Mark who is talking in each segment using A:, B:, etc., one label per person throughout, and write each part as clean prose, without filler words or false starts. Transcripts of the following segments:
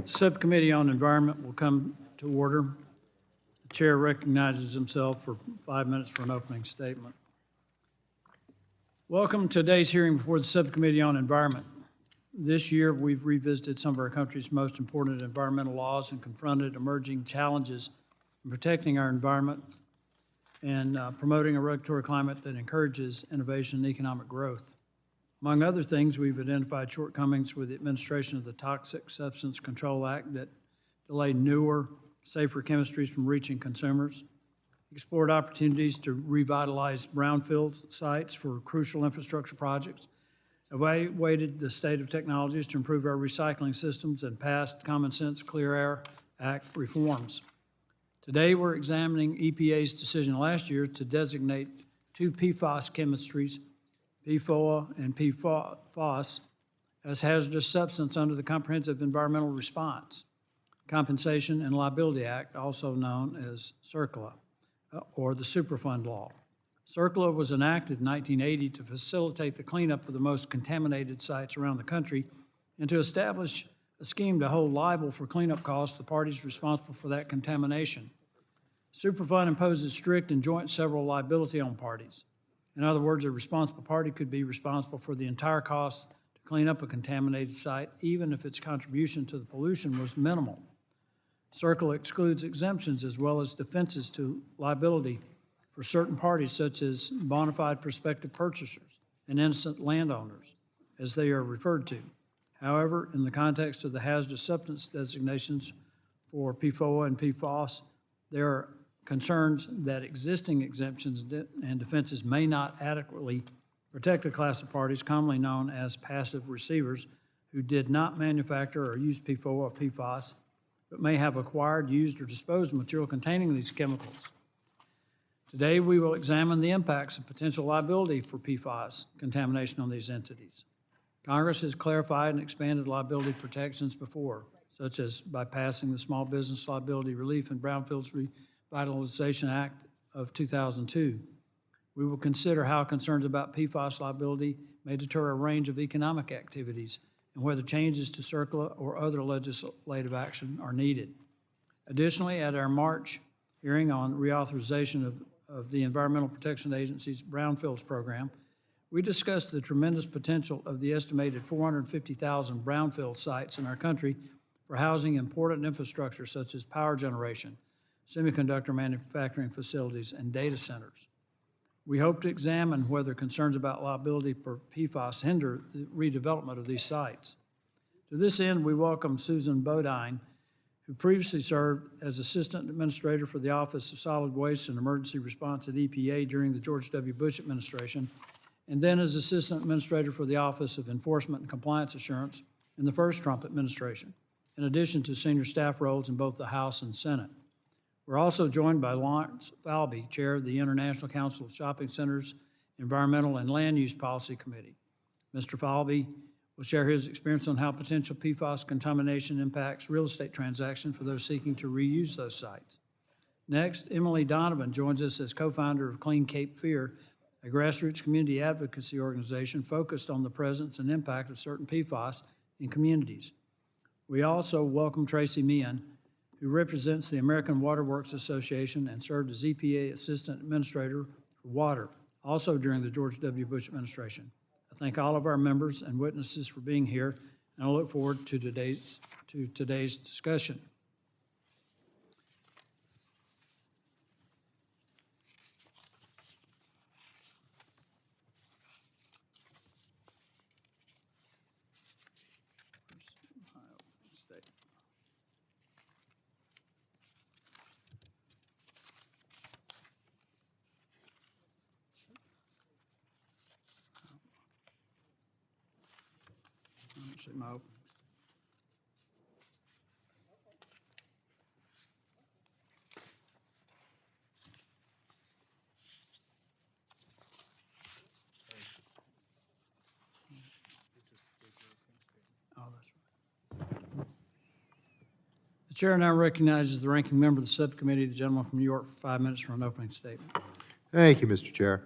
A: Subcommittee on Environment will come to order. The chair recognizes himself for 5 minutes for an opening statement. Welcome to today's hearing before the Subcommittee on Environment. This year, we've revisited some of our country's most important environmental laws and confronted emerging challenges in protecting our environment and promoting a regulatory climate that encourages innovation and economic growth. Among other things, we've identified shortcomings with the administration of the Toxic Substance Control Act that delayed newer, safer chemistries from reaching consumers, explored opportunities to revitalize brownfield sites for crucial infrastructure projects, evaluated the state of technologies to improve our recycling systems, and passed common sense Clear Air Act reforms. Today, we're examining EPA's decision last year to designate two PFAS chemistries, PFOA and PFAS, as hazardous substance under the Comprehensive Environmental Response, Compensation and Liability Act, also known as CERCLA, or the Superfund Law. CERCLA was enacted in 1980 to facilitate the cleanup of the most contaminated sites around the country and to establish a scheme to hold liable for cleanup costs the parties responsible for that contamination. Superfund imposes strict and joint several liability on parties. In other words, a responsible party could be responsible for the entire cost to clean up a contaminated site, even if its contribution to the pollution was minimal. CERCLA excludes exemptions as well as defenses to liability for certain parties, such as bona fide prospective purchasers and innocent landowners, as they are referred to. However, in the context of the hazardous substance designations for PFOA and PFAS, there are concerns that existing exemptions and defenses may not adequately protect a class of parties commonly known as passive receivers who did not manufacture or use PFOA or PFAS, but may have acquired, used, or disposed of material containing these chemicals. Today, we will examine the impacts of potential liability for PFAS contamination on these entities. Congress has clarified and expanded liability protections before, such as by passing the Small Business Liability Relief and Brownfields Revitalization Act of 2002. We will consider how concerns about PFAS liability may deter a range of economic activities and whether changes to CERCLA or other legislative action are needed. Additionally, at our March hearing on reauthorization of the Environmental Protection Agency's Brownfields program, we discussed the tremendous potential of the estimated 450,000 brownfield sites in our country for housing important infrastructure such as power generation, semiconductor manufacturing facilities, and data centers. We hope to examine whether concerns about liability for PFAS hinder the redevelopment of these sites. To this end, we welcome Susan Bodine, who previously served as Assistant Administrator for the Office of Solid Waste and Emergency Response at EPA during the George W. Bush administration, and then as Assistant Administrator for the Office of Enforcement and Compliance Assurance in the first Trump administration, in addition to senior staff roles in both the House and Senate. We're also joined by Lawrence Falby, Chair of the International Council of Shopping Centers Environmental and Land Use Policy Committee. Mr. Falby will share his experience on how potential PFAS contamination impacts real estate transactions for those seeking to reuse those sites. Next, Emily Donovan joins us as co-founder of Clean Cape Fear, a grassroots community advocacy organization focused on the presence and impact of certain PFAS in communities. We also welcome Tracy Meehan, who represents the American Water Works Association and served as EPA Assistant Administrator for Water, also during the George W. Bush administration. I thank all of our members and witnesses for being here, and I look forward to today's discussion. My open. Oh, that's right. The chair now recognizes the ranking member of the subcommittee, the gentleman from New York, for 5 minutes for an opening statement.
B: Thank you, Mr. Chair.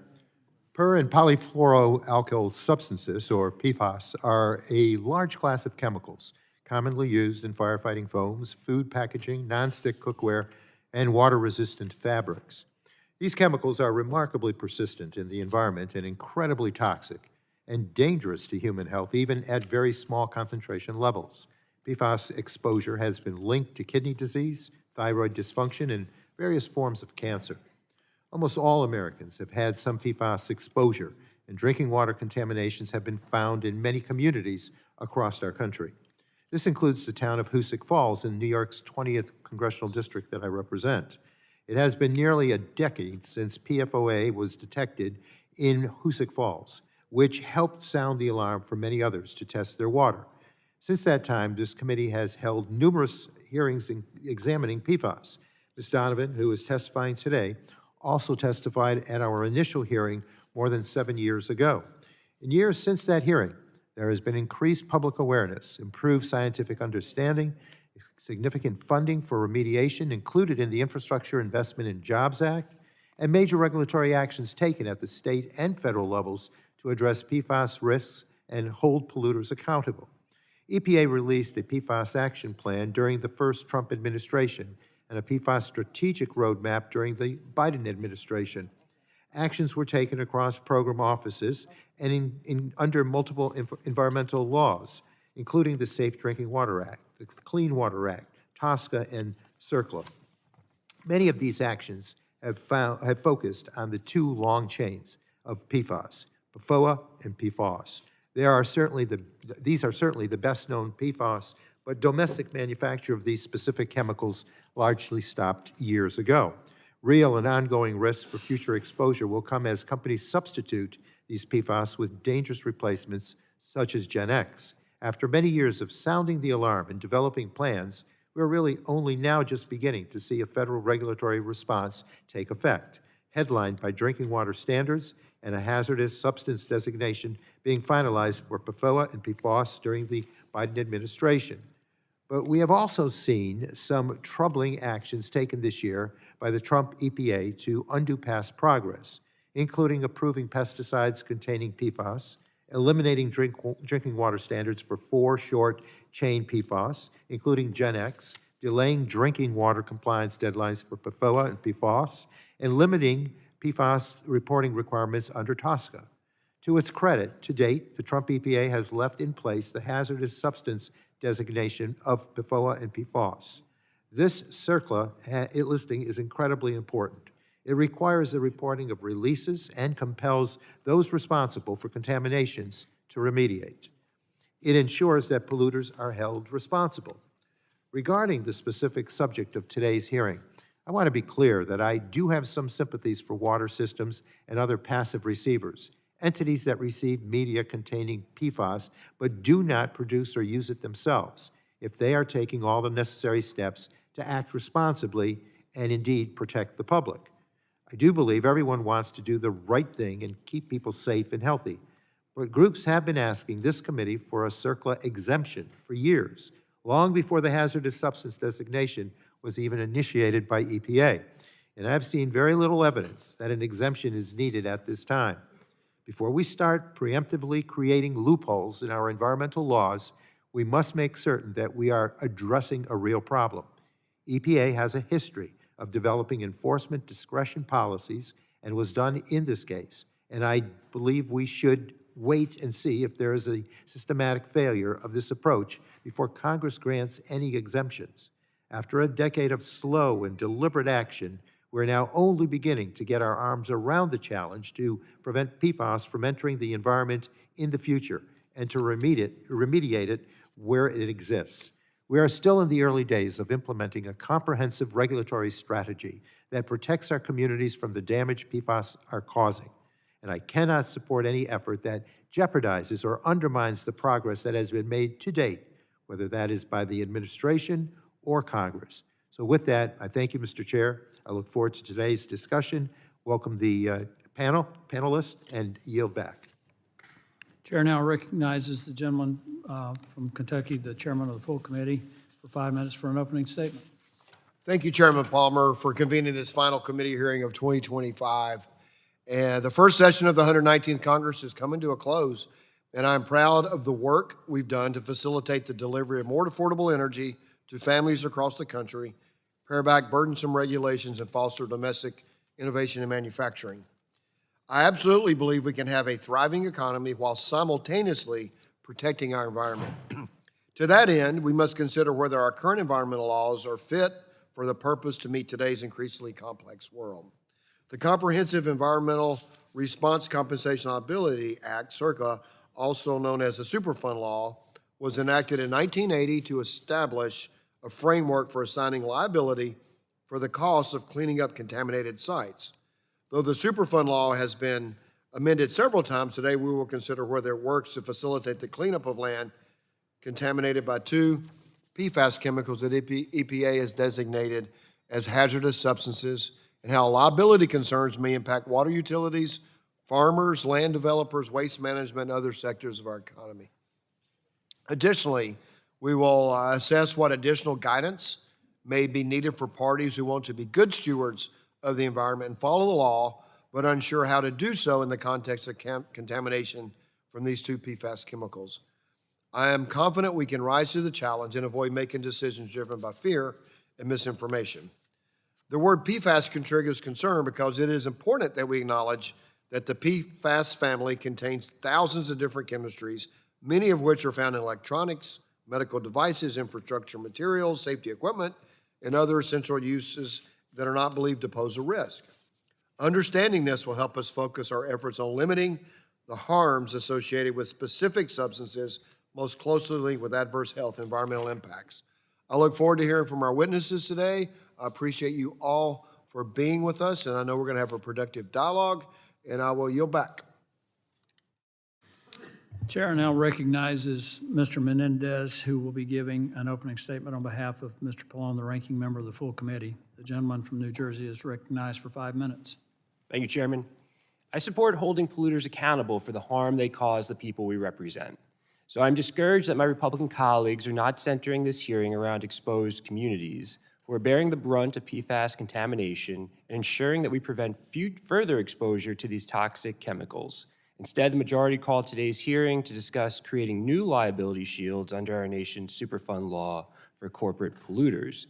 B: Per and polyfluoroalkyl substances, or PFAS, are a large class of chemicals commonly used in firefighting foams, food packaging, nonstick cookware, and water-resistant fabrics. These chemicals are remarkably persistent in the environment and incredibly toxic and dangerous to human health, even at very small concentration levels. PFAS exposure has been linked to kidney disease, thyroid dysfunction, and various forms of cancer. Almost all Americans have had some PFAS exposure, and drinking water contaminations have been found in many communities across our country. This includes the town of Hoosick Falls in New York's 20th congressional district that I represent. It has been nearly a decade since PFOA was detected in Hoosick Falls, which helped sound the alarm for many others to test their water. Since that time, this committee has held numerous hearings examining PFAS. Ms. Donovan, who is testifying today, also testified at our initial hearing more than 7 years ago. In years since that hearing, there has been increased public awareness, improved scientific understanding, significant funding for remediation included in the Infrastructure Investment and Jobs Act, and major regulatory actions taken at the state and federal levels to address PFAS risks and hold polluters accountable. EPA released a PFAS action plan during the first Trump administration and a PFAS strategic roadmap during the Biden administration. Actions were taken across program offices and under multiple environmental laws, including the Safe Drinking Water Act, the Clean Water Act, TSCA, and CERCLA. Many of these actions have focused on the two long chains of PFAS, PFOA and PFOS. These are certainly the best-known PFAS, but domestic manufacture of these specific chemicals largely stopped years ago. Real and ongoing risks for future exposure will come as companies substitute these PFAS with dangerous replacements such as Gen X. After many years of sounding the alarm and developing plans, we're really only now just beginning to see a federal regulatory response take effect, headlined by drinking water standards and a hazardous substance designation being finalized for PFOA and PFOS during the Biden administration. But we have also seen some troubling actions taken this year by the Trump EPA to undo past progress, including approving pesticides containing PFAS, eliminating drinking water standards for 4 short-chain PFAS, including Gen X, delaying drinking water compliance deadlines for PFOA and PFOS, and limiting PFAS reporting requirements under TSCA. To its credit, to date, the Trump EPA has left in place the hazardous substance designation of PFOA and PFOS. This CERCLA listing is incredibly important. It requires the reporting of releases and compels those responsible for contaminations to remediate. It ensures that polluters are held responsible. Regarding the specific subject of today's hearing, I want to be clear that I do have some sympathies for water systems and other passive receivers, entities that receive media containing PFAS but do not produce or use it themselves, if they are taking all the necessary steps to act responsibly and indeed protect the public. I do believe everyone wants to do the right thing and keep people safe and healthy, but groups have been asking this committee for a CERCLA exemption for years, long before the hazardous substance designation was even initiated by EPA. And I've seen very little evidence that an exemption is needed at this time. Before we start preemptively creating loopholes in our environmental laws, we must make certain that we are addressing a real problem. EPA has a history of developing enforcement discretion policies and was done in this case. And I believe we should wait and see if there is a systematic failure of this approach before Congress grants any exemptions. After a decade of slow and deliberate action, we're now only beginning to get our arms around the challenge to prevent PFAS from entering the environment in the future and to remediate it where it exists. We are still in the early days of implementing a comprehensive regulatory strategy that protects our communities from the damage PFAS are causing. And I cannot support any effort that jeopardizes or undermines the progress that has been made to date, whether that is by the administration or Congress. So with that, I thank you, Mr. Chair. I look forward to today's discussion. Welcome the panelists, and yield back.
A: Chair now recognizes the gentleman from Kentucky, the chairman of the full committee, for 5 minutes for an opening statement.
C: Thank you, Chairman Palmer, for convening this final committee hearing of 2025. And the first session of the 119th Congress is coming to a close. and I'm proud of the work we've done to facilitate the delivery of more affordable energy to families across the country, pare back burdensome regulations, and foster domestic innovation and manufacturing. I absolutely believe we can have a thriving economy while simultaneously protecting our environment. To that end, we must consider whether our current environmental laws are fit for the purpose to meet today's increasingly complex world. The Comprehensive Environmental Response Compensation Liability Act, CERCLA, also known as the Superfund Law, was enacted in 1980 to establish a framework for assigning liability for the costs of cleaning up contaminated sites. Though the Superfund Law has been amended several times, today we will consider whether it works to facilitate the cleanup of land contaminated by two PFAS chemicals that EPA has designated as hazardous substances, and how liability concerns may impact water utilities, farmers, land developers, waste management, and other sectors of our economy. Additionally, we will assess what additional guidance may be needed for parties who want to be good stewards of the environment and follow the law, but unsure how to do so in the context of contamination from these two PFAS chemicals. I am confident we can rise to the challenge and avoid making decisions driven by fear and misinformation. The word PFAS can trigger concern because it is important that we acknowledge that the PFAS family contains thousands of different chemistries, many of which are found in electronics, medical devices, infrastructure materials, safety equipment, and other essential uses that are not believed to pose a risk. Understanding this will help us focus our efforts on limiting the harms associated with specific substances most closely linked with adverse health and environmental impacts. I look forward to hearing from our witnesses today. I appreciate you all for being with us, and I know we're going to have a productive dialogue, and I will yield back.
A: Chair now recognizes Mr. Menendez, who will be giving an opening statement on behalf of Mr. Pallone, the ranking member of the full committee. The gentleman from New Jersey is recognized for 5 minutes.
D: Thank you, Chairman. I support holding polluters accountable for the harm they cause the people we represent. So I'm discouraged that my Republican colleagues are not centering this hearing around exposed communities who are bearing the brunt of PFAS contamination and ensuring that we prevent further exposure to these toxic chemicals. Instead, the majority called today's hearing to discuss creating new liability shields under our nation's Superfund law for corporate polluters.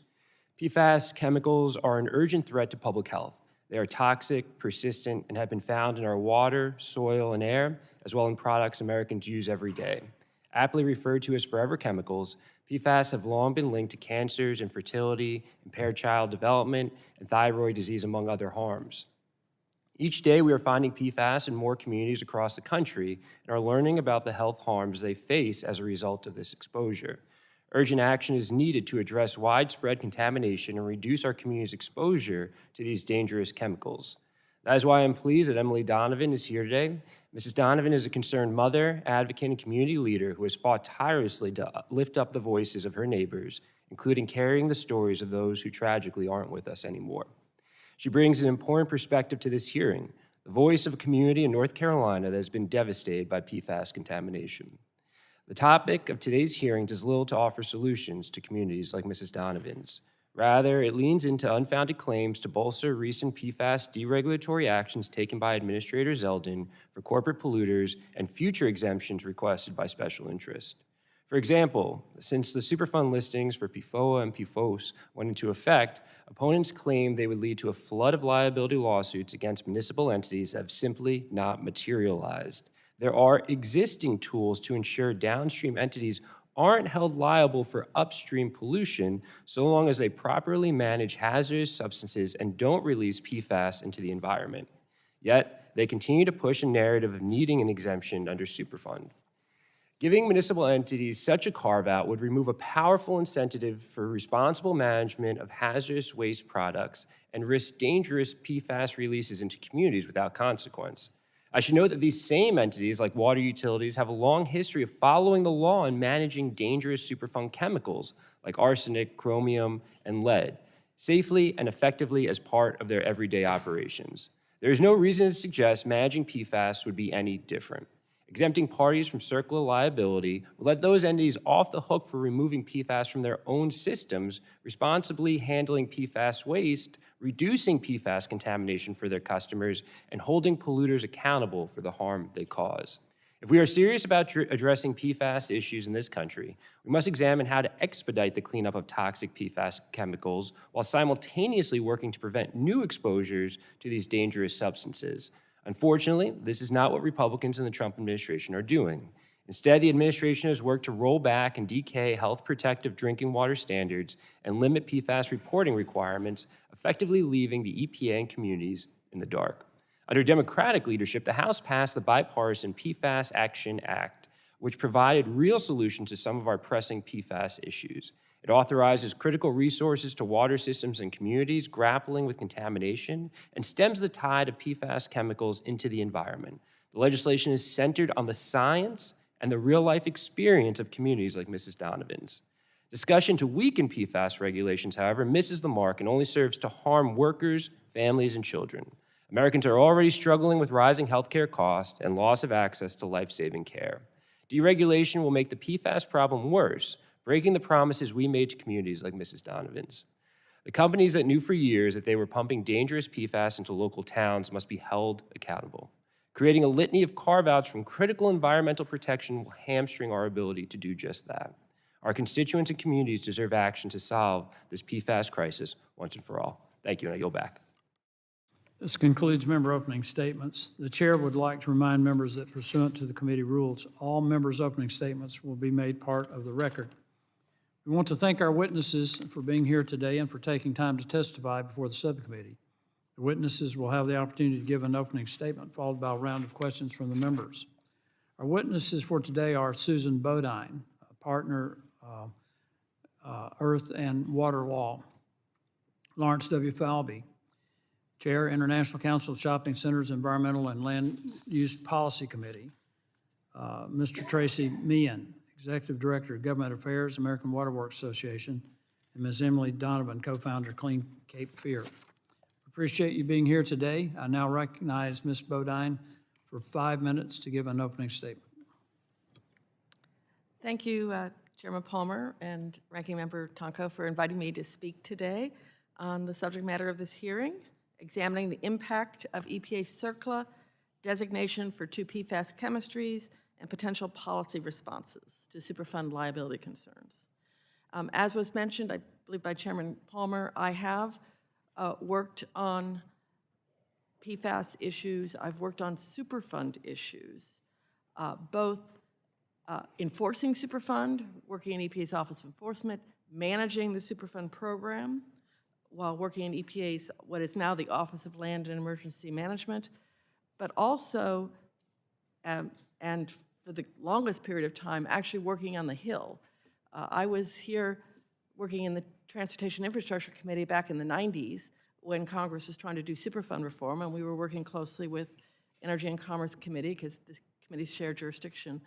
D: PFAS chemicals are an urgent threat to public health. They are toxic, persistent, and have been found in our water, soil, and air, as well as in products Americans use every day. Aptly referred to as forever chemicals, PFAS have long been linked to cancers, infertility, impaired child development, and thyroid disease, among other harms. Each day, we are finding PFAS in more communities across the country and are learning about the health harms they face as a result of this exposure. Urgent action is needed to address widespread contamination and reduce our community's exposure to these dangerous chemicals. That is why I'm pleased that Emily Donovan is here today. Mrs. Donovan is a concerned mother, advocate, and community leader who has fought tirelessly to lift up the voices of her neighbors, including carrying the stories of those who tragically aren't with us anymore. She brings an important perspective to this hearing, the voice of a community in North Carolina that has been devastated by PFAS contamination. The topic of today's hearing does little to offer solutions to communities like Mrs. Donovan's. Rather, it leans into unfounded claims to bolster recent PFAS deregulatory actions taken by Administrator Zeldin for corporate polluters and future exemptions requested by special interest. For example, since the Superfund listings for PFOA and PFOS went into effect, opponents claimed they would lead to a flood of liability lawsuits against municipal entities that have simply not materialized. There are existing tools to ensure downstream entities aren't held liable for upstream pollution so long as they properly manage hazardous substances and don't release PFAS into the environment. Yet, they continue to push a narrative of needing an exemption under Superfund. Giving municipal entities such a carve-out would remove a powerful incentive for responsible management of hazardous waste products and risk dangerous PFAS releases into communities without consequence. I should note that these same entities, like water utilities, have a long history of following the law and managing dangerous Superfund chemicals like arsenic, chromium, and lead safely and effectively as part of their everyday operations. There is no reason to suggest managing PFAS would be any different. Exempting parties from CERCLA liability will let those entities off the hook for removing PFAS from their own systems, responsibly handling PFAS waste, reducing PFAS contamination for their customers, and holding polluters accountable for the harm they cause. If we are serious about addressing PFAS issues in this country, we must examine how to expedite the cleanup of toxic PFAS chemicals while simultaneously working to prevent new exposures to these dangerous substances. Unfortunately, this is not what Republicans in the Trump administration are doing. Instead, the administration has worked to roll back and decay health protective drinking water standards and limit PFAS reporting requirements, effectively leaving the EPA and communities in the dark. Under Democratic leadership, the House passed the bipartisan PFAS Action Act, which provided real solutions to some of our pressing PFAS issues. It authorizes critical resources to water systems and communities grappling with contamination and stems the tide of PFAS chemicals into the environment. The legislation is centered on the science and the real-life experience of communities like Mrs. Donovan's. Discussion to weaken PFAS regulations, however, misses the mark and only serves to harm workers, families, and children. Americans are already struggling with rising healthcare costs and loss of access to life-saving care. Deregulation will make the PFAS problem worse, breaking the promises we made to communities like Mrs. Donovan's. The companies that knew for years that they were pumping dangerous PFAS into local towns must be held accountable. Creating a litany of carve-outs from critical environmental protection will hamstring our ability to do just that. Our constituents and communities deserve action to solve this PFAS crisis once and for all. Thank you, and I yield back.
A: This concludes member opening statements. The chair would like to remind members that pursuant to the committee rules, all members' opening statements will be made part of the record. We want to thank our witnesses for being here today and for taking time to testify before the subcommittee. The witnesses will have the opportunity to give an opening statement, followed by a round of questions from the members. Our witnesses for today are Susan Bodine, partner, Earth and Water Law; Lawrence W. Falvey, Chair, International Council of Shopping Centers Environmental and Land Use Policy Committee; Mr. Tracy Meehan, Executive Director of Government Affairs, American Water Works Association; and Ms. Emily Donovan, co-founder, Clean Cape Fear. Appreciate you being here today. I now recognize Ms. Bodine for 5 minutes to give an opening statement.
E: Thank you, Chairman Palmer and Ranking Member Tonko, for inviting me to speak today on the subject matter of this hearing, examining the impact of EPA CERCLA designation for 2 PFAS chemistries and potential policy responses to Superfund liability concerns. As was mentioned, I believe by Chairman Palmer, I have worked on PFAS issues. I've worked on Superfund issues, both enforcing Superfund, working in EPA's Office of Enforcement, managing the Superfund program, while working in EPA's, what is now the Office of Land and Emergency Management, but also, and for the longest period of time, actually working on the Hill. I was here working in the Transportation Infrastructure Committee back in the 90s when Congress was trying to do Superfund reform, and we were working closely with Energy and Commerce Committee, because the committees share jurisdiction,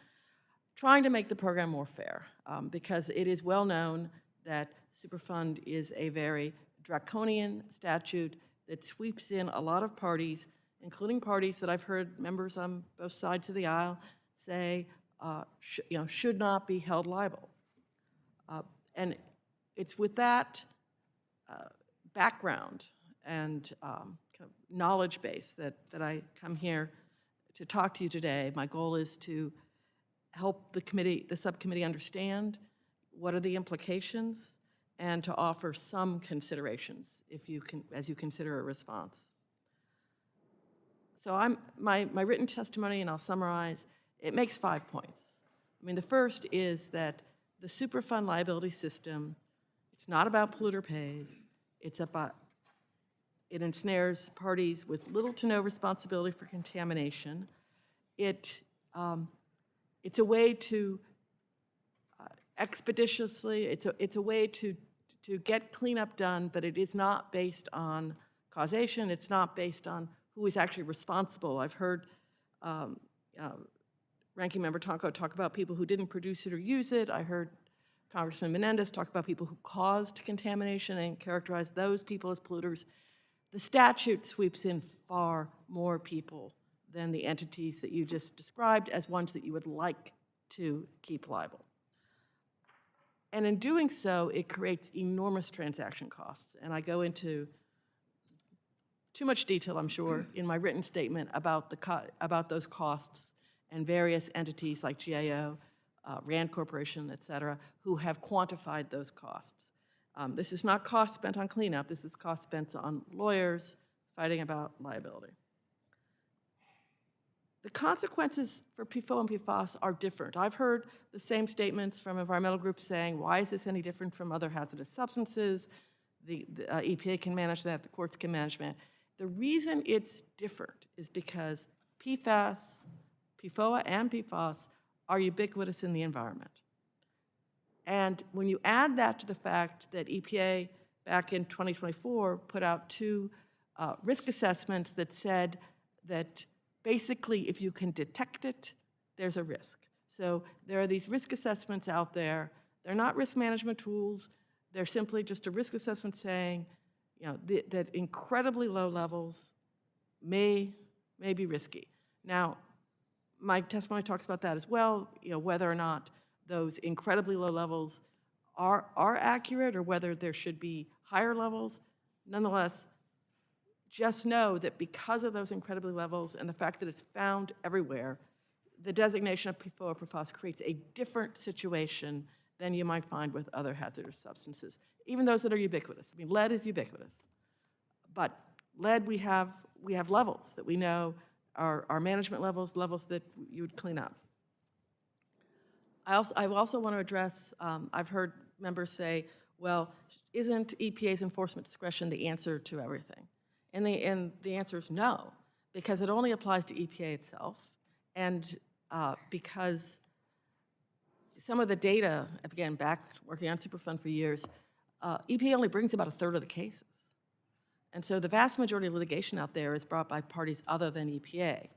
E: trying to make the program more fair, because it is well known that Superfund is a very draconian statute that sweeps in a lot of parties, including parties that I've heard members on both sides of the aisle say should not be held liable. And it's with that background and kind of knowledge base that I come here to talk to you today. My goal is to help the subcommittee understand what are the implications and to offer some considerations as you consider a response. So my written testimony, and I'll summarize, it makes 5 points. I mean, the first is that the Superfund liability system, it's not about polluter pays, it ensnares parties with little to no responsibility for contamination. It's a way to expeditiously, it's a way to get cleanup done, but it is not based on causation. It's not based on who is actually responsible. I've heard Ranking Member Tonko talk about people who didn't produce it or use it. I heard Congressman Menendez talk about people who caused contamination and characterize those people as polluters. The statute sweeps in far more people than the entities that you just described as ones that you would like to keep liable. And in doing so, it creates enormous transaction costs. And I go into too much detail, I'm sure, in my written statement about those costs and various entities like GAO, Rand Corporation, et cetera, who have quantified those costs. This is not cost spent on cleanup. This is cost spent on lawyers fighting about liability. The consequences for PFOA and PFAS are different. I've heard the same statements from environmental groups saying, why is this any different from other hazardous substances? The EPA can manage that, the courts can manage that. The reason it's different is because PFAS, PFOA and PFAS are ubiquitous in the environment. And when you add that to the fact that EPA back in 2024 put out 2 risk assessments that said that basically if you can detect it, there's a risk. So there are these risk assessments out there. They're not risk management tools. They're simply just a risk assessment saying, you know, that incredibly low levels may be risky. Now, my testimony talks about that as well, you know, whether or not those incredibly low levels are accurate or whether there should be higher levels. Nonetheless, just know that because of those incredibly levels and the fact that it's found everywhere, the designation of PFOA or PFAS creates a different situation than you might find with other hazardous substances, even those that are ubiquitous. I mean, lead is ubiquitous, but lead we have levels that we know are management levels, levels that you would clean up. I also want to address, I've heard members say, well, isn't EPA's enforcement discretion the answer to everything? And the answer is no, because it only applies to EPA itself, and because some of the data, again, back working on Superfund for years, EPA only brings about 1/3 of the cases. And so the vast majority of litigation out there is brought by parties other than EPA.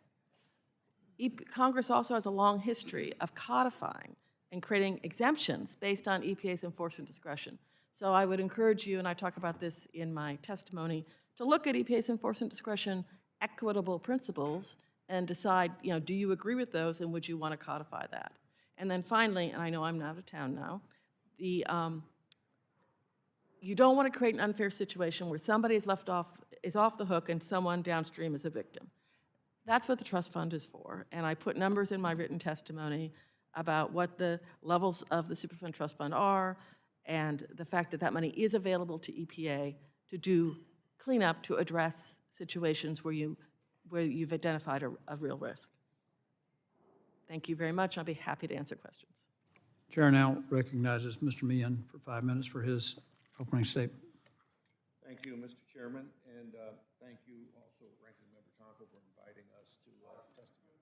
E: Congress also has a long history of codifying and creating exemptions based on EPA's enforcement discretion. So I would encourage you, and I talk about this in my testimony, to look at EPA's enforcement discretion equitable principles and decide, you know, do you agree with those and would you want to codify that? And then finally, and I know I'm out of town now, you don't want to create an unfair situation where somebody is off the hook and someone downstream is a victim. That's what the trust fund is for, and I put numbers in my written testimony about what the levels of the Superfund trust fund are and the fact that that money is available to EPA to do cleanup to address situations where you've identified a real risk. Thank you very much. I'll be happy to answer questions.
A: Chair now recognizes Mr. Meehan for 5 minutes for his opening statement.
F: Thank you, Mr. Chairman, and thank you also, Ranking Member Tonko, for inviting us to testify.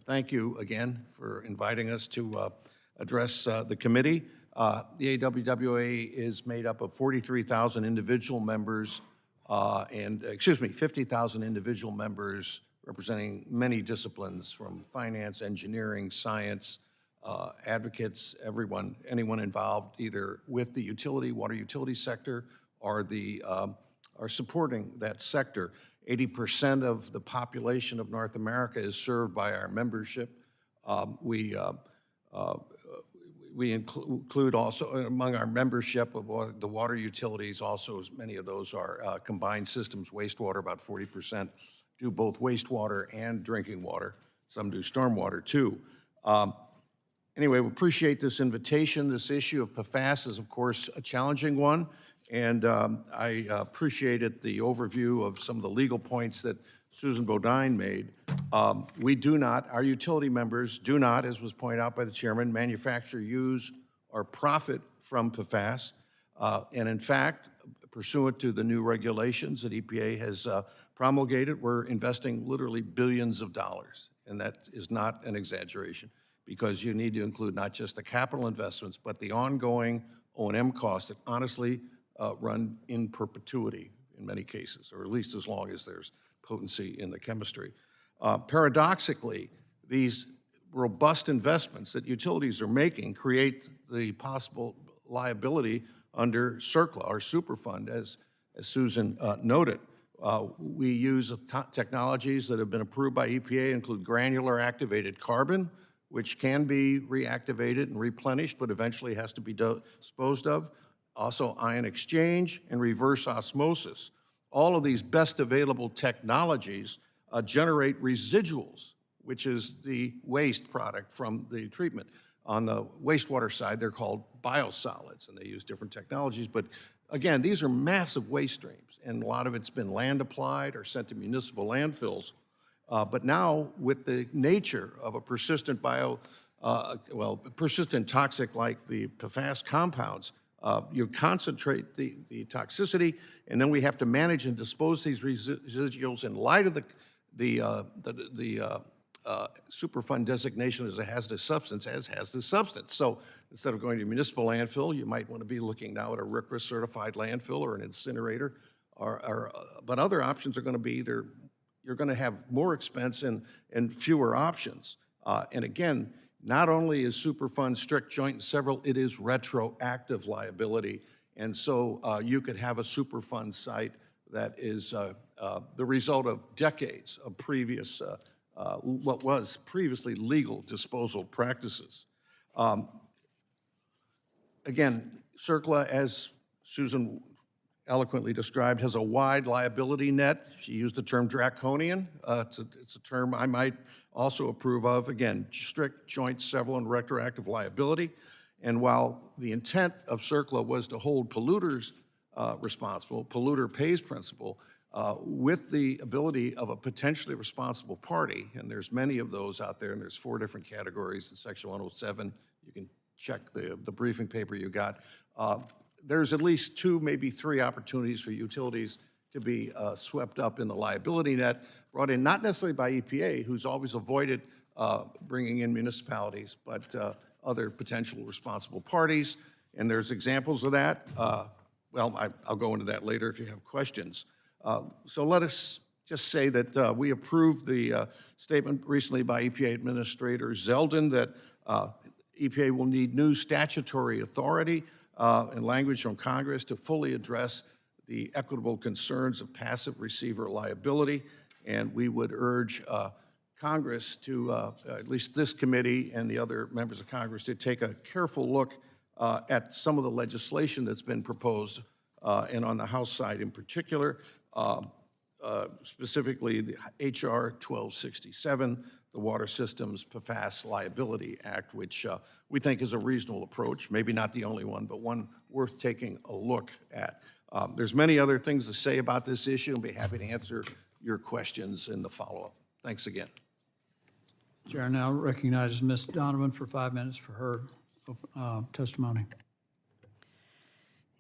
F: Thank you again for inviting us to address the committee. The AWWA is made up of 43,000 individual members, 50,000 individual members representing many disciplines from finance, engineering, science, advocates, anyone involved either with the water utility sector or are supporting that sector. 80% of the population of North America is served by our membership. We include also among our membership of the water utilities, also many of those are combined systems, wastewater, about 40% do both wastewater and drinking water. Some do stormwater too. Anyway, we appreciate this invitation. This issue of PFAS is, of course, a challenging one, and I appreciated the overview of some of the legal points that Susan Bodine made. Our utility members do not, as was pointed out by the chairman, manufacture, use, or profit from PFAS. And in fact, pursuant to the new regulations that EPA has promulgated, we're investing literally billions of dollars. And that is not an exaggeration, because you need to include not just the capital investments, but the ongoing O&M costs that honestly run in perpetuity in many cases, or at least as long as there's potency in the chemistry. Paradoxically, these robust investments that utilities are making create the possible liability under CERCLA, or Superfund, as Susan noted. We use technologies that have been approved by EPA, include granular activated carbon, which can be reactivated and replenished, but eventually has to be disposed of. Also ion exchange and reverse osmosis. All of these best available technologies generate residuals, which is the waste product from the treatment. On the wastewater side, they're called biosolids, and they use different technologies. But again, these are massive waste streams, and a lot of it's been land applied or sent to municipal landfills. But now, with the nature of a persistent persistent toxic like the PFAS compounds, you concentrate the toxicity, and then we have to manage and dispose these residuals in light of the Superfund designation as a hazardous substance, as hazardous substance. So instead of going to a municipal landfill, you might want to be looking now at a RCRA certified landfill or an incinerator. But other options are going to be either you're going to have more expense and fewer options. And again, not only is Superfund strict joint and several, it is retroactive liability. And so you could have a Superfund site that is the result of decades of previous, what was previously legal disposal practices. Again, CERCLA, as Susan eloquently described, has a wide liability net. She used the term draconian. It's a term I might also approve of. Again, strict, joint, several, and retroactive liability. And while the intent of CERCLA was to hold polluters responsible, polluter pays principle, with the ability of a potentially responsible party, and there's many of those out there, and there's 4 different categories in Section 107. You can check the briefing paper you got. There's at least 2, maybe 3 opportunities for utilities to be swept up in the liability net, brought in not necessarily by EPA, who's always avoided bringing in municipalities, but other potential responsible parties. And there's examples of that. Well, I'll go into that later if you have questions. So let us just say that we approved the statement recently by EPA Administrator Zeldin that EPA will need new statutory authority and language from Congress to fully address the equitable concerns of passive receiver liability. And we would urge Congress to, at least this committee and the other members of Congress, to take a careful look at some of the legislation that's been proposed, and on the House side in particular, specifically the HR 1267, the Water Systems PFAS Liability Act, which we think is a reasonable approach, maybe not the only one, but one worth taking a look at. There's many other things to say about this issue, and be happy to answer your questions in the follow-up. Thanks again.
A: Chair now recognizes Ms. Donovan for 5 minutes for her testimony.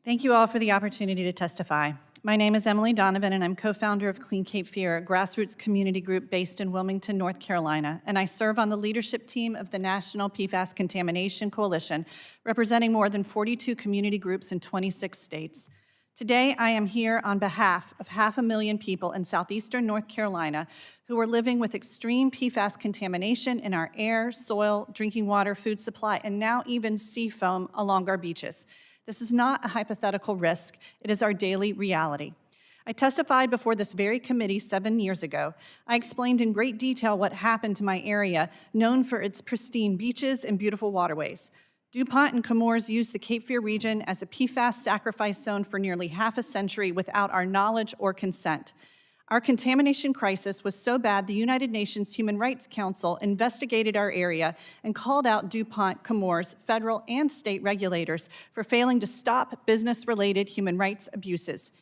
G: Thank you all for the opportunity to testify. My name is Emily Donovan, and I'm co-founder of Clean Cape Fear, a grassroots community group based in Wilmington, North Carolina, and I serve on the leadership team of the National PFAS Contamination Coalition, representing more than 42 community groups in 26 states. Today, I am here on behalf of 500,000 people in southeastern North Carolina who are living with extreme PFAS contamination in our air, soil, drinking water, food supply, and now even sea foam along our beaches. This is not a hypothetical risk. It is our daily reality. I testified before this very committee 7 years ago. I explained in great detail what happened to my area, known for its pristine beaches and beautiful waterways. DuPont and Chemours used the Cape Fear region as a PFAS sacrifice zone for nearly half a century without our knowledge or consent. Our contamination crisis was so bad the United Nations Human Rights Council investigated our area and called out DuPont, Chemours, federal and state regulators for failing to stop business-related human rights abuses.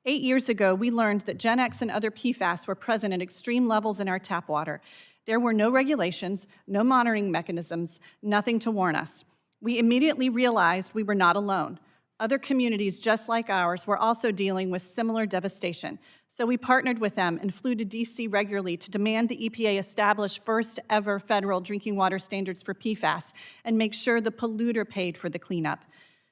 G: 8 years ago, we learned that Gen X and other PFAS were present at extreme levels in our tap water. There were no regulations, no monitoring mechanisms, nothing to warn us. We immediately realized we were not alone. Other communities just like ours were also dealing with similar devastation. So we partnered with them and flew to DC regularly to demand the EPA establish first ever federal drinking water standards for PFAS and make sure the polluter paid for the cleanup.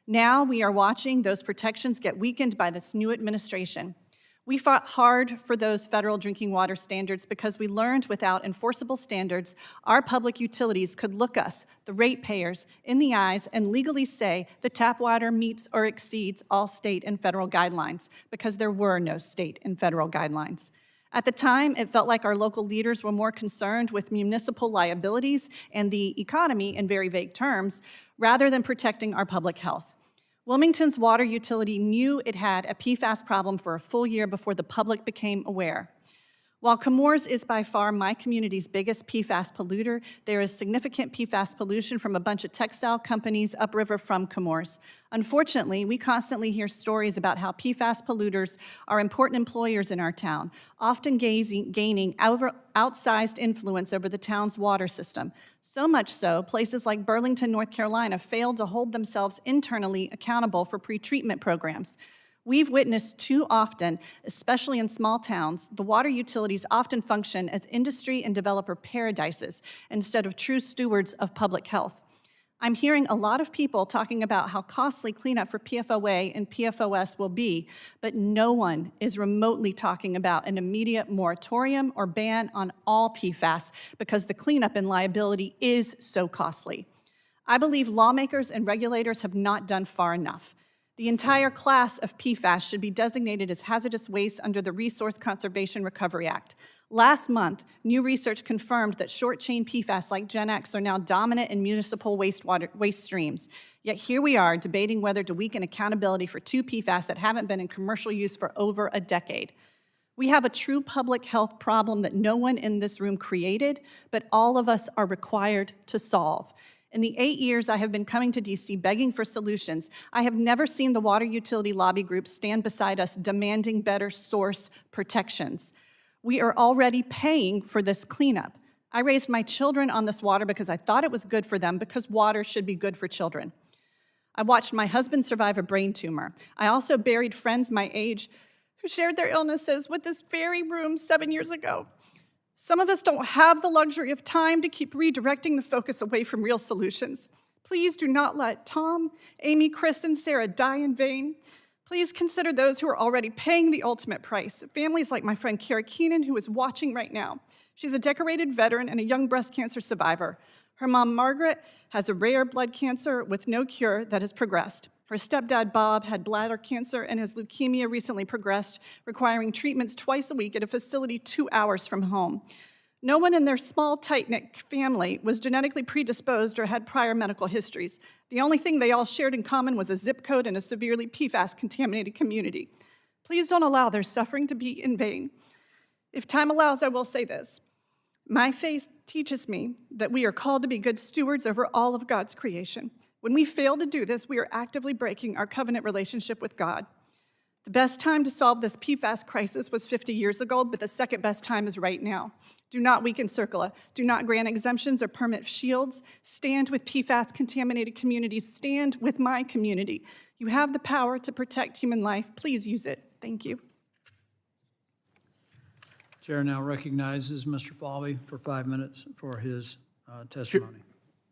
G: Now we are watching those protections get weakened by this new administration. We fought hard for those federal drinking water standards because we learned without enforceable standards, our public utilities could look us, the ratepayers, in the eyes and legally say the tap water meets or exceeds all state and federal guidelines because there were no state and federal guidelines. At the time, it felt like our local leaders were more concerned with municipal liabilities and the economy in very vague terms, rather than protecting our public health. Wilmington's water utility knew it had a PFAS problem for a full year before the public became aware. While Chemours is by far my community's biggest PFAS polluter, there is significant PFAS pollution from a bunch of textile companies upriver from Chemours. Unfortunately, we constantly hear stories about how PFAS polluters are important employers in our town, often gaining outsized influence over the town's water system. So much so, places like Burlington, North Carolina failed to hold themselves internally accountable for pretreatment programs. We've witnessed too often, especially in small towns, the water utilities often function as industry and developer paradises instead of true stewards of public health. I'm hearing a lot of people talking about how costly cleanup for PFOA and PFOS will be, but no one is remotely talking about an immediate moratorium or ban on all PFAS because the cleanup and liability is so costly. I believe lawmakers and regulators have not done far enough. The entire class of PFAS should be designated as hazardous waste under the Resource Conservation Recovery Act. Last month, new research confirmed that short-chain PFAS like Gen X are now dominant in municipal waste streams. Yet here we are debating whether to weaken accountability for two PFAS that haven't been in commercial use for over a decade. We have a true public health problem that no one in this room created, but all of us are required to solve. In the 8 years I have been coming to DC begging for solutions, I have never seen the water utility lobby groups stand beside us demanding better source protections. We are already paying for this cleanup. I raised my children on this water because I thought it was good for them, because water should be good for children. I watched my husband survive a brain tumor. I also buried friends my age who shared their illnesses with this very room 7 years ago. Some of us don't have the luxury of time to keep redirecting the focus away from real solutions. Please do not let Tom, Amy, Chris, and Sarah die in vain. Please consider those who are already paying the ultimate price. Families like my friend Kara Keenan, who is watching right now. She's a decorated veteran and a young breast cancer survivor. Her mom, Margaret, has a rare blood cancer with no cure that has progressed. Her stepdad, Bob, had bladder cancer and his leukemia recently progressed, requiring treatments twice a week at a facility 2 hours from home. No one in their small, tight-knit family was genetically predisposed or had prior medical histories. The only thing they all shared in common was a zip code and a severely PFAS-contaminated community. Please don't allow their suffering to be in vain. If time allows, I will say this. My faith teaches me that we are called to be good stewards over all of God's creation. When we fail to do this, we are actively breaking our covenant relationship with God. The best time to solve this PFAS crisis was 50 years ago, but the second best time is right now. Do not weaken CERCLA. Do not grant exemptions or permit shields. Stand with PFAS-contaminated communities. Stand with my community. You have the power to protect human life. Please use it. Thank you.
A: Chair now recognizes Mr. Falvey for 5 minutes for his testimony.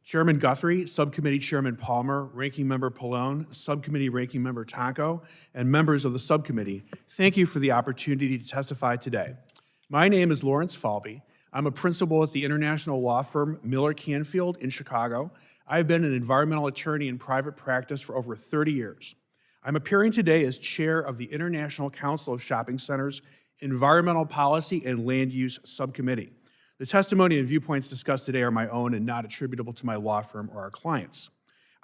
H: Chairman Guthrie, Subcommittee Chairman Palmer, Ranking Member Pallone, Subcommittee Ranking Member Tonko, and members of the Subcommittee, thank you for the opportunity to testify today. My name is Lawrence Falvey. I'm a principal at the international law firm Miller Canfield in Chicago. I've been an environmental attorney in private practice for over 30 years. I'm appearing today as chair of the International Council of Shopping Centers Environmental Policy and Land Use Subcommittee. The testimony and viewpoints discussed today are my own and not attributable to my law firm or our clients.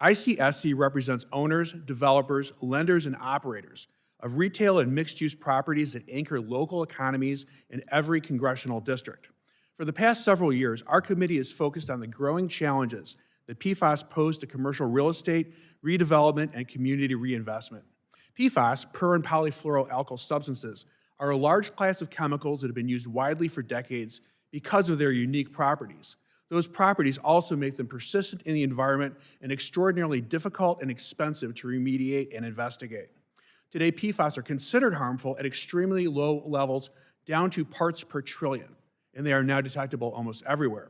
H: ICSC represents owners, developers, lenders, and operators of retail and mixed-use properties that anchor local economies in every congressional district. For the past several years, our committee is focused on the growing challenges that PFAS pose to commercial real estate, redevelopment, and community reinvestment. PFAS, per and polyfluoroalkyl substances, are a large class of chemicals that have been used widely for decades because of their unique properties. Those properties also make them persistent in the environment and extraordinarily difficult and expensive to remediate and investigate. Today, PFAS are considered harmful at extremely low levels, down to parts per trillion, and they are now detectable almost everywhere.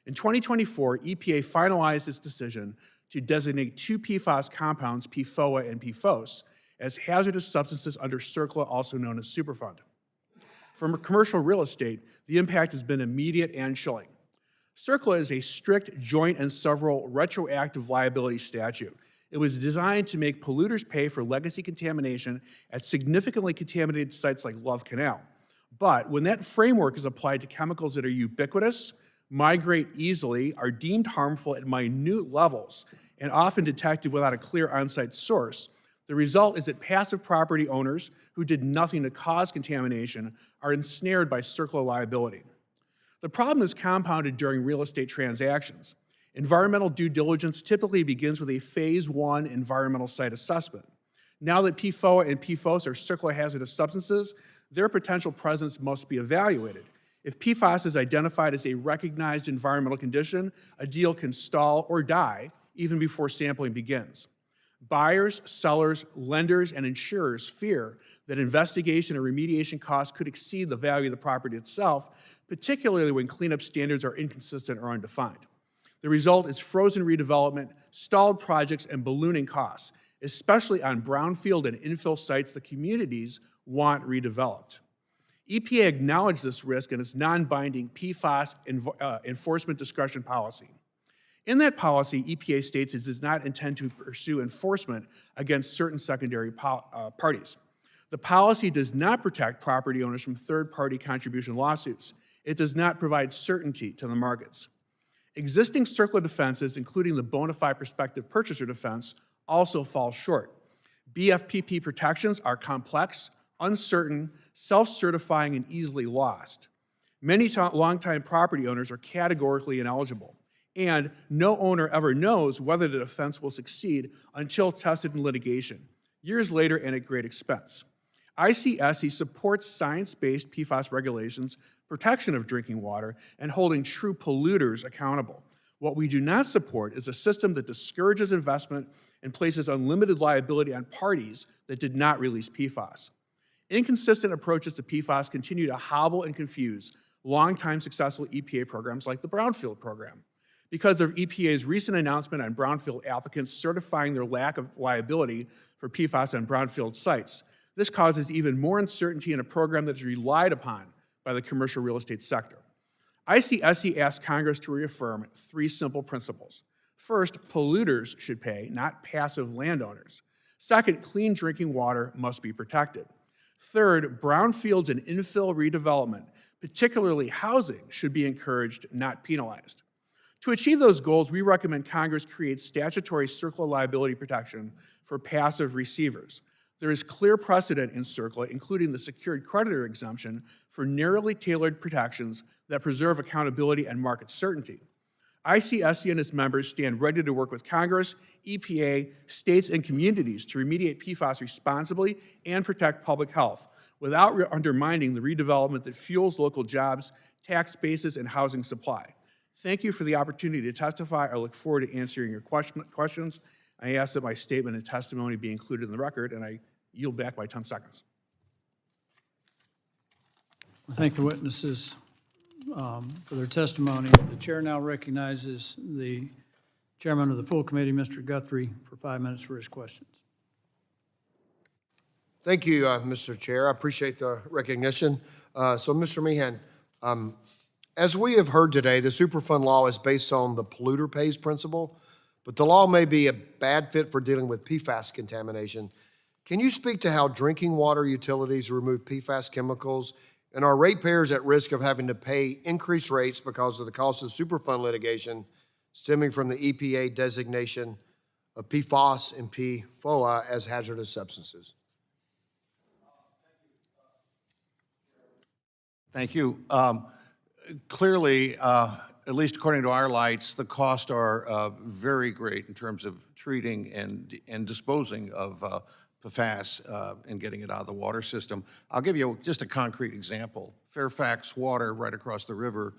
H: In 2024, EPA finalized its decision to designate two PFAS compounds, PFOA and PFOS, as hazardous substances under CERCLA, also known as Superfund. For commercial real estate, the impact has been immediate and chilling. CERCLA is a strict joint and several retroactive liability statute. It was designed to make polluters pay for legacy contamination at significantly contaminated sites like Love Canal. But when that framework is applied to chemicals that are ubiquitous, migrate easily, are deemed harmful at minute levels, and often detected without a clear on-site source, The result is that passive property owners who did nothing to cause contamination are ensnared by CERCLA liability. The problem is compounded during real estate transactions. Environmental due diligence typically begins with a Phase 1 environmental site assessment. Now that PFOA and PFOS are CERCLA hazardous substances, their potential presence must be evaluated. If PFAS is identified as a recognized environmental condition, a deal can stall or die even before sampling begins. Buyers, sellers, lenders, and insurers fear that investigation and remediation costs could exceed the value of the property itself, particularly when cleanup standards are inconsistent or undefined. The result is frozen redevelopment, stalled projects, and ballooning costs, especially on brownfield and infill sites the communities want redeveloped. EPA acknowledged this risk in its non-binding PFAS enforcement discretion policy. In that policy, EPA states it does not intend to pursue enforcement against certain secondary parties. The policy does not protect property owners from third-party contribution lawsuits. It does not provide certainty to the markets. Existing CERCLA defenses, including the bona fide prospective purchaser defense, also fall short. BFPP protections are complex, uncertain, self-certifying, and easily lost. Many longtime property owners are categorically ineligible, and no owner ever knows whether the defense will succeed until tested in litigation, years later and at great expense. ICSC supports science-based PFAS regulations, protection of drinking water, and holding true polluters accountable. What we do not support is a system that discourages investment and places unlimited liability on parties that did not release PFAS. Inconsistent approaches to PFAS continue to hobble and confuse longtime successful EPA programs like the Brownfield program. Because of EPA's recent announcement on brownfield applicants certifying their lack of liability for PFAS on brownfield sites, this causes even more uncertainty in a program that is relied upon by the commercial real estate sector. ICSC asked Congress to reaffirm 3 simple principles. First, polluters should pay, not passive landowners. Second, clean drinking water must be protected. Third, brownfields and infill redevelopment, particularly housing, should be encouraged, not penalized. To achieve those goals, we recommend Congress create statutory CERCLA liability protection for passive receivers. There is clear precedent in CERCLA, including the secured creditor exemption, for narrowly tailored protections that preserve accountability and market certainty. ICSC and its members stand ready to work with Congress, EPA, states, and communities to remediate PFAS responsibly and protect public health without undermining the redevelopment that fuels local jobs, tax bases, and housing supply. Thank you for the opportunity to testify. I look forward to answering your questions. I ask that my statement and testimony be included in the record, and I yield back my 10 seconds.
A: I thank the witnesses for their testimony. The chair now recognizes the chairman of the full committee, Mr. Guthrie, for 5 minutes for his questions.
C: Thank you, Mr. Chair. I appreciate the recognition. So, Mr. Meehan, as we have heard today, the Superfund law is based on the polluter pays principle, but the law may be a bad fit for dealing with PFAS contamination. Can you speak to how drinking water utilities remove PFAS chemicals, and are ratepayers at risk of having to pay increased rates because of the cost of Superfund litigation stemming from the EPA designation of PFAS and PFOA as hazardous substances?
F: Thank you. Clearly, at least according to our lights, the costs are very great in terms of treating and disposing of PFAS and getting it out of the water system. I'll give you just a concrete example. Fairfax Water, right across the river,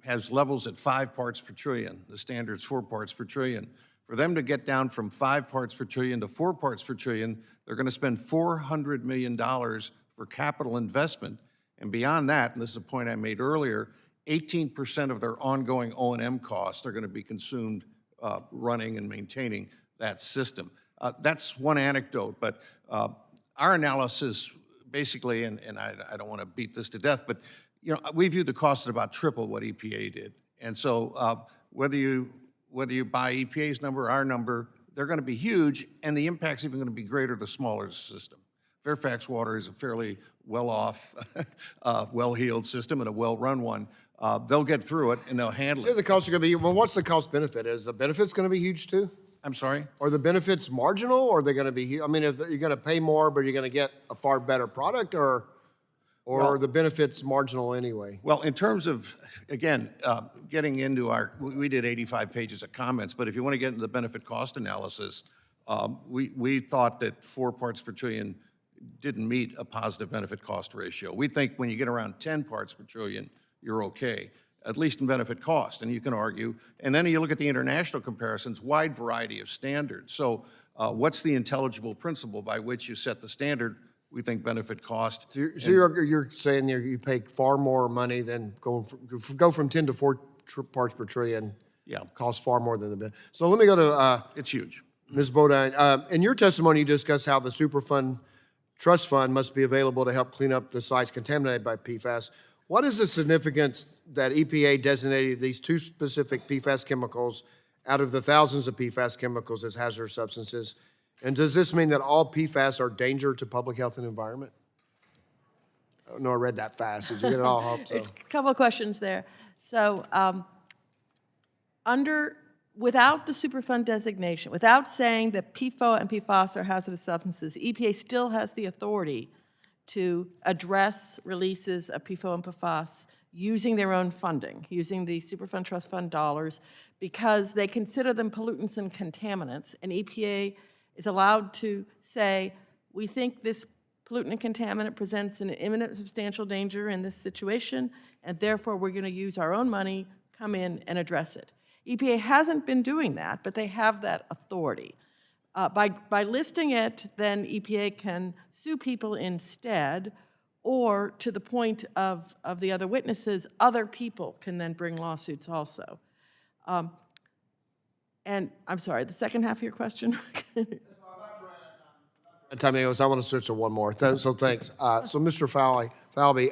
F: has levels at 5 parts per trillion. The standard's 4 parts per trillion. For them to get down from 5 parts per trillion to 4 parts per trillion, they're going to spend $400 million for capital investment. And beyond that, and this is a point I made earlier, 18% of their ongoing O&M costs are going to be consumed running and maintaining that system. That's one anecdote, but our analysis basically, and I don't want to beat this to death, but you know, we view the cost at about triple what EPA did. And so whether you buy EPA's number or our number, they're going to be huge, and the impact's even going to be greater the smaller the system. Fairfax Water is a fairly well-off, well-heeled system and a well-run one. They'll get through it and they'll handle it.
C: The costs are going to be, well, what's the cost benefit? Is the benefits going to be huge too?
F: I'm sorry?
C: Are the benefits marginal, or are they going to be, I mean, if you're going to pay more, but you're going to get a far better product, or are the benefits marginal anyway?
F: Well, in terms of, again, getting into we did 85 pages of comments, but if you want to get into the benefit cost analysis, we thought that 4 parts per trillion didn't meet a positive benefit cost ratio. We think when you get around 10 parts per trillion, you're okay, at least in benefit cost, and you can argue. And then you look at the international comparisons, wide variety of standards. So what's the intelligible principle by which you set the standard? We think benefit cost.
C: So you're saying you pay far more money than go from 10 to 4 parts per trillion.
F: Yeah.
C: Costs far more than the benefit. So let me go to
F: It's huge.
C: Ms. Bodine. In your testimony, you discussed how the Superfund Trust Fund must be available to help clean up the sites contaminated by PFAS. What is the significance that EPA designated these 2 specific PFAS chemicals out of the thousands of PFAS chemicals as hazardous substances? And does this mean that all PFAS are danger to public health and environment? I don't know, I read that fast. Did you get it all? I hope so.
E: A couple of questions there. So without the Superfund designation, without saying that PFOA and PFAS are hazardous substances, EPA still has the authority to address releases of PFOA and PFAS using their own funding, using the Superfund Trust Fund dollars, because they consider them pollutants and contaminants, and EPA is allowed to say, we think this pollutant and contaminant presents an imminent substantial danger in this situation, and therefore we're going to use our own money, come in and address it. EPA hasn't been doing that, but they have that authority. By listing it, then EPA can sue people instead, or to the point of the other witnesses, other people can then bring lawsuits also. And I'm sorry, the second half of your question?
C: Time goes, I want to switch to one more. So thanks. So Mr. Falvey,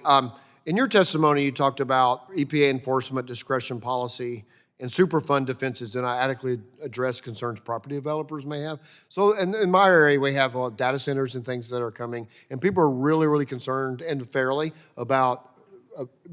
C: in your testimony, you talked about EPA enforcement discretion policy and Superfund defenses do not adequately address concerns property developers may have. So in my area, we have data centers and things that are coming, and people are really, really concerned, and fairly, about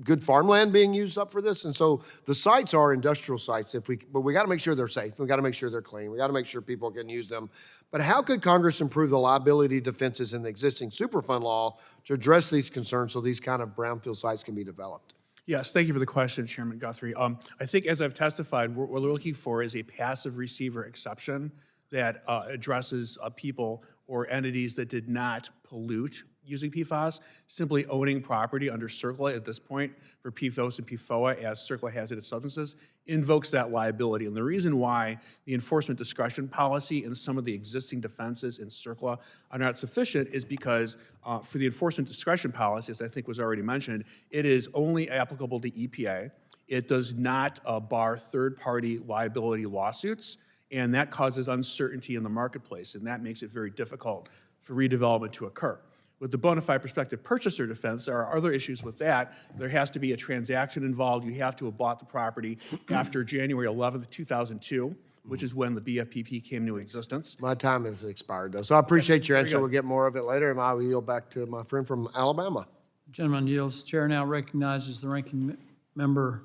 C: good farmland being used up for this. And so the sites are industrial sites, but we got to make sure they're safe. We got to make sure they're clean. We got to make sure people can use them. But how could Congress improve the liability defenses in the existing Superfund law to address these concerns so these kind of brownfield sites can be developed?
H: Yes, thank you for the question, Chairman Guthrie. I think as I've testified, what we're looking for is a passive receiver exception that addresses people or entities that did not pollute using PFAS, simply owning property under CERCLA at this point for PFOS and PFOA as CERCLA hazardous substances invokes that liability. And the reason why the enforcement discretion policy and some of the existing defenses in CERCLA are not sufficient is because for the enforcement discretion policy, as I think was already mentioned, it is only applicable to EPA. It does not bar third-party liability lawsuits, and that causes uncertainty in the marketplace, and that makes it very difficult for redevelopment to occur. With the bona fide prospective purchaser defense, there are other issues with that. There has to be a transaction involved. You have to have bought the property after January 11th, 2002, which is when the BFPP came into existence.
C: My time has expired, though, so I appreciate your answer. We'll get more of it later, and I will yield back to my friend from Alabama.
A: Gentleman yields. Chair now recognizes the ranking member,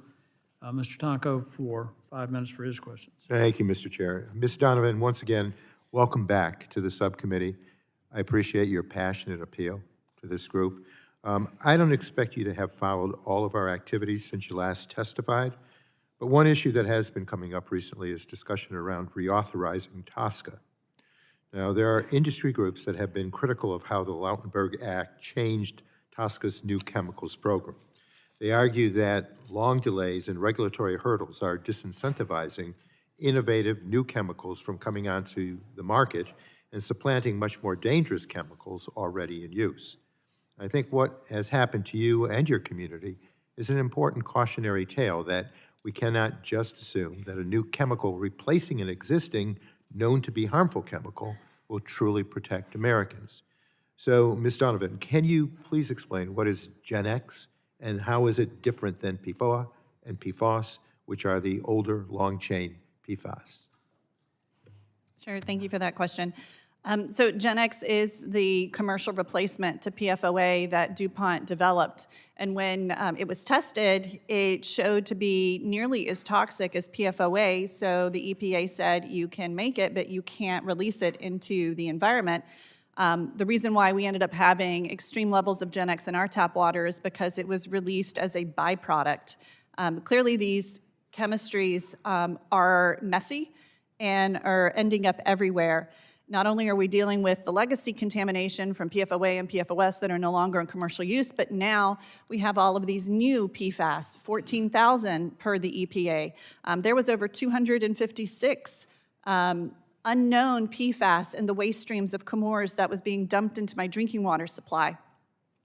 A: Mr. Tonko, for 5 minutes for his questions.
B: Thank you, Mr. Chair. Ms. Donovan, once again, welcome back to the subcommittee. I appreciate your passionate appeal to this group. I don't expect you to have followed all of our activities since you last testified, but one issue that has been coming up recently is discussion around reauthorizing TSCA. Now, there are industry groups that have been critical of how the Lautenberg Act changed TSCA's new chemicals program. They argue that long delays and regulatory hurdles are disincentivizing innovative new chemicals from coming onto the market and supplanting much more dangerous chemicals already in use. I think what has happened to you and your community is an important cautionary tale that we cannot just assume that a new chemical replacing an existing known to be harmful chemical will truly protect Americans. So, Ms. Donovan, can you please explain what is Gen X and how is it different than PFOA and PFAS, which are the older long-chain PFAS?
G: Sure, thank you for that question. So Gen X is the commercial replacement to PFOA that DuPont developed. And when it was tested, it showed to be nearly as toxic as PFOA. So the EPA said you can make it, but you can't release it into the environment. The reason why we ended up having extreme levels of Gen X in our tap water is because it was released as a byproduct. Clearly, these chemistries are messy and are ending up everywhere. Not only are we dealing with the legacy contamination from PFOA and PFOS that are no longer in commercial use, but now we have all of these new PFAS, 14,000 per the EPA. There was over 256 unknown PFAS in the waste streams of Comores that was being dumped into my drinking water supply.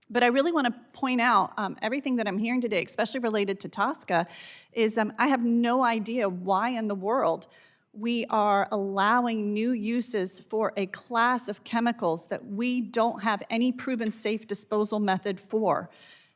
G: But I really want to point out everything that I'm hearing today, especially related to TSCA, is I have no idea why in the world we are allowing new uses for a class of chemicals that we don't have any proven safe disposal method for.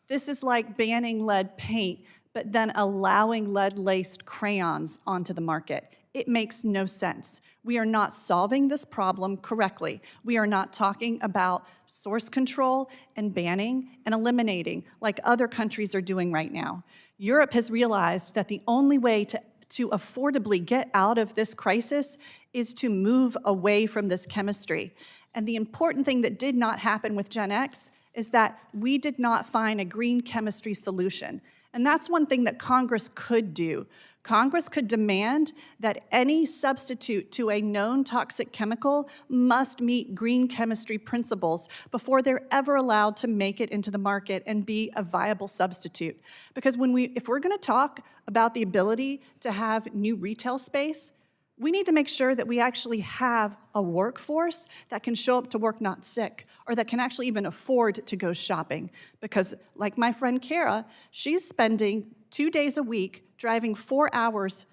G: This is like banning lead paint, but then allowing lead-laced crayons onto the market. It makes no sense. We are not solving this problem correctly. We are not talking about source control and banning and eliminating like other countries are doing right now. Europe has realized that the only way to affordably get out of this crisis is to move away from this chemistry. And the important thing that did not happen with Gen X is that we did not find a green chemistry solution. And that's one thing that Congress could do. Congress could demand that any substitute to a known toxic chemical must meet green chemistry principles before they're ever allowed to make it into the market and be a viable substitute. Because if we're going to talk about the ability to have new retail space, we need to make sure that we actually have a workforce that can show up to work not sick, or that can actually even afford to go shopping. Because like my friend Kara, she's spending 2 days a week driving 4 hours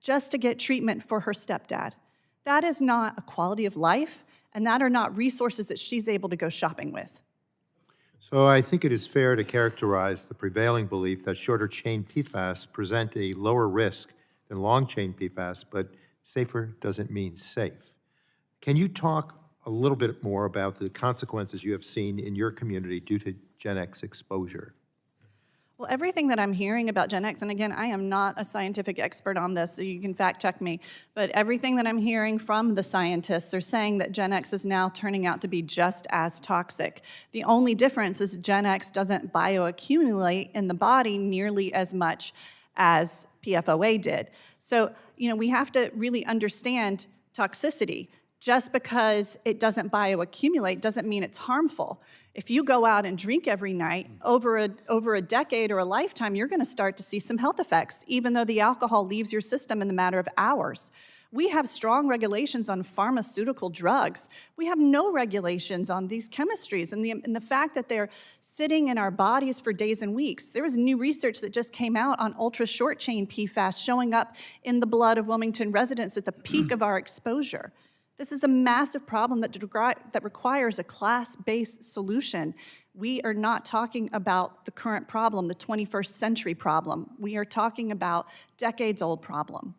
G: just to get treatment for her stepdad. That is not a quality of life, and that are not resources that she's able to go shopping with.
B: So I think it is fair to characterize the prevailing belief that shorter chain PFAS present a lower risk than long chain PFAS, but safer doesn't mean safe. Can you talk a little bit more about the consequences you have seen in your community due to Gen X exposure?
G: Well, everything that I'm hearing about Gen X, and again, I am not a scientific expert on this, so you can fact check me, but everything that I'm hearing from the scientists are saying that Gen X is now turning out to be just as toxic. The only difference is Gen X doesn't bioaccumulate in the body nearly as much as PFOA did. So, we have to really understand toxicity. Just because it doesn't bioaccumulate doesn't mean it's harmful. If you go out and drink every night, over a decade or a lifetime, you're going to start to see some health effects, even though the alcohol leaves your system in the matter of hours. We have strong regulations on pharmaceutical drugs. We have no regulations on these chemistries and the fact that they're sitting in our bodies for days and weeks. There was new research that just came out on ultra-short chain PFAS showing up in the blood of Wilmington residents at the peak of our exposure. This is a massive problem that requires a class-based solution. We are not talking about the current problem, the 21st century problem. We are talking about decades-old problem.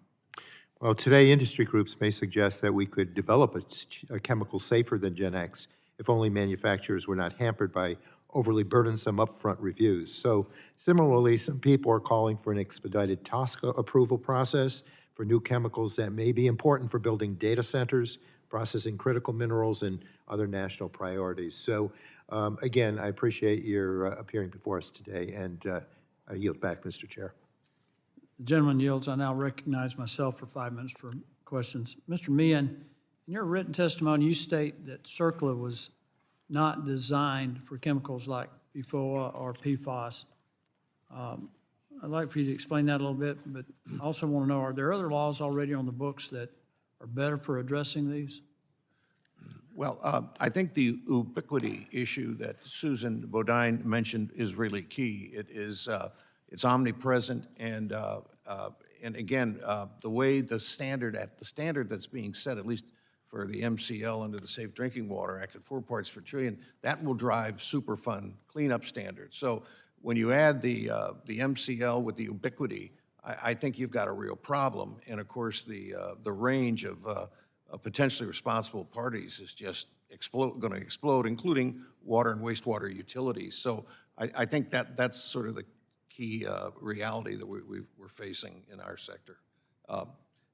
B: Well, today industry groups may suggest that we could develop a chemical safer than Gen X if only manufacturers were not hampered by overly burdensome upfront reviews. So similarly, some people are calling for an expedited TSCA approval process for new chemicals that may be important for building data centers, processing critical minerals, and other national priorities. So again, I appreciate your appearing before us today, and I yield back, Mr. Chair.
A: The gentleman yields. I now recognize myself for 5 minutes for questions. Mr. Meehan, in your written testimony, you state that CERCLA was not designed for chemicals like PFOA or PFAS. I'd like for you to explain that a little bit, but I also want to know, are there other laws already on the books that are better for addressing these?
F: Well, I think the ubiquity issue that Susan Bodine mentioned is really key. It's omnipresent, and again, the way the standard that's being set, at least for the MCL under the Safe Drinking Water Act at 4 parts per trillion, that will drive Superfund cleanup standards. So when you add the MCL with the ubiquity, I think you've got a real problem. And of course, the range of potentially responsible parties is just going to explode, including water and wastewater utilities. So I think that's sort of the key reality that we're facing in our sector.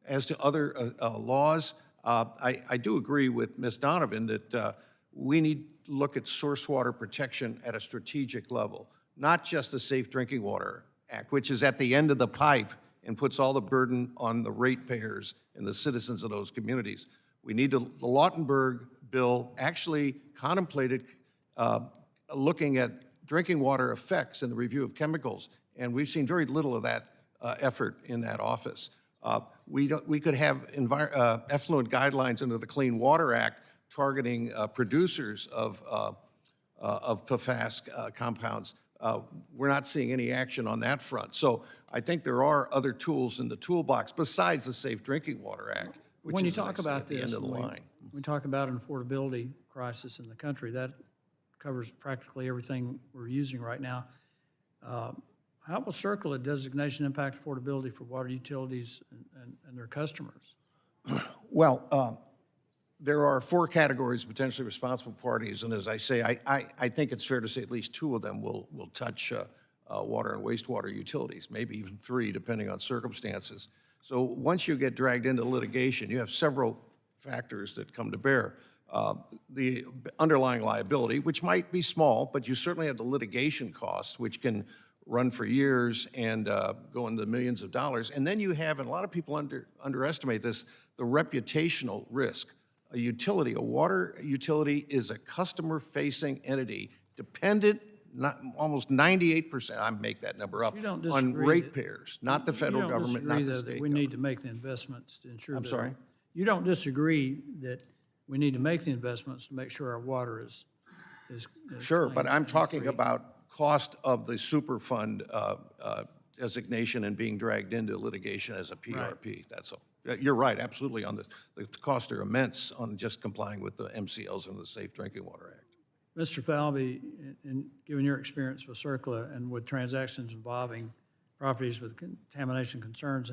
F: As to other laws, I do agree with Ms. Donovan that we need to look at source water protection at a strategic level, not just the Safe Drinking Water Act, which is at the end of the pipe and puts all the burden on the ratepayers and the citizens of those communities. We need to, the Lautenberg bill actually contemplated looking at drinking water effects and the review of chemicals, and we've seen very little of that effort in that office. We could have effluent guidelines under the Clean Water Act targeting producers of PFAS compounds. We're not seeing any action on that front. So I think there are other tools in the toolbox besides the Safe Drinking Water Act, which
A: When you
F: is, as I
A: talk
F: say,
A: about
F: at the
A: this,
F: end of the line.
A: we talk about an affordability crisis in the country. That covers practically everything we're using right now. How will CERCLA designation impact affordability for water utilities and their customers?
F: Well, there are 4 categories of potentially responsible parties, and as I say, I think it's fair to say at least 2 of them will touch water and wastewater utilities, maybe even 3, depending on circumstances. So once you get dragged into litigation, you have several factors that come to bear. The underlying liability, which might be small, but you certainly have the litigation costs, which can run for years and go into millions of dollars. And then you have, and a lot of people underestimate this, the reputational risk. A utility, a water utility, is a customer-facing entity dependent, almost 98%, I make that number up,
A: You don't
F: on
A: disagree
F: ratepayers, not the federal government, not the
A: You don't disagree, though, that
F: state
A: we
F: government.
A: need to make the investments to ensure that.
F: I'm sorry?
A: You don't disagree that we need to make the investments to make sure our water is
F: Sure,
A: clean
F: but I'm
A: and
F: talking
A: free.
F: about cost of the Superfund designation and being dragged into litigation as a PRP, that's all. You're right, absolutely, on the costs are immense on just complying with the MCLs and the Safe Drinking Water Act.
A: Mr. Falvey, given your experience with CERCLA and with transactions involving properties with contamination concerns,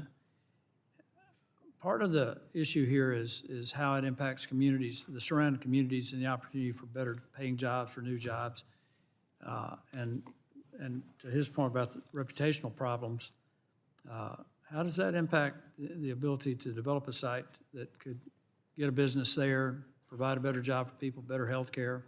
A: part of the issue here is how it impacts communities, the surrounding communities, and the opportunity for better paying jobs, for new jobs. And to his point about the reputational problems, how does that impact the ability to develop a site that could get a business there, provide a better job for people, better health care,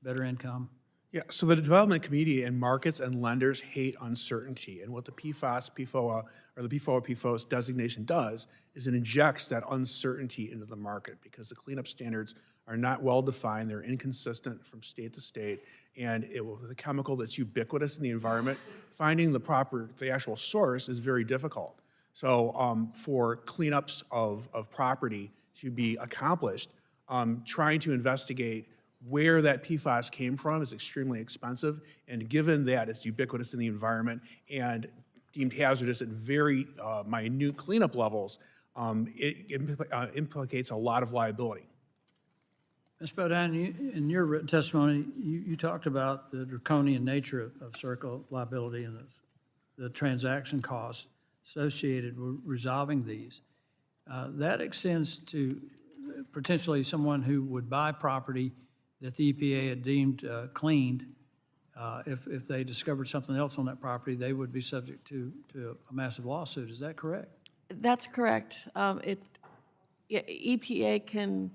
A: better income?
H: Yeah, so the development community and markets and lenders hate uncertainty. And what the PFAS, PFOA, or the PFOA, PFOS designation does is it injects that uncertainty into the market because the cleanup standards are not well-defined, they're inconsistent from state to state, and with a chemical that's ubiquitous in the environment, finding the actual source is very difficult. So for cleanups of property to be accomplished, trying to investigate where that PFAS came from is extremely expensive, and given that it's ubiquitous in the environment and deemed hazardous at very minute cleanup levels, it implicates a lot of liability.
A: Ms. Bowden, in your written testimony, you talked about the draconian nature of CERCLA liability and the transaction costs associated with resolving these. That extends to potentially someone who would buy property that the EPA had deemed cleaned. If they discovered something else on that property, they would be subject to a massive lawsuit. Is that correct?
E: That's correct. EPA can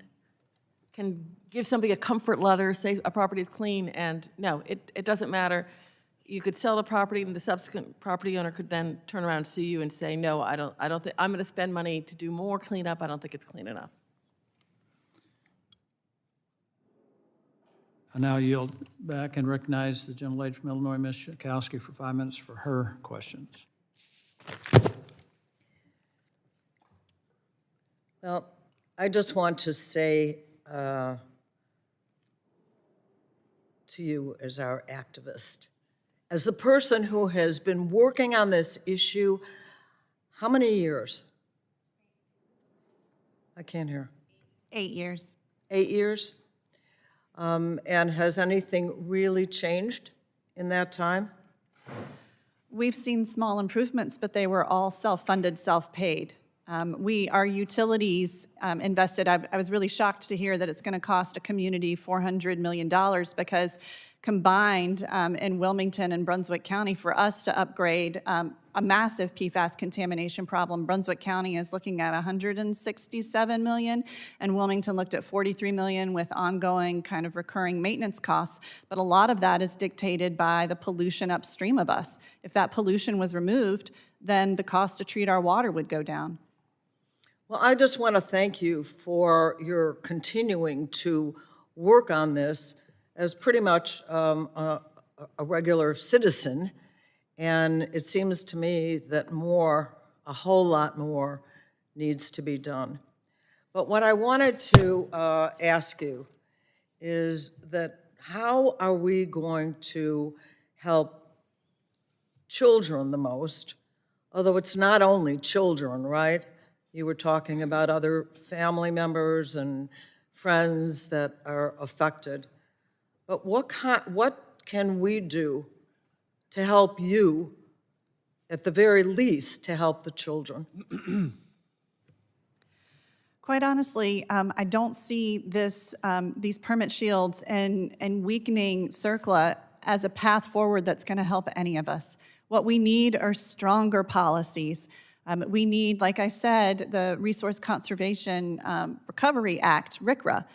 E: give somebody a comfort letter, say a property is clean, and no, it doesn't matter. You could sell the property, and the subsequent property owner could then turn around and sue you and say, no, I don't think, I'm going to spend money to do more cleanup. I don't think it's clean enough.
A: I now yield back and recognize the gentlelady from Illinois, Ms. Schakowsky, for 5 minutes for her questions.
I: Well, I just want to say to you as our activist, as the person who has been working on this issue, how many years? I can't hear.
G: 8 years.
I: 8 years? And has anything really changed in that time?
G: We've seen small improvements, but they were all self-funded, self-paid. Our utilities invested, I was really shocked to hear that it's going to cost a community $400 million because combined in Wilmington and Brunswick County for us to upgrade a massive PFAS contamination problem. Brunswick County is looking at $167 million, and Wilmington looked at $43 million with ongoing kind of recurring maintenance costs. But a lot of that is dictated by the pollution upstream of us. If that pollution was removed, then the cost to treat our water would go down.
I: Well, I just want to thank you for your continuing to work on this as pretty much a regular citizen. And it seems to me that a whole lot more needs to be done. But what I wanted to ask you is that how are we going to help children the most? Although it's not only children, right? You were talking about other family members and friends that are affected. But what can we do to help you, at the very least, to help the children?
G: Quite honestly, I don't see these permit shields and weakening CERCLA as a path forward that's going to help any of us. What we need are stronger policies. We need, like I said, the Resource Conservation Recovery Act, RCRA,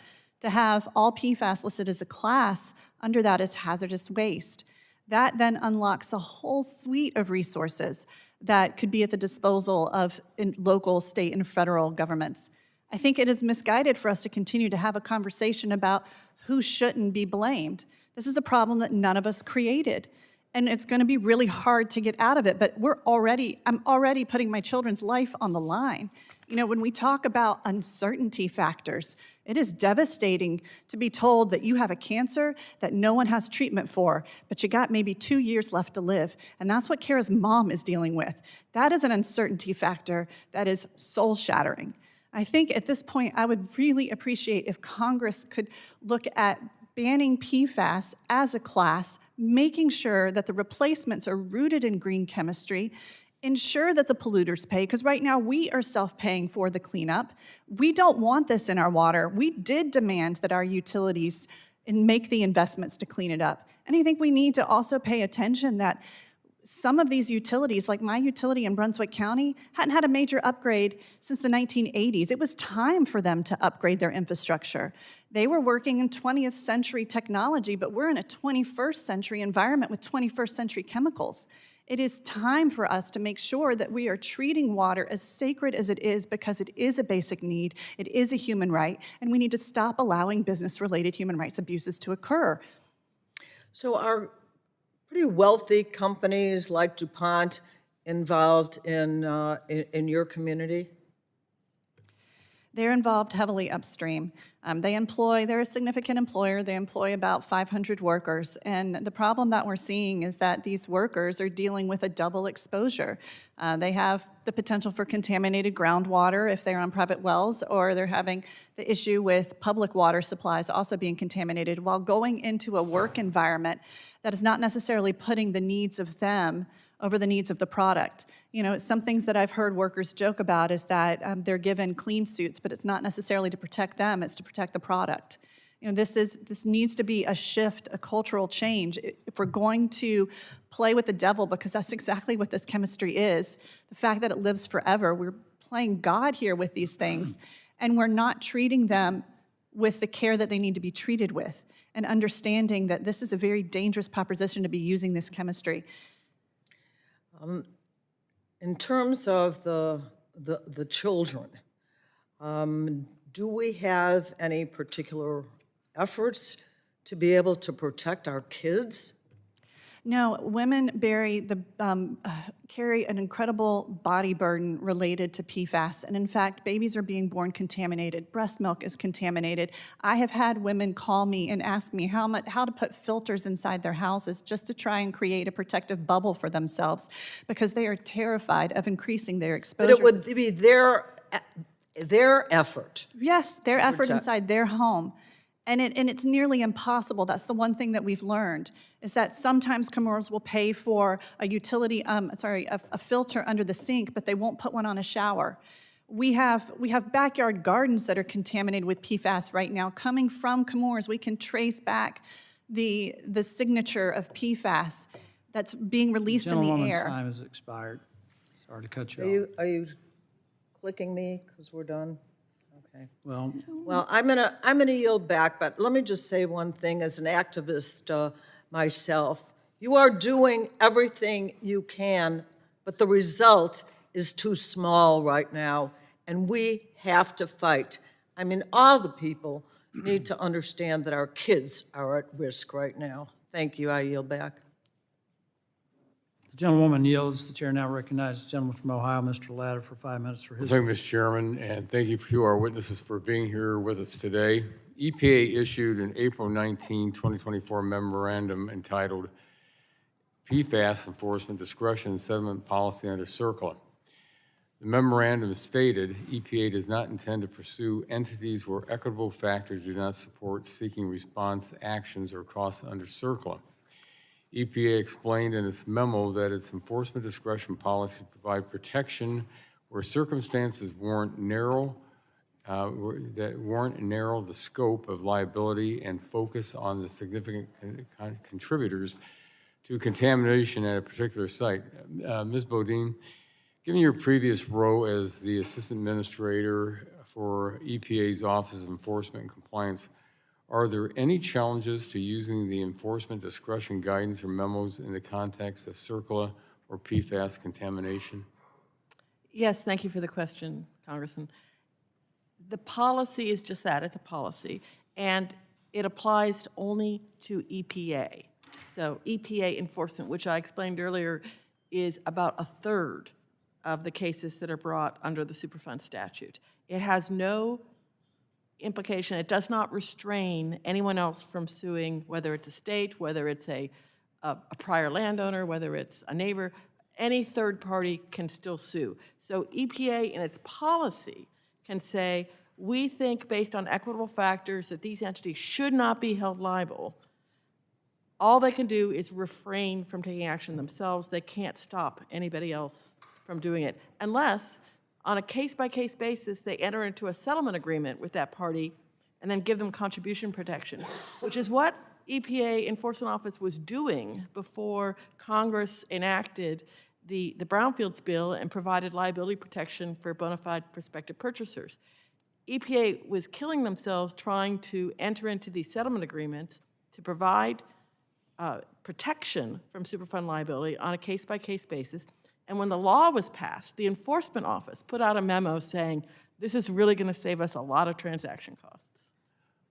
G: to have all PFAS listed as a class. Under that is hazardous waste. That then unlocks a whole suite of resources that could be at the disposal of local, state, and federal governments. I think it is misguided for us to continue to have a conversation about who shouldn't be blamed. This is a problem that none of us created, and it's going to be really hard to get out of it, but I'm already putting my children's life on the line. You know, when we talk about uncertainty factors, it is devastating to be told that you have a cancer that no one has treatment for, but you got maybe 2 years left to live, and that's what Kara's mom is dealing with. That is an uncertainty factor that is soul-shattering. I think at this point, I would really appreciate if Congress could look at banning PFAS as a class, making sure that the replacements are rooted in green chemistry, ensure that the polluters pay, because right now we are self-paying for the cleanup. We don't want this in our water. We did demand that our utilities make the investments to clean it up. And I think we need to also pay attention that some of these utilities, like my utility in Brunswick County, hadn't had a major upgrade since the 1980s. It was time for them to upgrade their infrastructure. They were working in 20th century technology, but we're in a 21st century environment with 21st century chemicals. It is time for us to make sure that we are treating water as sacred as it is, because it is a basic need, it is a human right, and we need to stop allowing business-related human rights abuses to occur.
I: So are pretty wealthy companies like DuPont involved in your community?
G: They're involved heavily upstream. They're a significant employer. They employ about 500 workers. And the problem that we're seeing is that these workers are dealing with a double exposure. They have the potential for contaminated groundwater if they're on private wells, or they're having the issue with public water supplies also being contaminated while going into a work environment that is not necessarily putting the needs of them over the needs of the product. You know, some things that I've heard workers joke about is that they're given clean suits, but it's not necessarily to protect them, it's to protect the product. You know, this needs to be a shift, a cultural change. If we're going to play with the devil, because that's exactly what this chemistry is, the fact that it lives forever, we're playing God here with these things, and we're not treating them with the care that they need to be treated with, and understanding that this is a very dangerous proposition to be using this chemistry.
I: In terms of the children, do we have any particular efforts to be able to protect our kids?
G: No, women carry an incredible body burden related to PFAS, and in fact, babies are being born contaminated. Breast milk is contaminated. I have had women call me and ask me how to put filters inside their houses just to try and create a protective bubble for themselves, because they are terrified of increasing their exposure.
I: But it would be their effort.
G: Yes, their effort
I: protect.
G: inside their home. And it's nearly impossible. That's the one thing that we've learned, is that sometimes commercials will pay for a filter under the sink, but they won't put one on a shower. We have backyard gardens that are contaminated with PFAS right now, coming from Chemours. We can trace back the signature of PFAS that's being released in the
A: Gentlewoman's
G: air.
A: time has expired. Sorry to cut you off.
I: Are you clicking me because we're done? Okay.
A: Well,
I: Well, I'm gonna yield back, but let me just say one thing as an activist myself. You are doing everything you can, but the result is too small right now, and we have to fight. I mean, all the people need to understand that our kids are at risk right now. Thank you, I yield back.
A: the gentlewoman yields. The chair now recognizes the gentleman from Ohio, Mr. Latta, for 5 minutes for his.
J: Thank you, Mr. Chairman, and thank you to our witnesses for being here with us today. EPA issued an April 19, 2024 memorandum entitled PFAS Enforcement Discretion and Settlement Policy under CERCLA. The memorandum stated EPA does not intend to pursue entities where equitable factors do not support seeking response actions or costs under CERCLA. EPA explained in its memo that its enforcement discretion policy provide protection where circumstances warrant narrow the scope of liability and focus on the significant contributors to contamination at a particular site. Ms. Bodine, given your previous role as the Assistant Administrator for EPA's Office of Enforcement and Compliance, are there any challenges to using the enforcement discretion guidance or memos in the context of CERCLA or PFAS contamination?
E: Yes, thank you for the question, Congressman. The policy is just that, it's a policy, and it applies only to EPA. So EPA enforcement, which I explained earlier, is about a third of the cases that are brought under the Superfund statute. It has no implication, it does not restrain anyone else from suing, whether it's a state, whether it's a prior landowner, whether it's a neighbor, any third party can still sue. So EPA in its policy can say, we think based on equitable factors that these entities should not be held liable. All they can do is refrain from taking action themselves. They can't stop anybody else from doing it unless, on a case-by-case basis, they enter into a settlement agreement with that party and then give them contribution protection, which is what EPA Enforcement Office was doing before Congress enacted the Brownfields bill and provided liability protection for bona fide prospective purchasers. EPA was killing themselves trying to enter into these settlement agreements to provide protection from Superfund liability on a case-by-case basis. And when the law was passed, the Enforcement Office put out a memo saying, this is really going to save us a lot of transaction costs.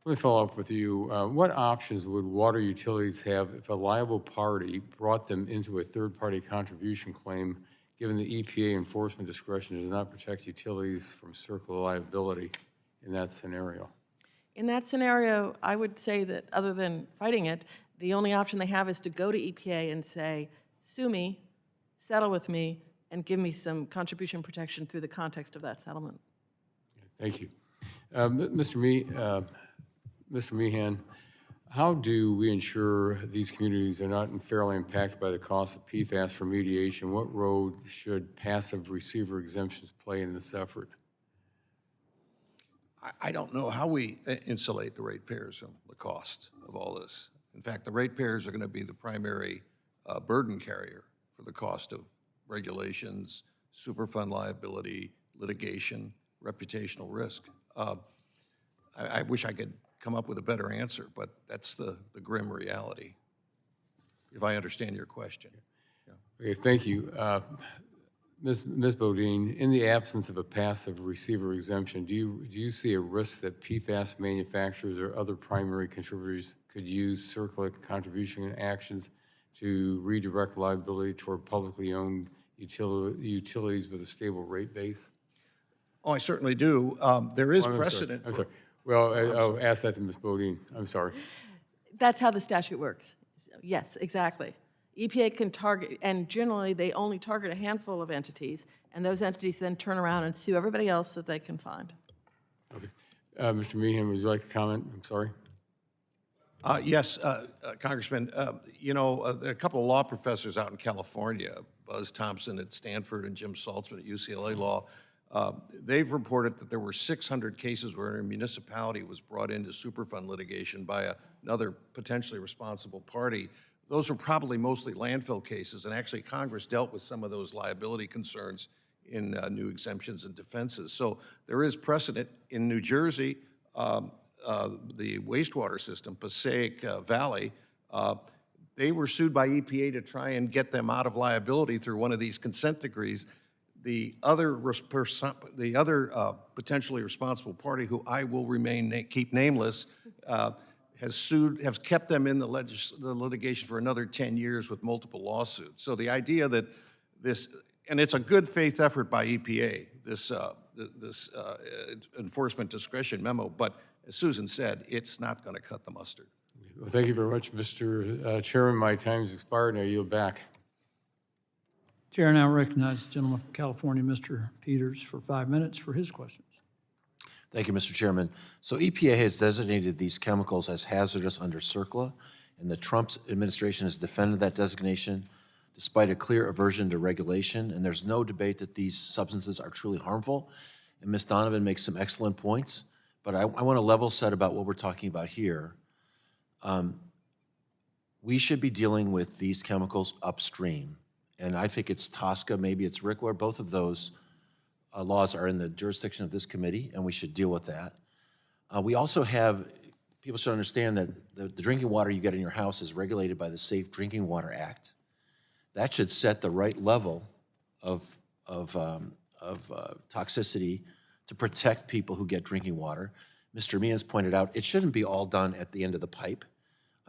J: Let me follow up with you. What options would water utilities have if a liable party brought them into a third-party contribution claim, given the EPA enforcement discretion does not protect utilities from CERCLA liability in that scenario?
E: In that scenario, I would say that other than fighting it, the only option they have is to go to EPA and say, sue me, settle with me, and give me some contribution protection through the context of that settlement.
J: Thank you. Mr. Meehan, how do we ensure these communities are not unfairly impacted by the cost of PFAS remediation? What role should passive receiver exemptions play in this effort?
F: I don't know how we insulate the ratepayers from the cost of all this. In fact, the ratepayers are going to be the primary burden carrier for the cost of regulations, Superfund liability, litigation, reputational risk. I wish I could come up with a better answer, but that's the grim reality, if I understand your question.
J: Okay, thank you. Ms. Bodine, in the absence of a passive receiver exemption, do you see a risk that PFAS manufacturers or other primary contributors could use CERCLA contribution actions to redirect liability toward publicly owned utilities with a stable rate base?
F: Oh, I certainly do. There is
J: I'm sorry.
F: precedent.
J: I'm sorry. Well, I'll ask that to Ms. Bodine. I'm sorry.
E: That's how the statute works. Yes, exactly. EPA can target, and generally they only target a handful of entities, and those entities then turn around and sue everybody else that they can find.
J: Okay. Mr. Meehan, would you like to comment? I'm sorry.
F: Yes, Congressman. You know, a couple of law professors out in California, Buzz Thompson at Stanford and Jim Saltzman at UCLA Law, They've reported that there were 600 cases where a municipality was brought into Superfund litigation by another potentially responsible party. Those were probably mostly landfill cases, and actually Congress dealt with some of those liability concerns in new exemptions and defenses. So there is precedent. In New Jersey, the wastewater system, Passaic Valley, they were sued by EPA to try and get them out of liability through one of these consent decrees. The other potentially responsible party, who I will keep nameless, has kept them in the litigation for another 10 years with multiple lawsuits. So the idea that this, and it's a good faith effort by EPA, this enforcement discretion memo, but as Susan said, it's not going to cut the mustard.
J: Well, thank you very much, Mr. Chairman. My time's expired, and I yield back.
A: Chair now recognizes the gentleman from California, Mr. Peters, for 5 minutes for his questions.
K: Thank you, Mr. Chairman. So EPA has designated these chemicals as hazardous under CERCLA, and the Trump administration has defended that designation despite a clear aversion to regulation, and there's no debate that these substances are truly harmful. And Ms. Donovan makes some excellent points, but I want to level set about what we're talking about here. We should be dealing with these chemicals upstream, and I think it's TSCA, maybe it's RCRA, both of those laws are in the jurisdiction of this committee, and we should deal with that. We also have, people should understand that the drinking water you get in your house is regulated by the Safe Drinking Water Act. That should set the right level of toxicity to protect people who get drinking water. Mr. Meehan's pointed out, it shouldn't be all done at the end of the pipe.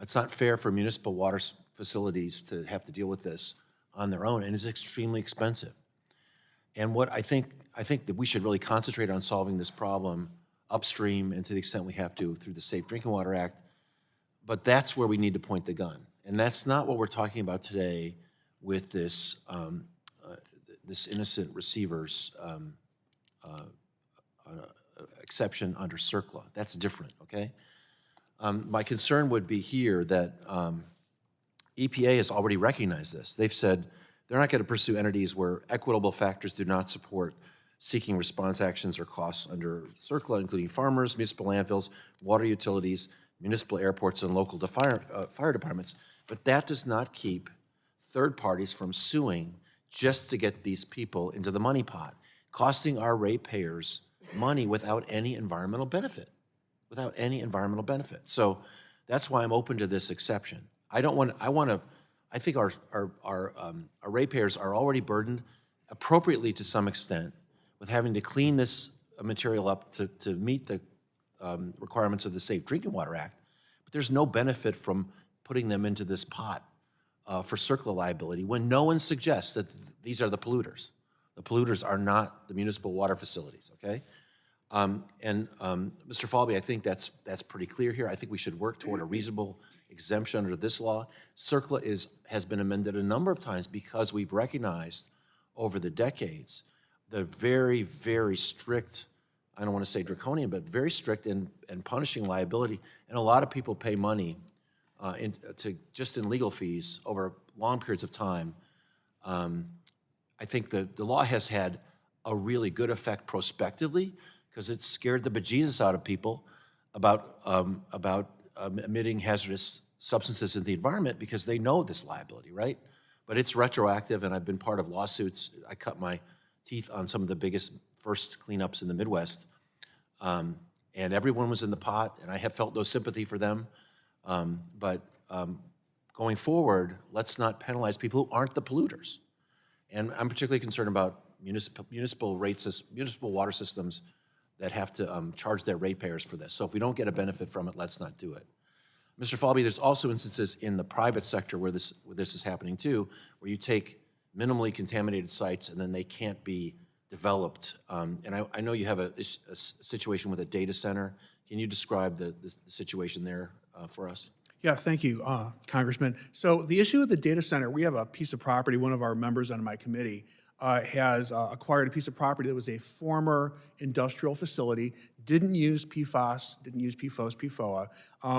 K: It's not fair for municipal water facilities to have to deal with this on their own, and it's extremely expensive. And what I think that we should really concentrate on solving this problem upstream and to the extent we have to through the Safe Drinking Water Act, but that's where we need to point the gun. And that's not what we're talking about today with this, this innocent receiver's exception under CERCLA. That's different, okay? My concern would be here that EPA has already recognized this. They've said they're not going to pursue entities where equitable factors do not support seeking response actions or costs under CERCLA, including farmers, municipal landfills, water utilities, municipal airports, and local fire departments. But that does not keep third parties from suing just to get these people into the money pot, costing our ratepayers money without any environmental benefit. Without any environmental benefit. So that's why I'm open to this exception. I think our ratepayers are already burdened appropriately to some extent with having to clean this material up to meet the requirements of the Safe Drinking Water Act. But there's no benefit from putting them into this pot for CERCLA liability when no one suggests that these are the polluters. The polluters are not the municipal water facilities, okay? Mr. Falby, I think that's pretty clear here. I think we should work toward a reasonable exemption under this law. CERCLA has been amended a number of times because we've recognized over the decades the very, very strict, I don't want to say draconian, but very strict and punishing liability. And a lot of people pay money just in legal fees over long periods of time. I think the law has had a really good effect prospectively, because it scared the bejesus out of people about emitting hazardous substances in the environment because they know this liability, right? But it's retroactive, and I've been part of lawsuits. I cut my teeth on some of the biggest first cleanups in the Midwest, and everyone was in the pot, and I have felt no sympathy for them. But going forward, let's not penalize people who aren't the polluters. And I'm particularly concerned about municipal water systems that have to charge their ratepayers for this. So if we don't get a benefit from it, let's not do it. Mr. Falby, there's also instances in the private sector where this is happening too, where you take minimally contaminated sites and then they can't be developed. And I know you have a situation with a data center. Can you describe the situation there for us?
H: Yeah, thank you, Congressman. So the issue with the data center, we have a piece of property, one of our members on my committee has acquired a piece of property that was a former industrial facility, didn't use PFAS, didn't use PFOS, PFOA,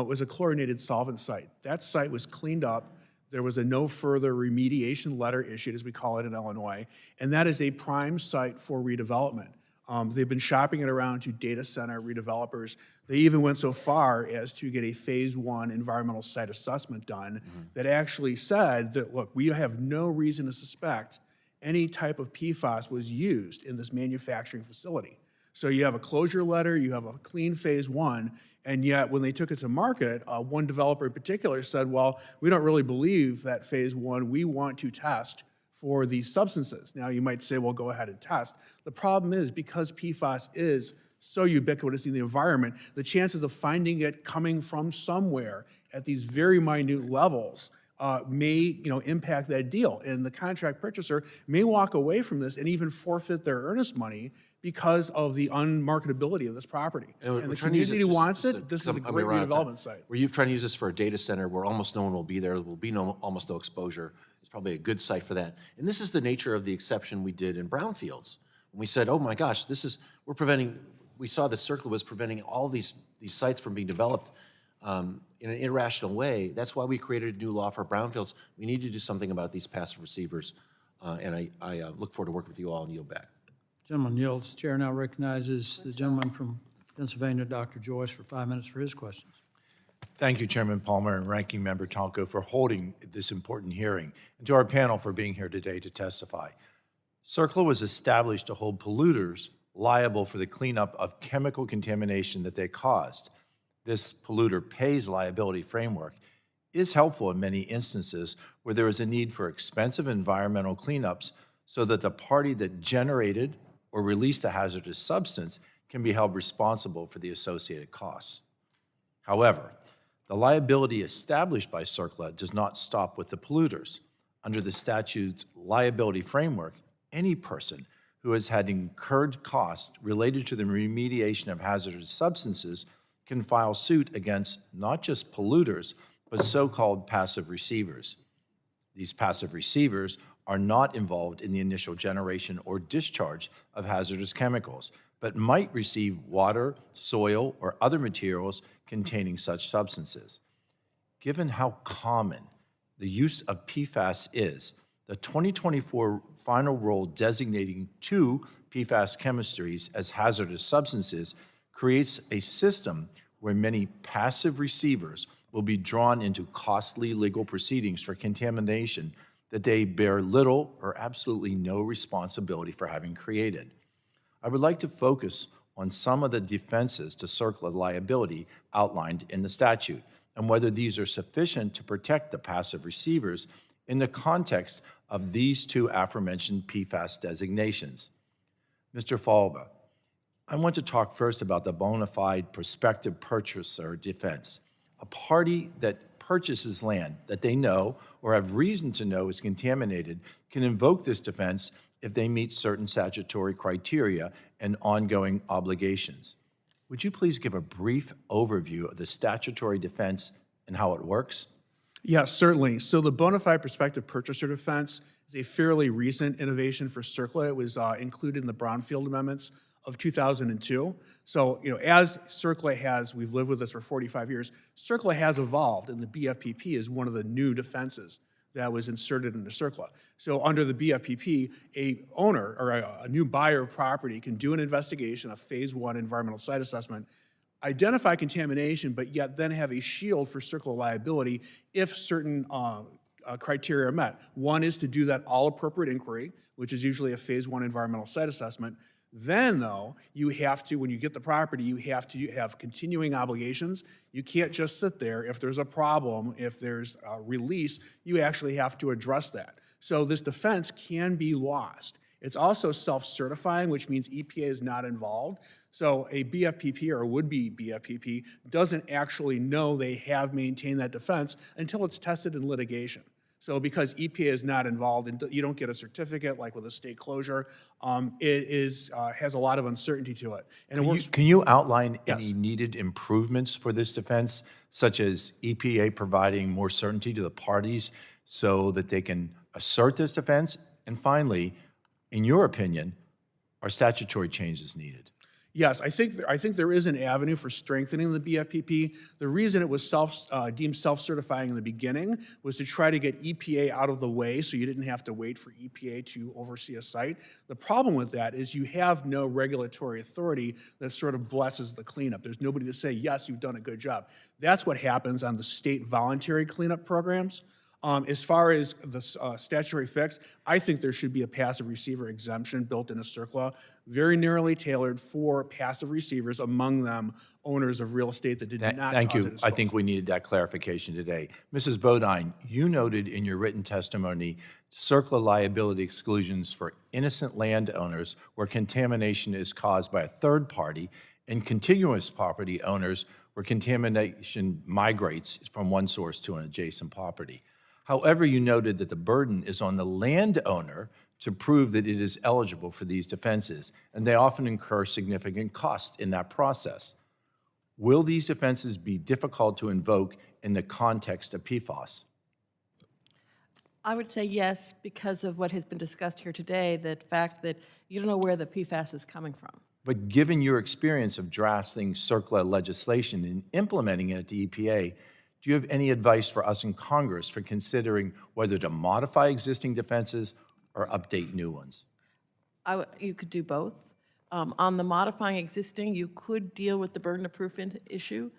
H: was a chlorinated solvent site. That site was cleaned up. There was a no further remediation letter issued, as we call it in Illinois, and that is a prime site for redevelopment. They've been shopping it around to data center redevelopers. They even went so far as to get a phase 1 environmental site assessment done that actually said that, look, we have no reason to suspect any type of PFAS was used in this manufacturing facility. So you have a closure letter, you have a clean phase 1, and yet when they took it to market, one developer in particular said, well, we don't really believe that phase 1, we want to test for these substances. Now you might say, well, go ahead and test. The problem is because PFAS is so ubiquitous in the environment, the chances of finding it coming from somewhere at these very minute levels may impact that deal. And the contract purchaser may walk away from this and even forfeit their earnest money because of the unmarketability of this property. And the community wants it. This is a great redevelopment site.
K: Were you trying to use this for a data center where almost no one will be there, there will be almost no exposure? It's probably a good site for that. And this is the nature of the exception we did in brownfields. When we said, oh my gosh, we saw the CERCLA was preventing all these sites from being developed in an irrational way. That's why we created a new law for brownfields. We need to do something about these passive receivers. And I look forward to working with you all and yield back.
A: Gentleman yields. Chair now recognizes the gentleman from Pennsylvania, Dr. Joyce, for 5 minutes for his questions.
L: Thank you, Chairman Palmer and Ranking Member Tonko, for holding this important hearing, and to our panel for being here today to testify. CERCLA was established to hold polluters liable for the cleanup of chemical contamination that they caused. This polluter pays liability framework is helpful in many instances where there is a need for expensive environmental cleanups so that the party that generated or released a hazardous substance can be held responsible for the associated costs. However, the liability established by CERCLA does not stop with the polluters. Under the statute's liability framework, any person who has had incurred costs related to the remediation of hazardous substances can file suit against not just polluters, but so-called passive receivers. These passive receivers are not involved in the initial generation or discharge of hazardous chemicals, but might receive water, soil, or other materials containing such substances. Given how common the use of PFAS is, the 2024 final rule designating 2 PFAS chemistries as hazardous substances creates a system where many passive receivers will be drawn into costly legal proceedings for contamination that they bear little or absolutely no responsibility for having created. I would like to focus on some of the defenses to CERCLA liability outlined in the statute and whether these are sufficient to protect the passive receivers in the context of these 2 aforementioned PFAS designations. Mr. Falba, I want to talk first about the bona fide prospective purchaser defense. A party that purchases land that they know or have reason to know is contaminated can invoke this defense if they meet certain statutory criteria and ongoing obligations. Would you please give a brief overview of the statutory defense and how it works?
H: Yes, certainly. So the bona fide prospective purchaser defense is a fairly recent innovation for CERCLA. It was included in the Brownfield Amendments of 2002. So, as CERCLA has, we've lived with this for 45 years, CERCLA has evolved, and the BFPP is one of the new defenses that was inserted into CERCLA. So under the BFPP, a owner or a new buyer of property can do an investigation, a phase 1 environmental site assessment, identify contamination, but yet then have a shield for CERCLA liability if certain criteria are met. One is to do that all-appropriate inquiry, which is usually a phase 1 environmental site assessment. Then, though, you have to, when you get the property, you have to have continuing obligations. You can't just sit there. If there's a problem, if there's a release, you actually have to address that. So this defense can be lost. It's also self-certifying, which means EPA is not involved. So a BFPP or a would-be BFPP doesn't actually know they have maintained that defense until it's tested in litigation. So because EPA is not involved, and you don't get a certificate like with a state closure, it has a lot of uncertainty to it. And
L: Can you outline any needed improvements for this defense, such as EPA providing more certainty to the parties so that they can assert this defense? And finally, in your opinion, are statutory changes needed?
H: Yes, I think there is an avenue for strengthening the BFPP. The reason it was deemed self-certifying in the beginning was to try to get EPA out of the way so you didn't have to wait for EPA to oversee a site. The problem with that is you have no regulatory authority that sort of blesses the cleanup. There's nobody to say, yes, you've done a good job. That's what happens on the state voluntary cleanup programs. As far as the statutory fix, I think there should be a passive receiver exemption built into CERCLA, very narrowly tailored for passive receivers, among them owners of real estate that did not
L: Thank
H: cause a
L: you. I
H: disposal.
L: think we needed that clarification today. Mrs. Bodine, you noted in your written testimony CERCLA liability exclusions for innocent landowners where contamination is caused by a third party and contiguous property owners where contamination migrates from one source to an adjacent property. However, you noted that the burden is on the landowner to prove that it is eligible for these defenses, and they often incur significant costs in that process. Will these defenses be difficult to invoke in the context of PFAS?
E: I would say yes, because of what has been discussed here today, the fact that you don't know where the PFAS is coming from.
L: But given your experience of drafting CERCLA legislation and implementing it at the EPA, do you have any advice for us in Congress for considering whether to modify existing defenses or update new ones?
E: You could do both. On the modifying existing, you could deal with the burden of proof issue.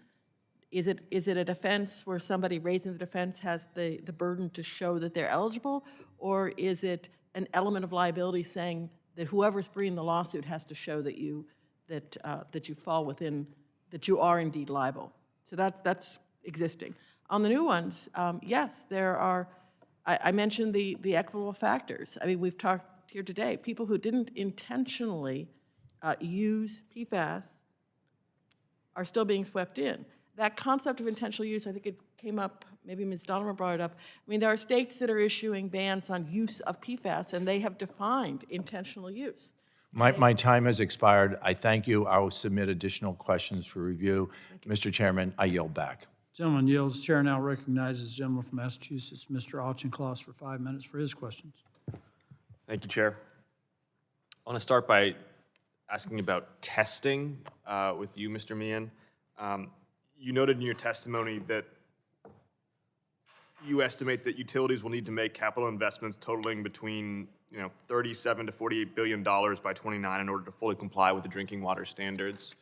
E: Is it a defense where somebody raising the defense has the burden to show that they're eligible, or is it an element of liability saying that whoever's bringing the lawsuit has to show that you fall within, that you are indeed liable? So that's existing. On the new ones, yes, there are. I mentioned the equitable factors. I mean, we've talked here today. People who didn't intentionally use PFAS are still being swept in. That concept of intentional use, I think it came up, maybe Ms. Donovan brought it up. I mean, there are states that are issuing bans on use of PFAS, and they have defined intentional use.
L: My time has expired. I thank you. I will submit additional questions for review. Mr. Chairman, I yield back.
A: Gentleman yields. Chair now recognizes the gentleman from Massachusetts, Mr. Auchincloss, for 5 minutes for his questions.
M: Thank you, Chair. I want to start by asking about testing with you, Mr. Meehan. You noted in your testimony that you estimate that utilities will need to make capital investments totaling between $37 to $48 billion by 29 in order to fully comply with the drinking water standards.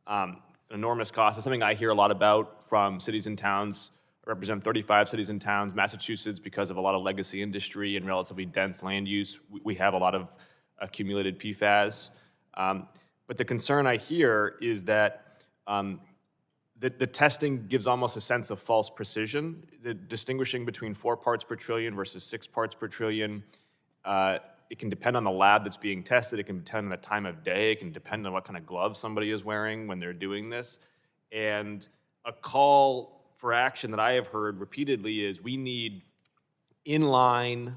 M: An enormous cost. It's something I hear a lot about from cities and towns. I represent 35 cities and towns. Massachusetts, because of a lot of legacy industry and relatively dense land use, we have a lot of accumulated PFAS. But the concern I hear is that the testing gives almost a sense of false precision. The distinguishing between 4 parts per trillion versus 6 parts per trillion, it can depend on the lab that's being tested. It can depend on the time of day. It can depend on what kind of gloves somebody is wearing when they're doing this. And a call for action that I have heard repeatedly is we need inline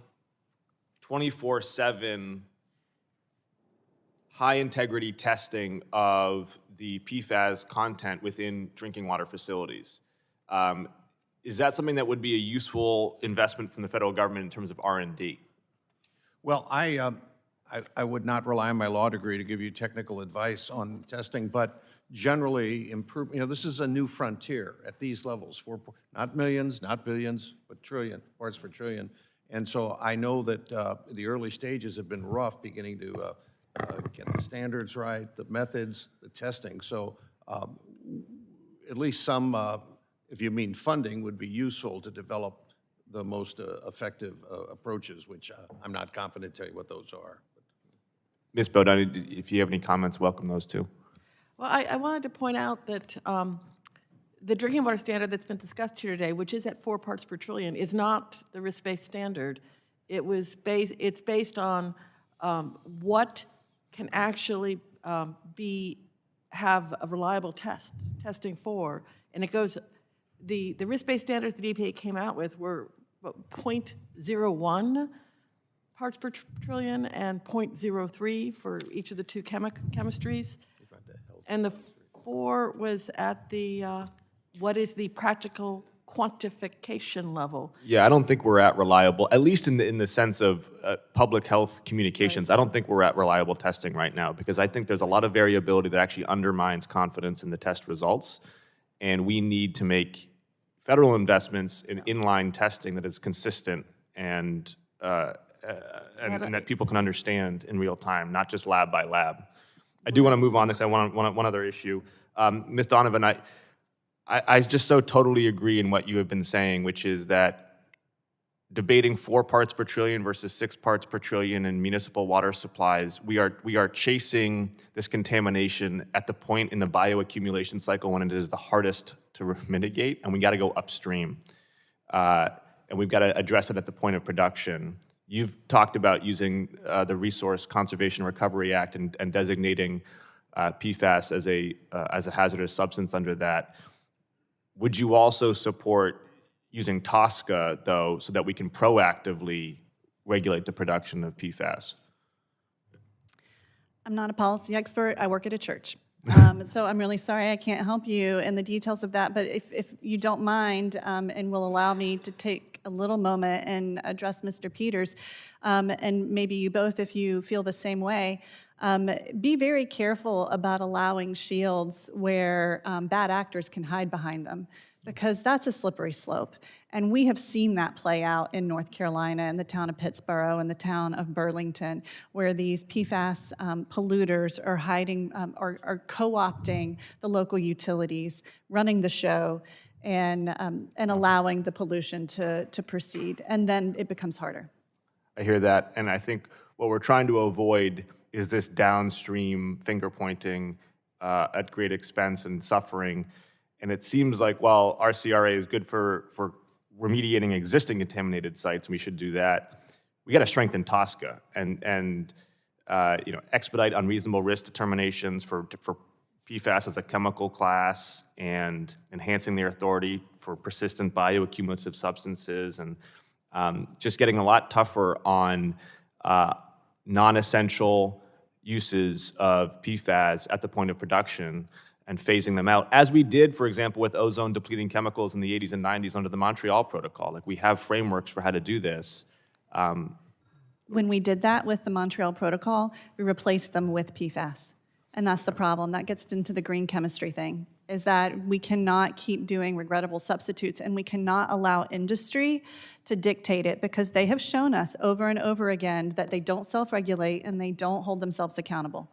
M: 24/7 high-integrity testing of the PFAS content within drinking water facilities. Is that something that would be a useful investment from the federal government in terms of R&D?
F: Well, I would not rely on my law degree to give you technical advice on testing, but generally improve, this is a new frontier at these levels, not millions, not billions, but parts per trillion. And so I know that the early stages have been rough beginning to get the standards right, the methods, the testing. So at least some, if you mean funding, would be useful to develop the most effective approaches, which I'm not confident to tell you what those are.
M: Ms. Bodine, if you have any comments, welcome those too.
E: Well, I wanted to point out that the drinking water standard that's been discussed here today, which is at 4 parts per trillion, is not the risk-based standard. It's based on what can actually have a reliable testing for, and it goes. The risk-based standards that EPA came out with were 0.01 parts per trillion and 0.03 for each of the 2 chemistries. And the 4 was at the, what is the practical quantification level.
M: Yeah, I don't think we're at reliable, at least in the sense of public health communications. I don't think we're at reliable testing right now because I think there's a lot of variability that actually undermines confidence in the test results. And we need to make federal investments in inline testing that is consistent and that people can understand in real time, not just lab by lab. I do want to move on this. I want one other issue. Ms. Donovan, I just so totally agree in what you have been saying, which is that debating 4 parts per trillion versus 6 parts per trillion in municipal water supplies, we are chasing this contamination at the point in the bioaccumulation cycle when it is the hardest to mitigate, and we got to go upstream. And we've got to address it at the point of production. You've talked about using the Resource Conservation and Recovery Act and designating PFAS as a hazardous substance under that. Would you also support using TSCA, though, so that we can proactively regulate the production of PFAS?
G: I'm not a policy expert. I work at a church. So I'm really sorry I can't help you in the details of that, but if you don't mind and will allow me to take a little moment and address Mr. Peters, and maybe you both, if you feel the same way, be very careful about allowing shields where bad actors can hide behind them, because that's a slippery slope. And we have seen that play out in North Carolina, in the town of Pittsboro, and the town of Burlington, where these PFAS polluters are hiding, are co-opting the local utilities, running the show, and allowing the pollution to proceed. And then it becomes harder.
M: I hear that, and I think what we're trying to avoid is this downstream finger pointing at great expense and suffering. And it seems like while RCRA is good for remediating existing contaminated sites, and we should do that, we got to strengthen TSCA and expedite unreasonable risk determinations for PFAS as a chemical class, and enhancing their authority for persistent bioaccumulative substances, and just getting a lot tougher on non-essential uses of PFAS at the point of production and phasing them out, as we did, for example, with ozone-depleting chemicals in the 80s and 90s under the Montreal Protocol. Like, we have frameworks for how to do this.
G: When we did that with the Montreal Protocol, we replaced them with PFAS. And that's the problem. That gets into the green chemistry thing, is that we cannot keep doing regrettable substitutes, and we cannot allow industry to dictate it, because they have shown us over and over again that they don't self-regulate and they don't hold themselves accountable.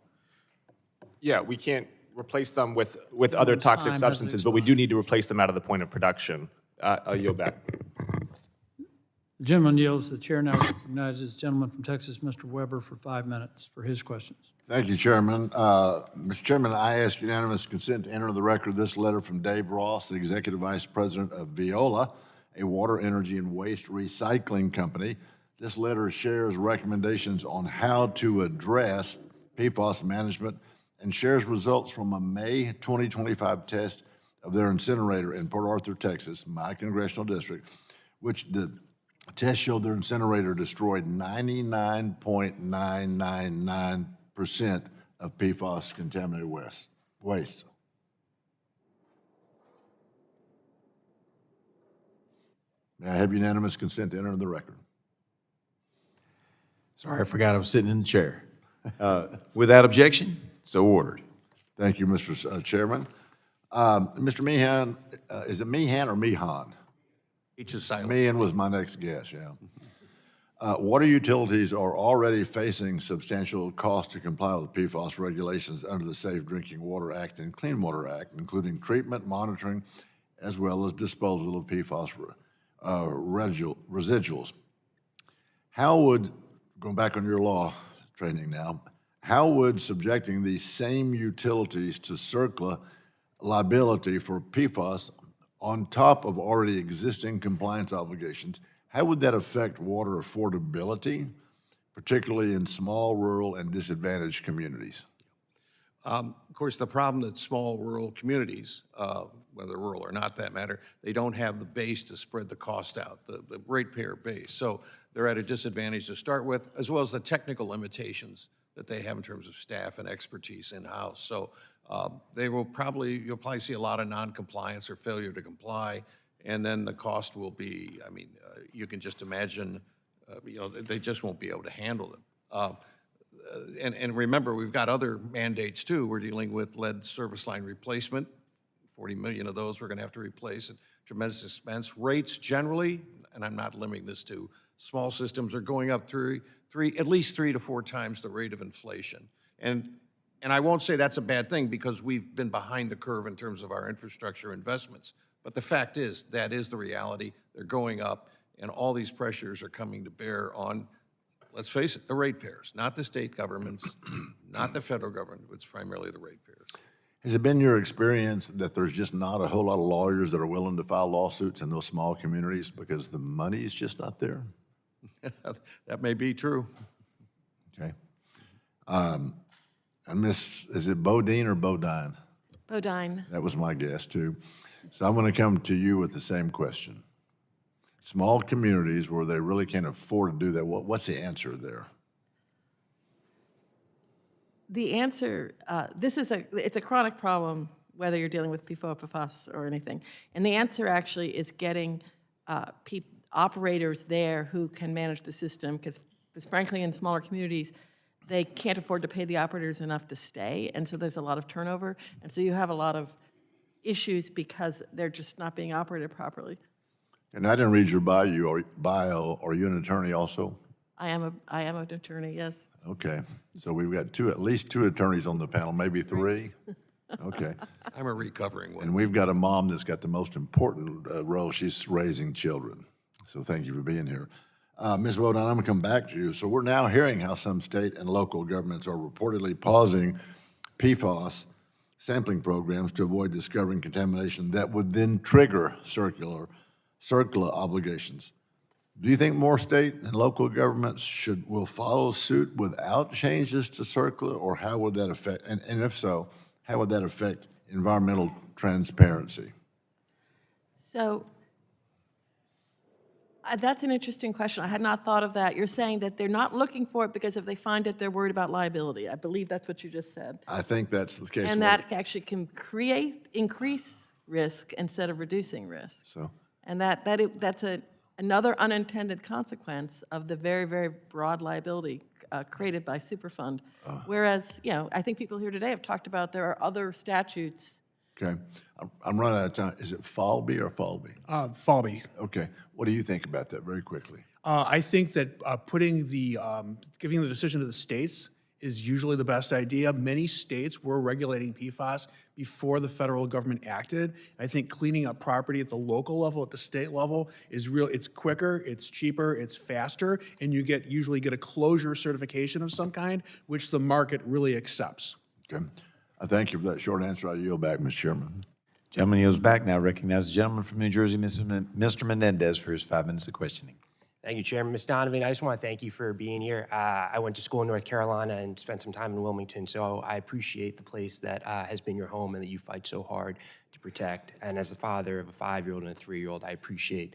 M: Yeah, we can't replace them with other toxic substances, but we do need to replace them out of the point of production. I'll yield back.
A: The gentleman yields. The chair now recognizes the gentleman from Texas, Mr. Weber, for 5 minutes for his questions.
N: Thank you, Chairman. Mr. Chairman, I ask unanimous consent to enter the record this letter from Dave Ross, the Executive Vice President of Veolia, a water, energy, and waste recycling company. This letter shares recommendations on how to address PFAS management and shares results from a May 2025 test of their incinerator in Port Arthur, Texas, my congressional district, which the test showed their incinerator destroyed 99.999% of PFAS contaminated waste. May I have unanimous consent to enter the record?
O: Sorry, I forgot I was sitting in the chair. Without objection, so ordered.
N: Thank you, Mr. Chairman. Mr. Meehan, is it Meehan or Meehan?
F: Each is silent.
N: Meehan was my next guess, yeah. Water utilities are already facing substantial costs to comply with PFAS regulations under the Safe Drinking Water Act and Clean Water Act, including treatment, monitoring, as well as disposal of PFAS residuals. How would, going back on your law training now, how would subjecting these same utilities to CERCLA liability for PFAS on top of already existing compliance obligations, how would that affect water affordability, particularly in small, rural, and disadvantaged communities?
F: Of course, the problem that small rural communities, whether rural or not that matter, they don't have the base to spread the cost out, the ratepayer base. So they're at a disadvantage to start with, as well as the technical limitations that they have in terms of staff and expertise in-house. So you'll probably see a lot of non-compliance or failure to comply, And then the cost will be, I mean, you can just imagine, they just won't be able to handle them. And remember, we've got other mandates too. We're dealing with lead service line replacement. 40 million of those we're going to have to replace at tremendous expense. Rates generally, and I'm not limiting this to small systems, are going up at least 3 to 4 times the rate of inflation. And I won't say that's a bad thing because we've been behind the curve in terms of our infrastructure investments. But the fact is, that is the reality. They're going up, and all these pressures are coming to bear on, let's face it, the ratepayers, not the state governments, not the federal government, it's primarily the ratepayers.
N: Has it been your experience that there's just not a whole lot of lawyers that are willing to file lawsuits in those small communities because the money's just not there?
F: That may be true.
N: Okay. And is it Bodine or Bodine?
E: Bodine.
N: That was my guess, too. So I'm going to come to you with the same question. Small communities where they really can't afford to do that, what's the answer there?
E: The answer, it's a chronic problem, whether you're dealing with PFAS or anything. And the answer actually is getting operators there who can manage the system, because frankly, in smaller communities, they can't afford to pay the operators enough to stay, and so there's a lot of turnover. And so you have a lot of issues because they're just not being operated properly.
N: And I didn't read your bio. Are you an attorney also?
E: I am an attorney, yes.
N: Okay, so we've got at least 2 attorneys on the panel, maybe 3? Okay.
F: I'm a recovering one.
N: And we've got a mom that's got the most important role. She's raising children. So thank you for being here. Ms. Wodan, I'm going to come back to you. So we're now hearing how some state and local governments are reportedly pausing PFAS sampling programs to avoid discovering contamination that would then trigger CERCLA obligations. Do you think more state and local governments will follow suit without changes to CERCLA, or how would that affect, and if so, how would that affect environmental transparency?
E: So that's an interesting question. I had not thought of that. You're saying that they're not looking for it because if they find it, they're worried about liability. I believe that's what you just said.
N: I think that's the case.
E: And that actually can increase risk instead of reducing risk.
N: So,
E: And that's another unintended consequence of the very, very broad liability created by Superfund. Whereas, I think people here today have talked about there are other statutes.
N: okay. I'm running out of time. Is it Falby or Falby?
H: Falby.
N: Okay. What do you think about that very quickly?
H: I think that giving the decision to the states is usually the best idea. Many states were regulating PFAS before the federal government acted. I think cleaning up property at the local level, at the state level, it's quicker, it's cheaper, it's faster, and you usually get a closure certification of some kind, which the market really accepts.
N: Okay. I thank you for that short answer. I yield back, Mr. Chairman.
O: Gentleman yields back. Now recognize the gentleman from New Jersey, Mr. Menendez, for his 5 minutes of questioning.
D: Thank you, Chairman. Ms. Donovan, I just want to thank you for being here. I went to school in North Carolina and spent some time in Wilmington, so I appreciate the place that has been your home and that you fight so hard to protect. And as the father of a 5-year-old and a 3-year-old, I appreciate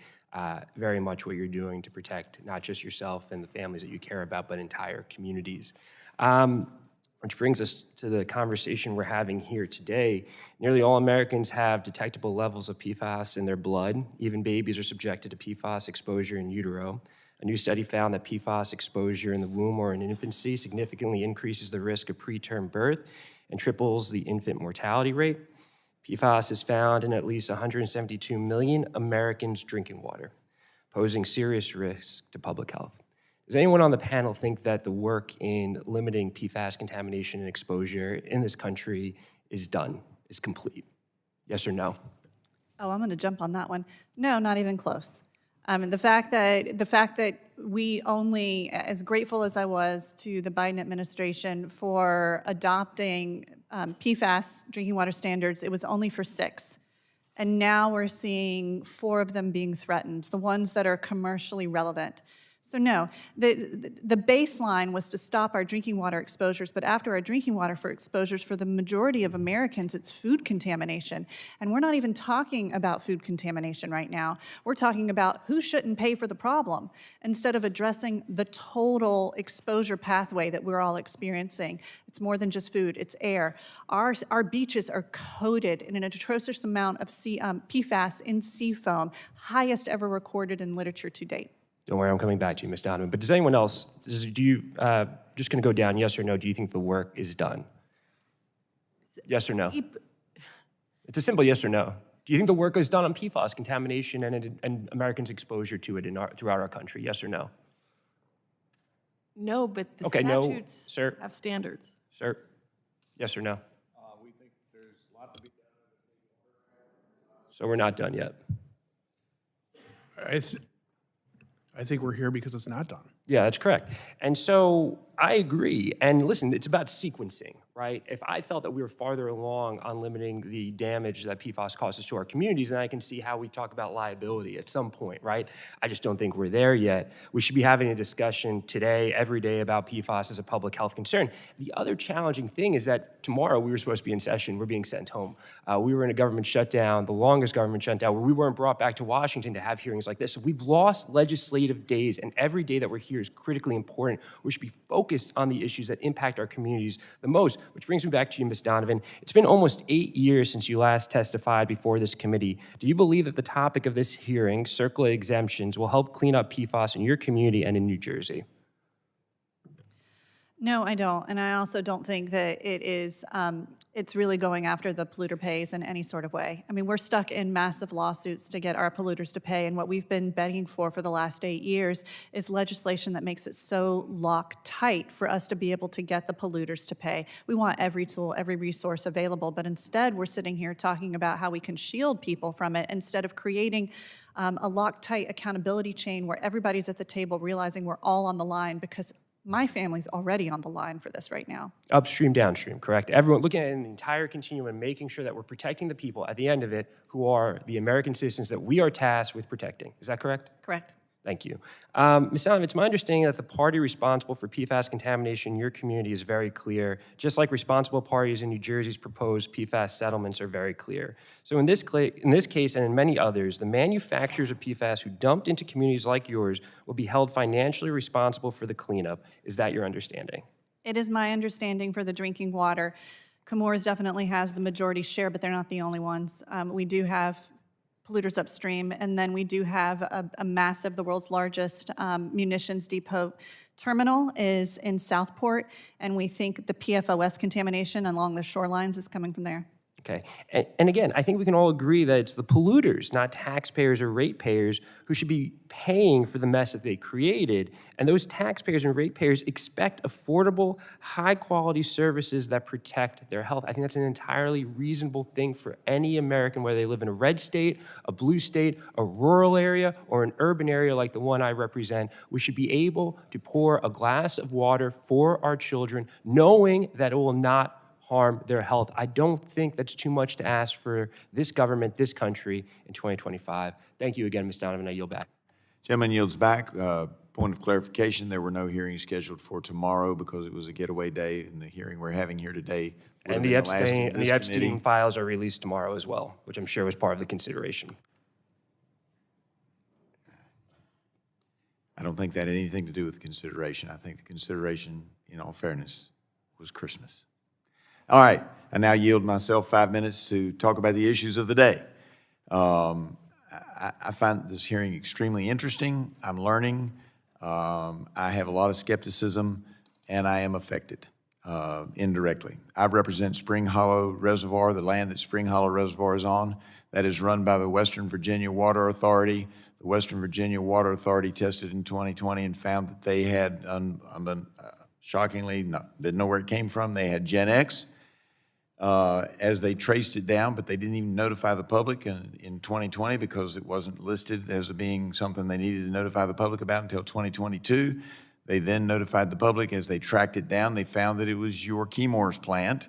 D: very much what you're doing to protect not just yourself and the families that you care about, but entire communities. Which brings us to the conversation we're having here today. Nearly all Americans have detectable levels of PFAS in their blood. Even babies are subjected to PFAS exposure in utero. A new study found that PFAS exposure in the womb or in infancy significantly increases the risk of preterm birth and triples the infant mortality rate. PFAS is found in at least 172 million Americans' drinking water, posing serious risk to public health. Does anyone on the panel think that the work in limiting PFAS contamination and exposure in this country is done, is complete? Yes or no?
G: Oh, I'm going to jump on that one. No, not even close. The fact that we only, as grateful as I was to the Biden administration for adopting PFAS drinking water standards, it was only for 6. And now we're seeing 4 of them being threatened, the ones that are commercially relevant. So no, the baseline was to stop our drinking water exposures, but after our drinking water for exposures, for the majority of Americans, it's food contamination. And we're not even talking about food contamination right now. We're talking about who shouldn't pay for the problem instead of addressing the total exposure pathway that we're all experiencing. It's more than just food, it's air. Our beaches are coated in an atrocious amount of PFAS in sea foam, highest ever recorded in literature to date.
D: Don't worry, I'm coming back to you, Ms. Donovan. But does anyone else, do you, just going to go down, yes or no, do you think the work is done? Yes or no? It's a simple yes or no. Do you think the work is done on PFAS contamination and Americans' exposure to it throughout our country? Yes or no?
E: No, but the
D: Okay, no,
E: statutes
D: sir.
E: have standards.
D: Sir? Yes or no?
F: We think there's a lot to be done.
D: So we're not done yet.
H: I think we're here because it's not done.
D: Yeah, that's correct. And so I agree. And listen, it's about sequencing, right? If I felt that we were farther along on limiting the damage that PFAS causes to our communities, then I can see how we talk about liability at some point, right? I just don't think we're there yet. We should be having a discussion today, every day, about PFAS as a public health concern. The other challenging thing is that tomorrow we were supposed to be in session. We're being sent home. We were in a government shutdown, the longest government shutdown, where we weren't brought back to Washington to have hearings like this. So we've lost legislative days, and every day that we're here is critically important. We should be focused on the issues that impact our communities the most, which brings me back to you, Ms. Donovan. It's been almost 8 years since you last testified before this committee. Do you believe that the topic of this hearing, CERCLA exemptions, will help clean up PFAS in your community and in New Jersey?
G: No, I don't. And I also don't think that it is, it's really going after the polluter pays in any sort of way. I mean, we're stuck in massive lawsuits to get our polluters to pay. And what we've been begging for the last 8 years is legislation that makes it so lock-tight for us to be able to get the polluters to pay. We want every tool, every resource available. But instead, we're sitting here talking about how we can shield people from it instead of creating a lock-tight accountability chain where everybody's at the table realizing we're all on the line, because my family's already on the line for this right now.
D: Upstream, downstream, correct? Everyone looking at an entire continuum and making sure that we're protecting the people at the end of it who are the American citizens that we are tasked with protecting. Is that correct?
G: Correct.
D: Thank you. Ms. Donovan, it's my understanding that the party responsible for PFAS contamination in your community is very clear, just like responsible parties in New Jersey's proposed PFAS settlements are very clear. So in this case and in many others, the manufacturers of PFAS who dumped into communities like yours will be held financially responsible for the cleanup. Is that your understanding?
G: It is my understanding for the drinking water. Chemours definitely has the majority share, but they're not the only ones. We do have polluters upstream, and then we do have a massive, the world's largest munitions depot terminal is in Southport, and we think the PFOS contamination along the shorelines is coming from there.
D: Okay, and again, I think we can all agree that it's the polluters, not taxpayers or ratepayers, who should be paying for the mess that they created. And those taxpayers and ratepayers expect affordable, high-quality services that protect their health. I think that's an entirely reasonable thing for any American, whether they live in a red state, a blue state, a rural area, or an urban area like the one I represent. We should be able to pour a glass of water for our children, knowing that it will not harm their health. I don't think that's too much to ask for this government, this country in 2025. Thank you again, Ms. Donovan. I yield back.
O: Gentleman yields back. Point of clarification, there were no hearings scheduled for tomorrow because it was a getaway day, and the hearing we're having here today would have
D: And
O: been
D: the
O: the last in this
D: Epstein
O: committee.
D: files are released tomorrow as well, which I'm sure was part of the consideration.
O: I don't think that had anything to do with consideration. I think the consideration, in all fairness, was Christmas. All right, I now yield myself 5 minutes to talk about the issues of the day. I find this hearing extremely interesting. I'm learning. I have a lot of skepticism, and I am affected indirectly. I represent Spring Hollow Reservoir, the land that Spring Hollow Reservoir is on. That is run by the Western Virginia Water Authority. The Western Virginia Water Authority tested in 2020 and found that they had, shockingly, didn't know where it came from, they had Gen X. As they traced it down, but they didn't even notify the public in 2020 because it wasn't listed as being something they needed to notify the public about until 2022. They then notified the public. As they tracked it down, they found that it was your Chemours plant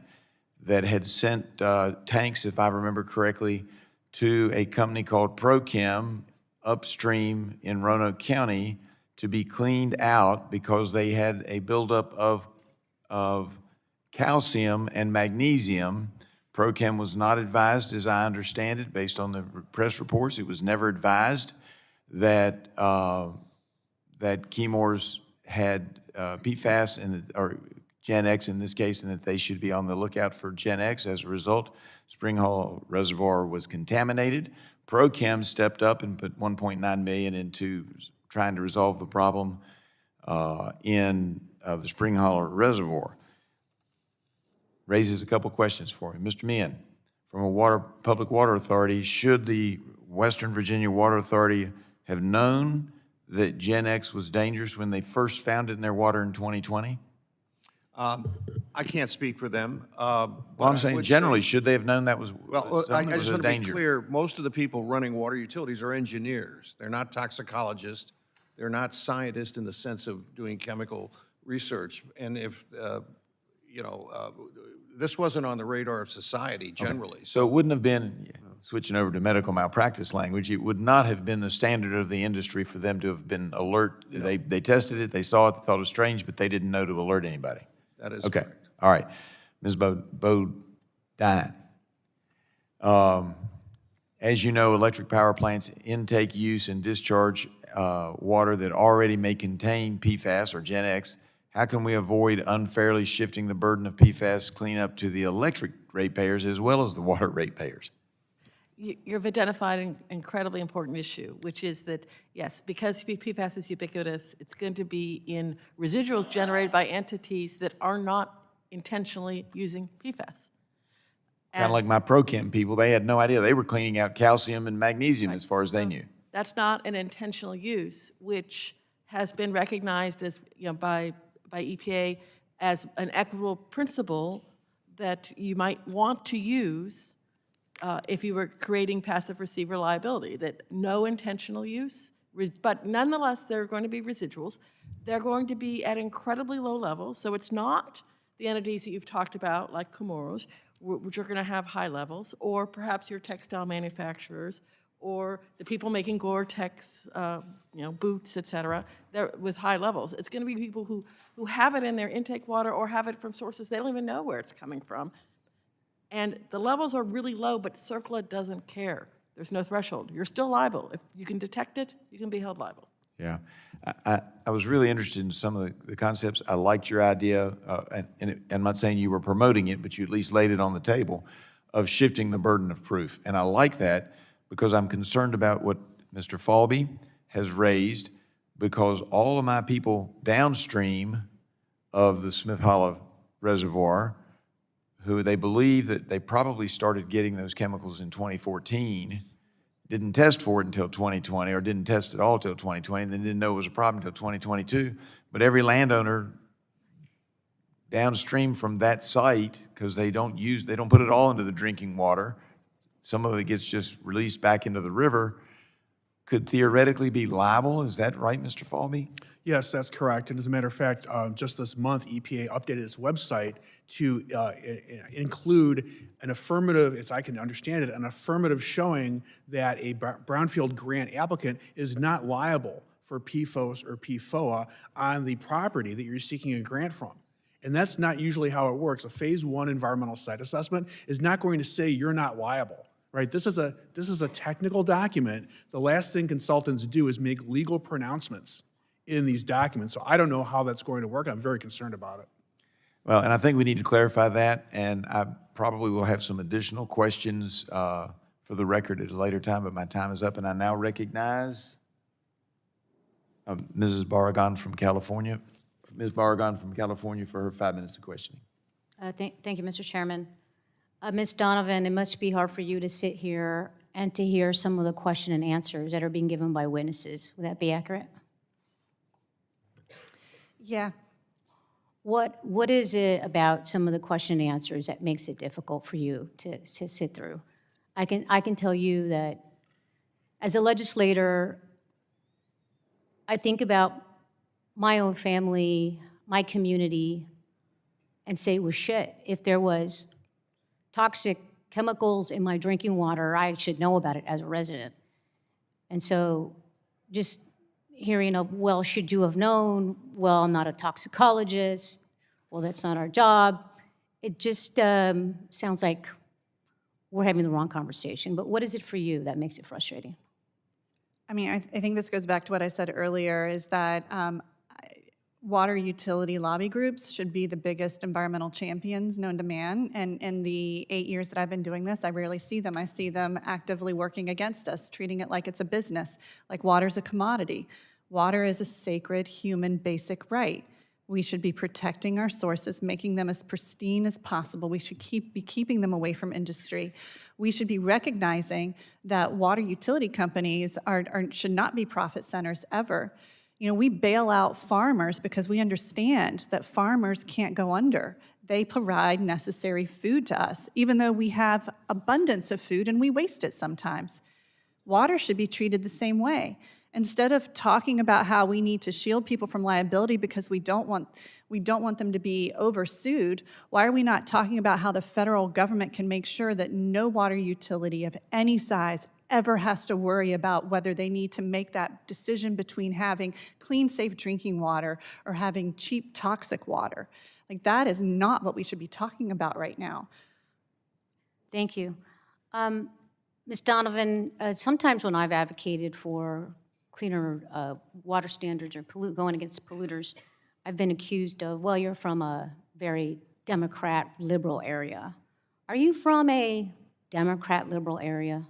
O: that had sent tanks, if I remember correctly, to a company called ProChem upstream in Roanoke County to be cleaned out because they had a buildup of calcium and magnesium. ProChem was not advised, as I understand it, based on the press reports. It was never advised that that Chemours had PFAS or Gen X in this case, and that they should be on the lookout for Gen X. As a result, Spring Hollow Reservoir was contaminated. ProChem stepped up and put $1.9 million into trying to resolve the problem in the Spring Hollow Reservoir. Raises a couple questions for me. Mr. Meehan, from a public water authority, should the Western Virginia Water Authority have known that Gen X was dangerous when they first found it in their water in 2020?
F: I can't speak for them.
O: Well, I'm saying generally, should they have known that was
F: Well, I
O: something that was
F: just
O: a
F: want to be
O: danger?
F: clear, most of the people running water utilities are engineers. They're not toxicologists. They're not scientists in the sense of doing chemical research. And if, this wasn't on the radar of society generally.
O: So it wouldn't have been, switching over to medical malpractice language, it would not have been the standard of the industry for them to have been alert. They tested it, they saw it, they thought it was strange, but they didn't know to alert anybody.
F: That is
O: Okay,
F: correct.
O: all right. Ms. Bodine, as you know, electric power plants intake, use, and discharge water that already may contain PFAS or Gen X. How can we avoid unfairly shifting the burden of PFAS cleanup to the electric ratepayers as well as the water ratepayers?
E: You've identified an incredibly important issue, which is that, yes, because PFAS is ubiquitous, it's going to be in residuals generated by entities that are not intentionally using PFAS.
O: Kind of like my ProChem people, they had no idea. They were cleaning out calcium and magnesium as far as they knew.
E: That's not an intentional use, which has been recognized as, by EPA as an equitable principle that you might want to use if you were creating passive receiver liability, that no intentional use, but nonetheless, there are going to be residuals. They're going to be at incredibly low levels, so it's not the entities that you've talked about, like Chemours, which are going to have high levels, or perhaps your textile manufacturers, or the people making Gore-Tex, boots, et cetera, they're with high levels. It's going to be people who have it in their intake water or have it from sources they don't even know where it's coming from. And the levels are really low, but CERCLA doesn't care. There's no threshold. You're still liable. If you can detect it, you can be held liable.
O: Yeah. I was really interested in some of the concepts. I liked your idea, and I'm not saying you were promoting it, but you at least laid it on the table, of shifting the burden of proof. And I like that because I'm concerned about what Mr. Falby has raised, because all of my people downstream of the Smith Hollow Reservoir, who they believe that they probably started getting those chemicals in 2014, didn't test for it until 2020, or didn't test at all until 2020, and then didn't know it was a problem until 2022. But every landowner downstream from that site, because they don't put it all into the drinking water, some of it gets just released back into the river, could theoretically be liable. Is that right, Mr. Falby?
H: Yes, that's correct. And as a matter of fact, just this month, EPA updated its website to include an affirmative, as I can understand it, an affirmative showing that a brownfield grant applicant is not liable for PFOS or PFOA on the property that you're seeking a grant from. And that's not usually how it works. A phase 1 environmental site assessment is not going to say you're not liable. Right? This is a technical document. The last thing consultants do is make legal pronouncements in these documents. So I don't know how that's going to work. I'm very concerned about it.
O: Well, and I think we need to clarify that, and I probably will have some additional questions for the record at a later time, but my time is up, and I now recognize Mrs. Barragan from California. Ms. Barragan from California for her 5 minutes of questioning.
P: Thank you, Mr. Chairman. Ms. Donovan, it must be hard for you to sit here and to hear some of the question and answers that are being given by witnesses. Would that be accurate?
G: Yeah.
P: What is it about some of the question and answers that makes it difficult for you to sit through? I can tell you that as a legislator, I think about my own family, my community, and say, well, shit, if there was toxic chemicals in my drinking water, I should know about it as a resident. And so just hearing of, well, should you have known? Well, I'm not a toxicologist. Well, that's not our job. It just sounds like we're having the wrong conversation. But what is it for you that makes it frustrating?
G: I mean, I think this goes back to what I said earlier, is that water utility lobby groups should be the biggest environmental champions known to man. And in the 8 years that I've been doing this, I rarely see them. I see them actively working against us, treating it like it's a business, like water's a commodity. Water is a sacred human basic right. We should be protecting our sources, making them as pristine as possible. We should be keeping them away from industry. We should be recognizing that water utility companies should not be profit centers ever. You know, we bail out farmers because we understand that farmers can't go under. They provide necessary food to us, even though we have abundance of food and we waste it sometimes. Water should be treated the same way. Instead of talking about how we need to shield people from liability because we don't want them to be oversued, why are we not talking about how the federal government can make sure that no water utility of any size ever has to worry about whether they need to make that decision between having clean, safe drinking water or having cheap, toxic water? Like, that is not what we should be talking about right now.
P: Thank you. Ms. Donovan, sometimes when I've advocated for cleaner water standards or going against polluters, I've been accused of, well, you're from a very Democrat liberal area. Are you from a Democrat liberal area?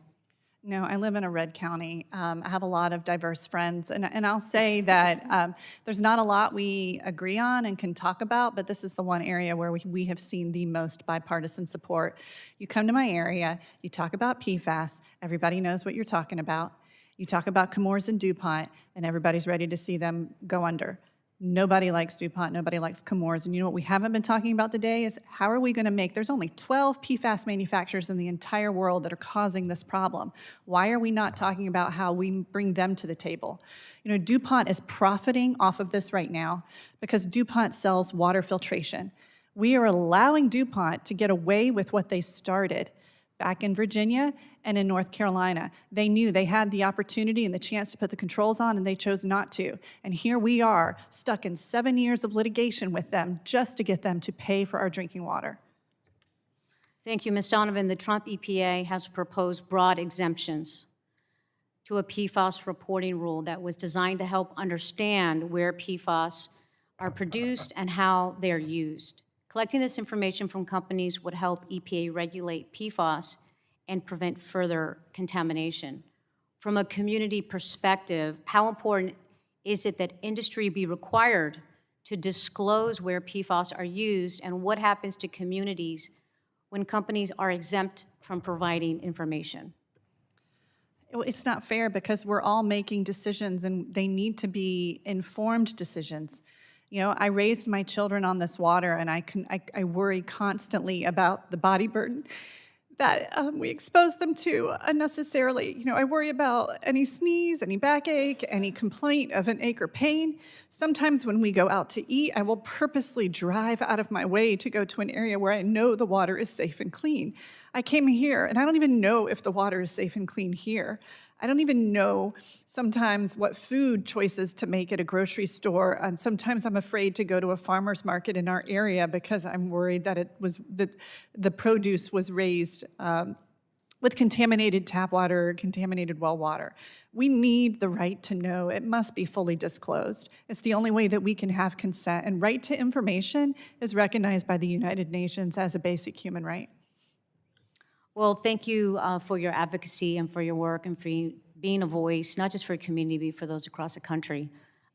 G: No, I live in a red county. I have a lot of diverse friends, and I'll say that there's not a lot we agree on and can talk about, but this is the one area where we have seen the most bipartisan support. You come to my area, you talk about PFAS, everybody knows what you're talking about. You talk about Chemours and DuPont, and everybody's ready to see them go under. Nobody likes DuPont, nobody likes Chemours, and you know what we haven't been talking about today is how are we going to make, there's only 12 PFAS manufacturers in the entire world that are causing this problem. Why are we not talking about how we bring them to the table? You know, DuPont is profiting off of this right now because DuPont sells water filtration. We are allowing DuPont to get away with what they started back in Virginia and in North Carolina. They knew they had the opportunity and the chance to put the controls on, and they chose not to. And here we are, stuck in 7 years of litigation with them just to get them to pay for our drinking water.
P: Thank you, Ms. Donovan. The Trump EPA has proposed broad exemptions to a PFAS reporting rule that was designed to help understand where PFAS are produced and how they're used. Collecting this information from companies would help EPA regulate PFAS and prevent further contamination. From a community perspective, how important is it that industry be required to disclose where PFAS are used, and what happens to communities when companies are exempt from providing information?
G: It's not fair because we're all making decisions and they need to be informed decisions. You know, I raised my children on this water, and I worry constantly about the body burden that we expose them to unnecessarily. You know, I worry about any sneeze, any backache, any complaint of an ache or pain. Sometimes when we go out to eat, I will purposely drive out of my way to go to an area where I know the water is safe and clean. I came here, and I don't even know if the water is safe and clean here. I don't even know sometimes what food choices to make at a grocery store, and sometimes I'm afraid to go to a farmer's market in our area because I'm worried that the produce was raised with contaminated tap water or contaminated well water. We need the right to know. It must be fully disclosed. It's the only way that we can have consent, and right to information is recognized by the United Nations as a basic human right.
P: Well, thank you for your advocacy and for your work and for being a voice, not just for your community, but for those across the country.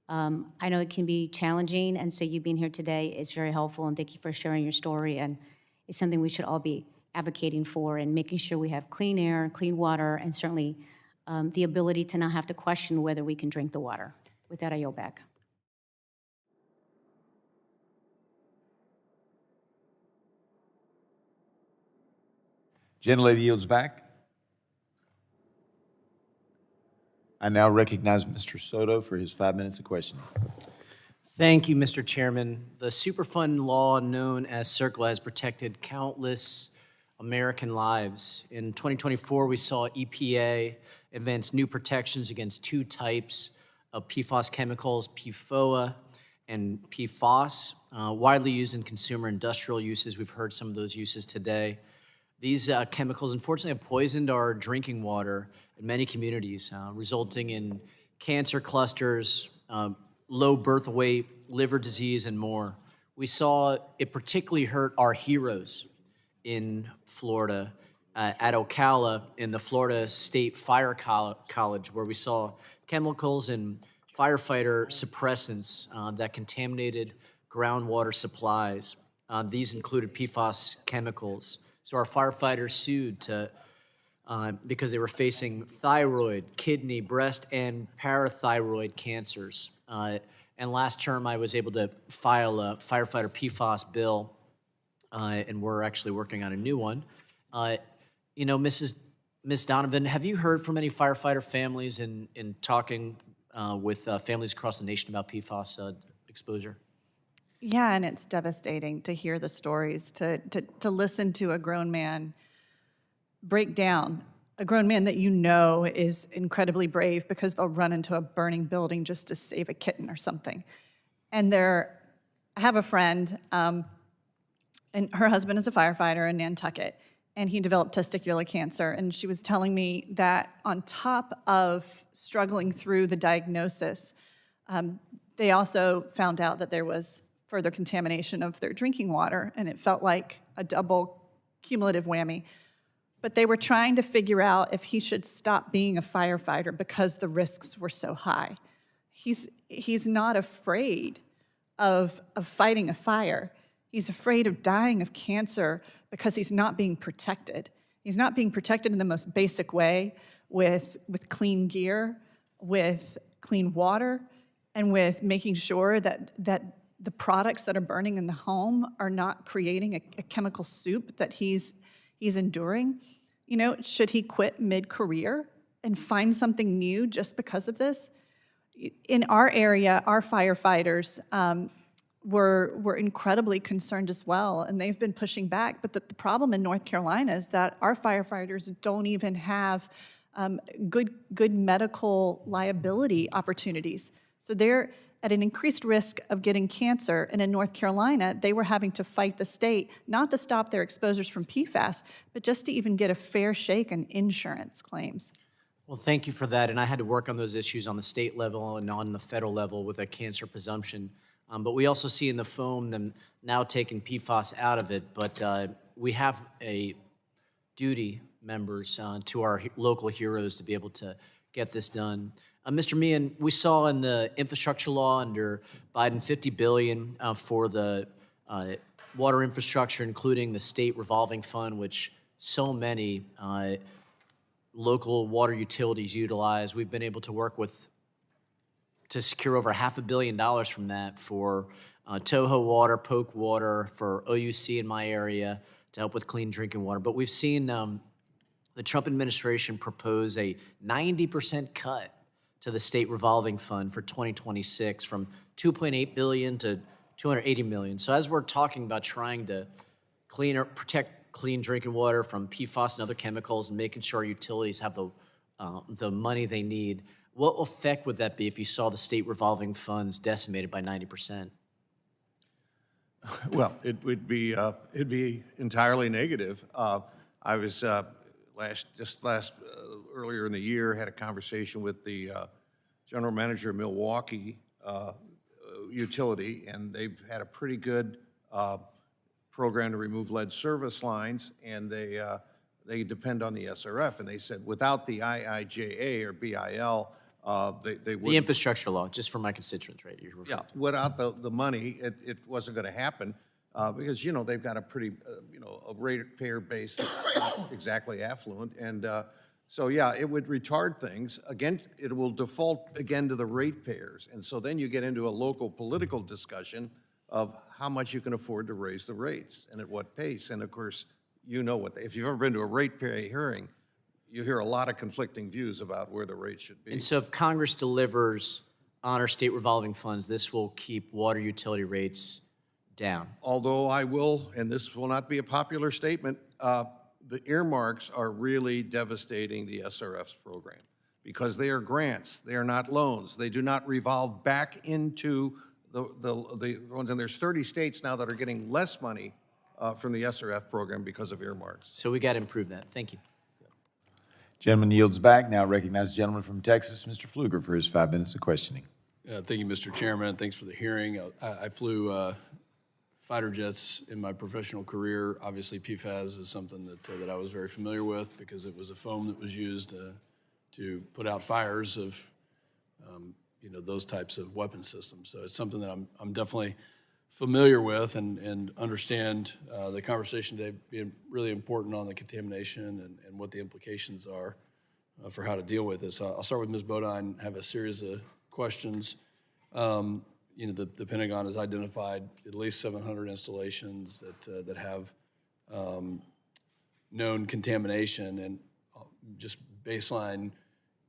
P: I know it can be challenging, and so you being here today is very helpful, and thank you for sharing your story, and it's something we should all be advocating for and making sure we have clean air, clean water, and certainly the ability to not have to question whether we can drink the water. With that, I yield back.
L: Gentlelady yields back. I now recognize Mr. Soto for his 5 minutes of questioning.
Q: Thank you, Mr. Chairman. The Superfund law known as CERCLA has protected countless American lives. In 2024, we saw EPA advance new protections against two types of PFAS chemicals, PFOA and PFAS, widely used in consumer industrial uses. We've heard some of those uses today. These chemicals, unfortunately, have poisoned our drinking water in many communities, resulting in cancer clusters, low birth weight, liver disease, and more. We saw it particularly hurt our heroes in Florida, at Ocala, in the Florida State Fire College, where we saw chemicals and firefighter suppressants that contaminated groundwater supplies. These included PFAS chemicals. So our firefighters sued because they were facing thyroid, kidney, breast, and parathyroid cancers. And last term, I was able to file a firefighter PFAS bill, and we're actually working on a new one. Ms. Donovan, have you heard from any firefighter families in talking with families across the nation about PFAS exposure?
G: Yeah, and it's devastating to hear the stories, to listen to a grown man break down, a grown man that you know is incredibly brave because they'll run into a burning building just to save a kitten or something. And I have a friend, and her husband is a firefighter in Nantucket, and he developed testicular cancer. And she was telling me that on top of struggling through the diagnosis, they also found out that there was further contamination of their drinking water, and it felt like a double cumulative whammy. But they were trying to figure out if he should stop being a firefighter because the risks were so high. He's not afraid of fighting a fire. He's afraid of dying of cancer because he's not being protected. He's not being protected in the most basic way with clean gear, with clean water, and with making sure that the products that are burning in the home are not creating a chemical soup that he's enduring. Should he quit mid-career and find something new just because of this? In our area, our firefighters were incredibly concerned as well, and they've been pushing back. But the problem in North Carolina is that our firefighters don't even have good medical liability opportunities. So they're at an increased risk of getting cancer, and in North Carolina, they were having to fight the state, not to stop their exposures from PFAS, but just to even get a fair shake on insurance claims.
Q: Well, thank you for that, and I had to work on those issues on the state level and on the federal level with a cancer presumption. But we also see in the foam them now taking PFAS out of it, but we have a duty, members, to our local heroes to be able to get this done. Mr. Meehan, we saw in the infrastructure law under Biden $50 billion for the water infrastructure, including the state revolving fund, which so many local water utilities utilize. We've been able to work to secure over $500 million from that for Toho Water, Polk Water, for OUC in my area to help with clean drinking water. But we've seen the Trump administration propose a 90% cut to the state revolving fund for 2026 from $2.8 billion to $280 million. So as we're talking about trying to protect clean drinking water from PFAS and other chemicals and making sure our utilities have the money they need, what effect would that be if you saw the state revolving funds decimated by 90%?
F: Well, it'd be entirely negative. I was earlier in the year had a conversation with the general manager of Milwaukee utility, and they've had a pretty good program to remove lead service lines, and they depend on the SRF. And they said without the IIJA or BIL, they would.
Q: The infrastructure law, just for my constituents, right?
F: Yeah, without the money, it wasn't going to happen because they've got a pretty a ratepayer base that's not exactly affluent, and so yeah, it would retard things. Again, it will default again to the ratepayers, and so then you get into a local political discussion of how much you can afford to raise the rates and at what pace. And of course, if you've ever been to a ratepayer hearing, you hear a lot of conflicting views about where the rate should be.
Q: And so if Congress delivers on our state revolving funds, this will keep water utility rates down.
F: Although I will, and this will not be a popular statement, the earmarks are really devastating the SRF's program. because they are grants, they are not loans. They do not revolve back into the ones, and there's 30 states now that are getting less money from the SRF program because of earmarks.
Q: So we got to improve that. Thank you.
L: Gentleman yields back. Now recognize the gentleman from Texas, Mr. Pfluger, for his 5 minutes of questioning.
R: Thank you, Mr. Chairman, and thanks for the hearing. I flew fighter jets in my professional career. Obviously, PFAS is something that I was very familiar with because it was a foam that was used to put out fires of those types of weapon systems. So it's something that I'm definitely familiar with and understand the conversation today being really important on the contamination and what the implications are for how to deal with this. I'll start with Ms. Bodine, have a series of questions. The Pentagon has identified at least 700 installations that have known contamination, and just baseline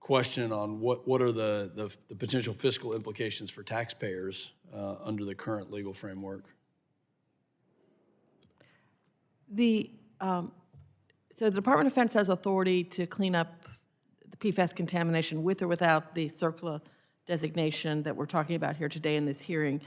R: question on what are the potential fiscal implications for taxpayers under the current legal framework?
E: So the Department of Defense has authority to clean up the PFAS contamination with or without the CERCLA designation that we're talking about here today in this hearing.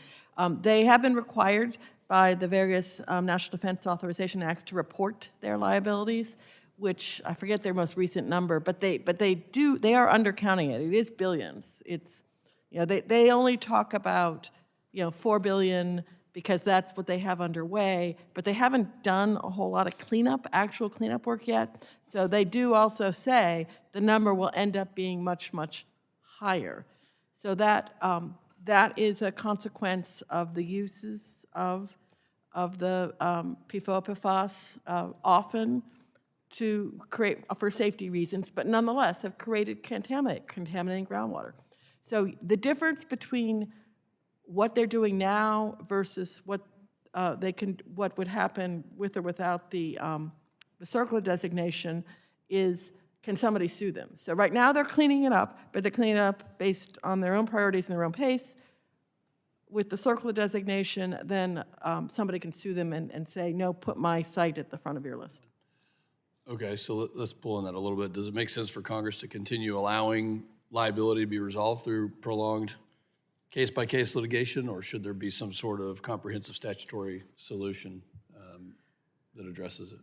E: They have been required by the various National Defense Authorization Acts to report their liabilities, which I forget their most recent number, but they are undercounting it. It is billions. It's, they only talk about, $4 billion because that's what they have underway, but they haven't done a whole lot of actual cleanup work yet. So they do also say the number will end up being much, much higher. So that is a consequence of the uses of the PFAS often to create, for safety reasons, but nonetheless have created contaminating groundwater. So the difference between what they're doing now versus what would happen with or without the CERCLA designation is, can somebody sue them? So right now they're cleaning it up, but they're cleaning it up based on their own priorities and their own pace. With the CERCLA designation, then somebody can sue them and say, no, put my site at the front of your list.
R: Okay, so let's pull on that a little bit. Does it make sense for Congress to continue allowing liability to be resolved through prolonged case-by-case litigation, or should there be some sort of comprehensive statutory solution that addresses it?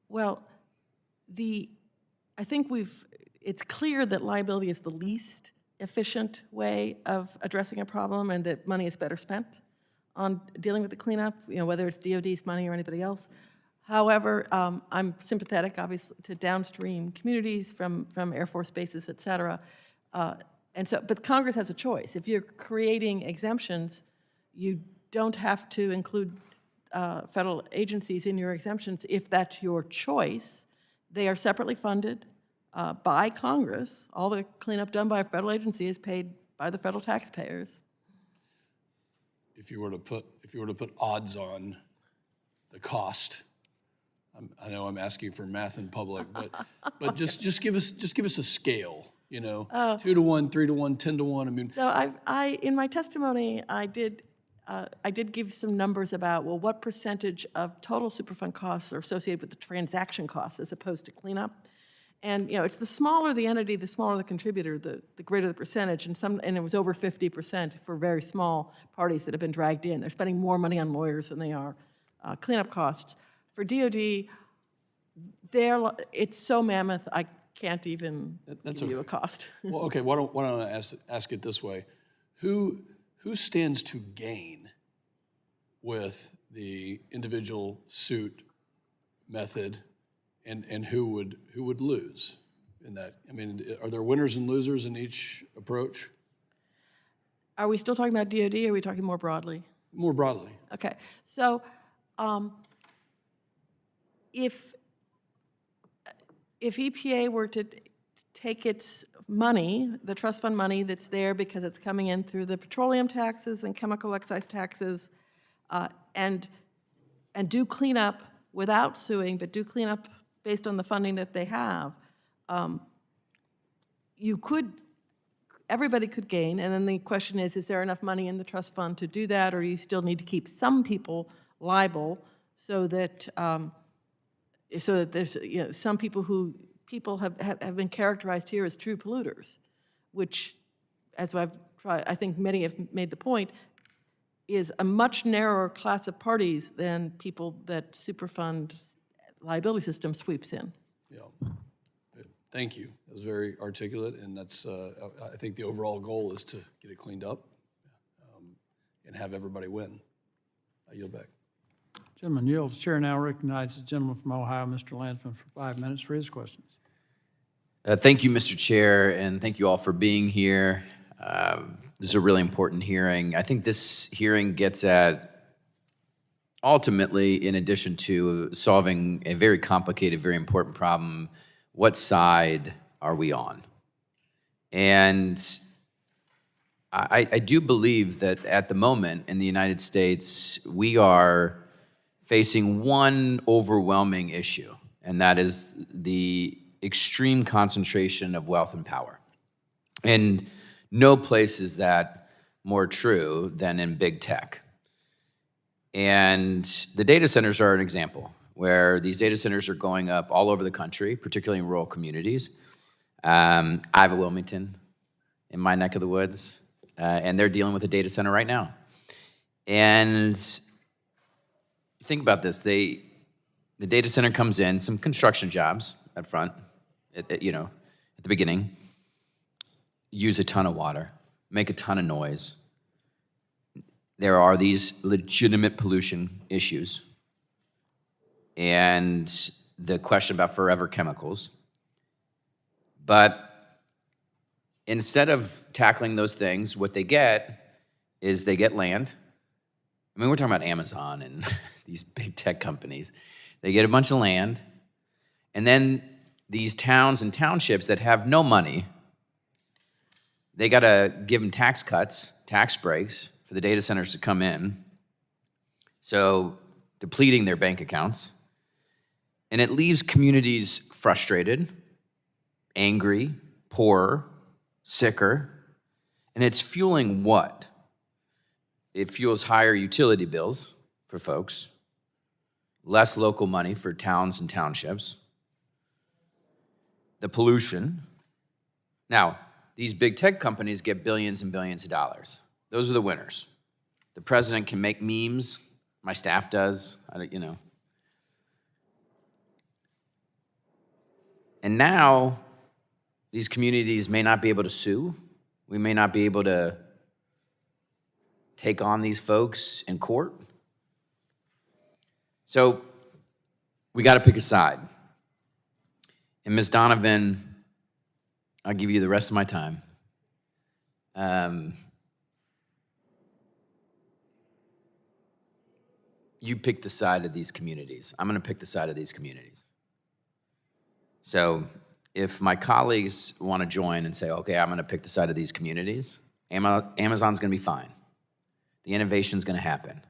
E: Well, I think it's clear that liability is the least efficient way of addressing a problem, and that money is better spent on dealing with the cleanup, whether it's DOD's money or anybody else. However, I'm sympathetic, obviously, to downstream communities from Air Force bases, et cetera. But Congress has a choice. If you're creating exemptions, you don't have to include federal agencies in your exemptions if that's your choice. They are separately funded by Congress. All the cleanup done by a federal agency is paid by the federal taxpayers.
R: If you were to put odds on the cost, I know I'm asking for math in public, but just give us a scale. 2 to 1, 3 to 1, 10 to 1. I mean,
E: so I in my testimony I did give some numbers about, well, what percentage of total Superfund costs are associated with the transaction costs as opposed to cleanup. And it's the smaller the entity, the smaller the contributor, the greater the percentage. And it was over 50% for very small parties that have been dragged in. They're spending more money on lawyers than they are cleanup costs. For DOD, it's so mammoth, I can't even give you a cost.
R: well, okay. Why don't I ask it this way? Who stands to gain with the individual suit method, and who would lose in that? I mean, are there winners and losers in each approach?
E: Are we still talking about DOD, or are we talking more broadly?
R: More broadly.
E: Okay, so if EPA were to take its money, the trust fund money that's there because it's coming in through the petroleum taxes and chemical excise taxes, and do cleanup without suing, but do cleanup based on the funding that they have, everybody could gain. And then the question is there enough money in the trust fund to do that, or you still need to keep some people liable so that there's some people have been characterized here as true polluters. which, as I've tried, I think many have made the point, is a much narrower class of parties than people that Superfund liability system sweeps in.
R: Yeah. Thank you. That was very articulate, and that's, I think the overall goal is to get it cleaned up and have everybody win. I yield back.
A: Gentleman yields. Chair now recognizes the gentleman from Ohio, Mr. Landsman, for 5 minutes for his questions.
S: Thank you, Mr. Chair, and thank you all for being here. This is a really important hearing. I think this hearing gets at, ultimately, in addition to solving a very complicated, very important problem, what side are we on? And I do believe that at the moment in the United States, we are facing one overwhelming issue, and that is the extreme concentration of wealth and power. And no place is that more true than in big tech. And the data centers are an example where these data centers are going up all over the country, particularly in rural communities. I have a Wilmington in my neck of the woods, and they're dealing with a data center right now. And think about this, the data center comes in, some construction jobs up front, at the beginning, use a ton of water, make a ton of noise. There are these legitimate pollution issues and the question about forever chemicals. But instead of tackling those things, what they get is they get land. I mean, we're talking about Amazon and these big tech companies. They get a bunch of land, and then these towns and townships that have no money, they got to give them tax cuts, tax breaks for the data centers to come in, so depleting their bank accounts. And it leaves communities frustrated, angry, poorer, sicker, and it's fueling what? It fuels higher utility bills for folks, less local money for towns and townships, the pollution. Now, these big tech companies get billions and billions of dollars. Those are the winners. The president can make memes. My staff does, And now, these communities may not be able to sue. We may not be able to take on these folks in court. So we got to pick a side. And Ms. Donovan, I'll give you the rest of my time. You pick the side of these communities. I'm going to pick the side of these communities. So if my colleagues want to join and say, okay, I'm going to pick the side of these communities, Amazon's going to be fine. The innovation's going to happen.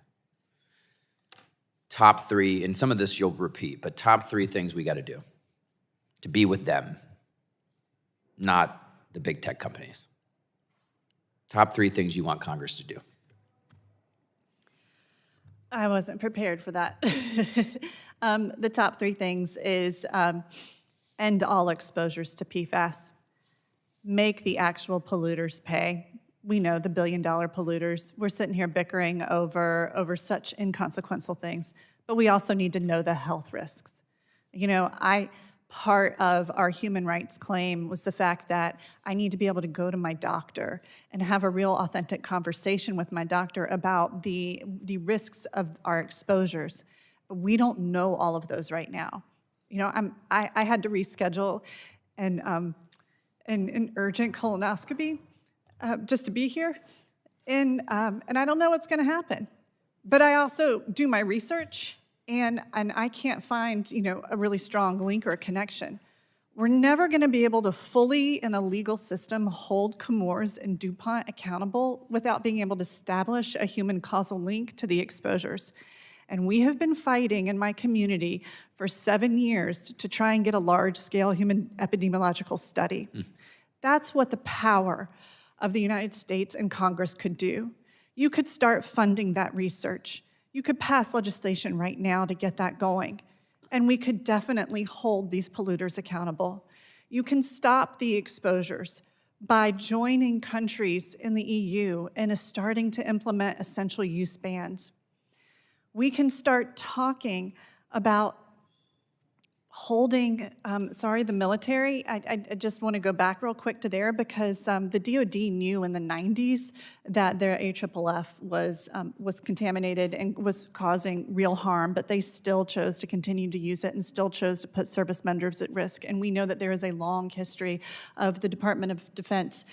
S: Top 3, and some of this you'll repeat, but top 3 things we got to do to be with them, not the big tech companies. Top 3 things you want Congress to do.
G: I wasn't prepared for that. The top 3 things is end all exposures to PFAS, make the actual polluters pay. We know the billion-dollar polluters. We're sitting here bickering over such inconsequential things, but we also need to know the health risks. Part of our human rights claim was the fact that I need to be able to go to my doctor and have a real authentic conversation with my doctor about the risks of our exposures. But we don't know all of those right now. I had to reschedule an urgent colonoscopy just to be here, and I don't know what's going to happen. But I also do my research, and I can't find a really strong link or a connection. We're never going to be able to fully, in a legal system, hold Chemours and DuPont accountable without being able to establish a human causal link to the exposures. And we have been fighting in my community for 7 years to try and get a large-scale human epidemiological study. That's what the power of the United States and Congress could do. You could start funding that research. You could pass legislation right now to get that going. And we could definitely hold these polluters accountable. You can stop the exposures by joining countries in the EU and is starting to implement essential use bans. We can start talking about holding, the military. I just want to go back real quick to there because the DoD knew in the 90s that their AFFF was contaminated and was causing real harm, but they still chose to continue to use it and still chose to put service members at risk. And we know that there is a long history of the Department of Defense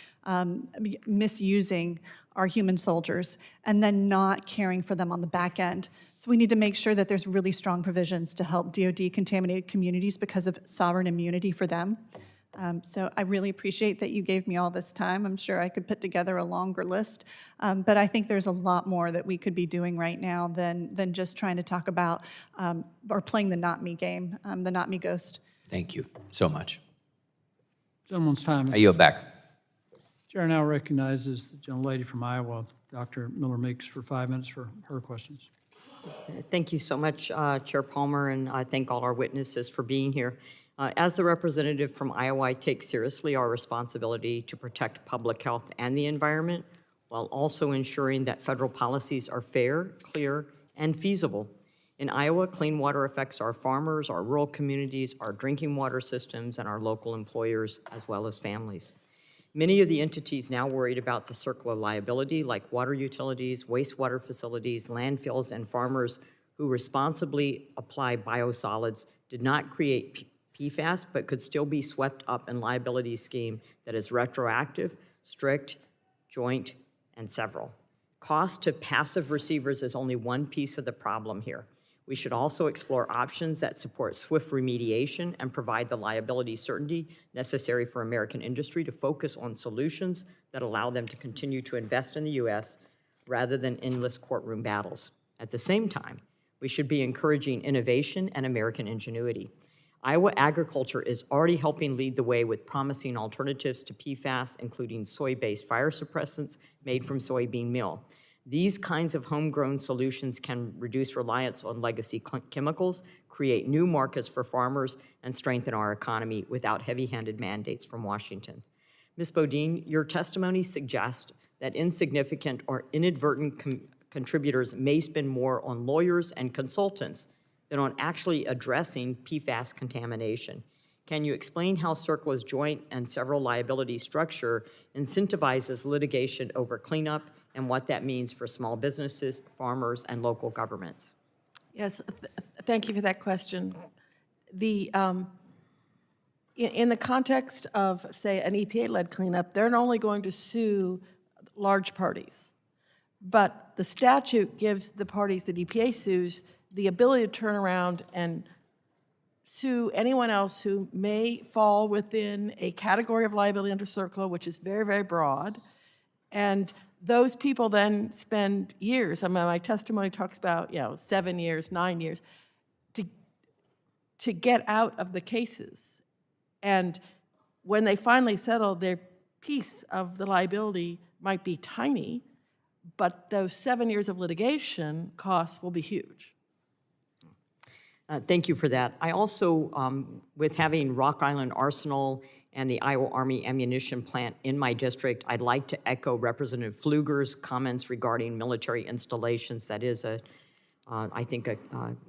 G: misusing our human soldiers and then not caring for them on the back end. So we need to make sure that there's really strong provisions to help DoD contaminated communities because of sovereign immunity for them. So I really appreciate that you gave me all this time. I'm sure I could put together a longer list, but I think there's a lot more that we could be doing right now than just trying to talk about or playing the not me game, the not me ghost.
S: Thank you so much.
A: Gentleman's time
S: I
A: is.
S: yield back.
A: Chair now recognizes the gentlelady from Iowa, Dr. Miller Meeks, for 5 minutes for her questions.
T: Thank you so much, Chair Palmer, and I thank all our witnesses for being here. As the representative from Iowa, I take seriously our responsibility to protect public health and the environment while also ensuring that federal policies are fair, clear, and feasible. In Iowa, clean water affects our farmers, our rural communities, our drinking water systems, and our local employers, as well as families. Many of the entities now worried about the circular liability, like water utilities, wastewater facilities, landfills, and farmers who responsibly apply biosolids, did not create PFAS, but could still be swept up in liability scheme that is retroactive, strict, joint, and several. Cost to passive receivers is only one piece of the problem here. We should also explore options that support swift remediation and provide the liability certainty necessary for American industry to focus on solutions that allow them to continue to invest in the U.S. rather than endless courtroom battles. At the same time, we should be encouraging innovation and American ingenuity. Iowa agriculture is already helping lead the way with promising alternatives to PFAS, including soy-based fire suppressants made from soybean meal. These kinds of homegrown solutions can reduce reliance on legacy chemicals, create new markets for farmers, and strengthen our economy without heavy-handed mandates from Washington. Ms. Bodine, your testimony suggests that insignificant or inadvertent contributors may spend more on lawyers and consultants than on actually addressing PFAS contamination. Can you explain how CERCLA's joint and several liability structure incentivizes litigation over cleanup and what that means for small businesses, farmers, and local governments?
E: Yes, thank you for that question. In the context of, say, an EPA-led cleanup, they're only going to sue large parties. But the statute gives the parties that EPA sues the ability to turn around and sue anyone else who may fall within a category of liability under CERCLA, which is very, very broad. And those people then spend years, I mean, my testimony talks about, 7 years, 9 years, to get out of the cases. And when they finally settle, their piece of the liability might be tiny, but those 7 years of litigation costs will be huge.
T: Thank you for that. I also, with having Rock Island Arsenal and the Iowa Army Ammunition Plant in my district, I'd like to echo Representative Pfluger's comments regarding military installations. That is, I think, a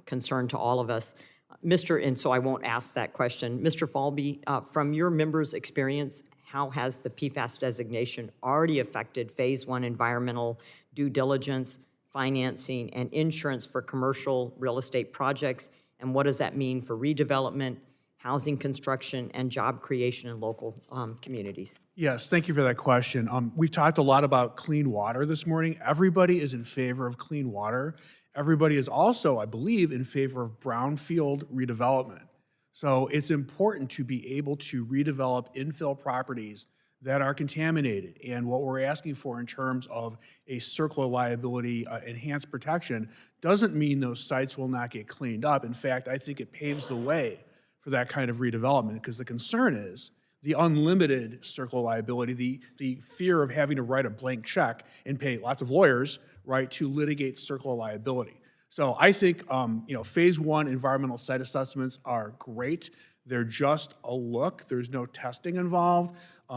T: concern to all of us. And so I won't ask that question. Mr. Falby, from your members' experience, how has the PFAS designation already affected Phase 1 environmental due diligence, financing, and insurance for commercial real estate projects? And what does that mean for redevelopment, housing construction, and job creation in local communities?
H: Yes, thank you for that question. We've talked a lot about clean water this morning. Everybody is in favor of clean water. Everybody is also, I believe, in favor of brownfield redevelopment. So it's important to be able to redevelop infill properties that are contaminated. And what we're asking for in terms of a circular liability enhanced protection doesn't mean those sites will not get cleaned up. In fact, I think it paves the way for that kind of redevelopment, because the concern is the unlimited circular liability, the fear of having to write a blank check and pay lots of lawyers, right, to litigate circular liability. So I think, Phase 1 environmental site assessments are great. They're just a look. There's no testing involved.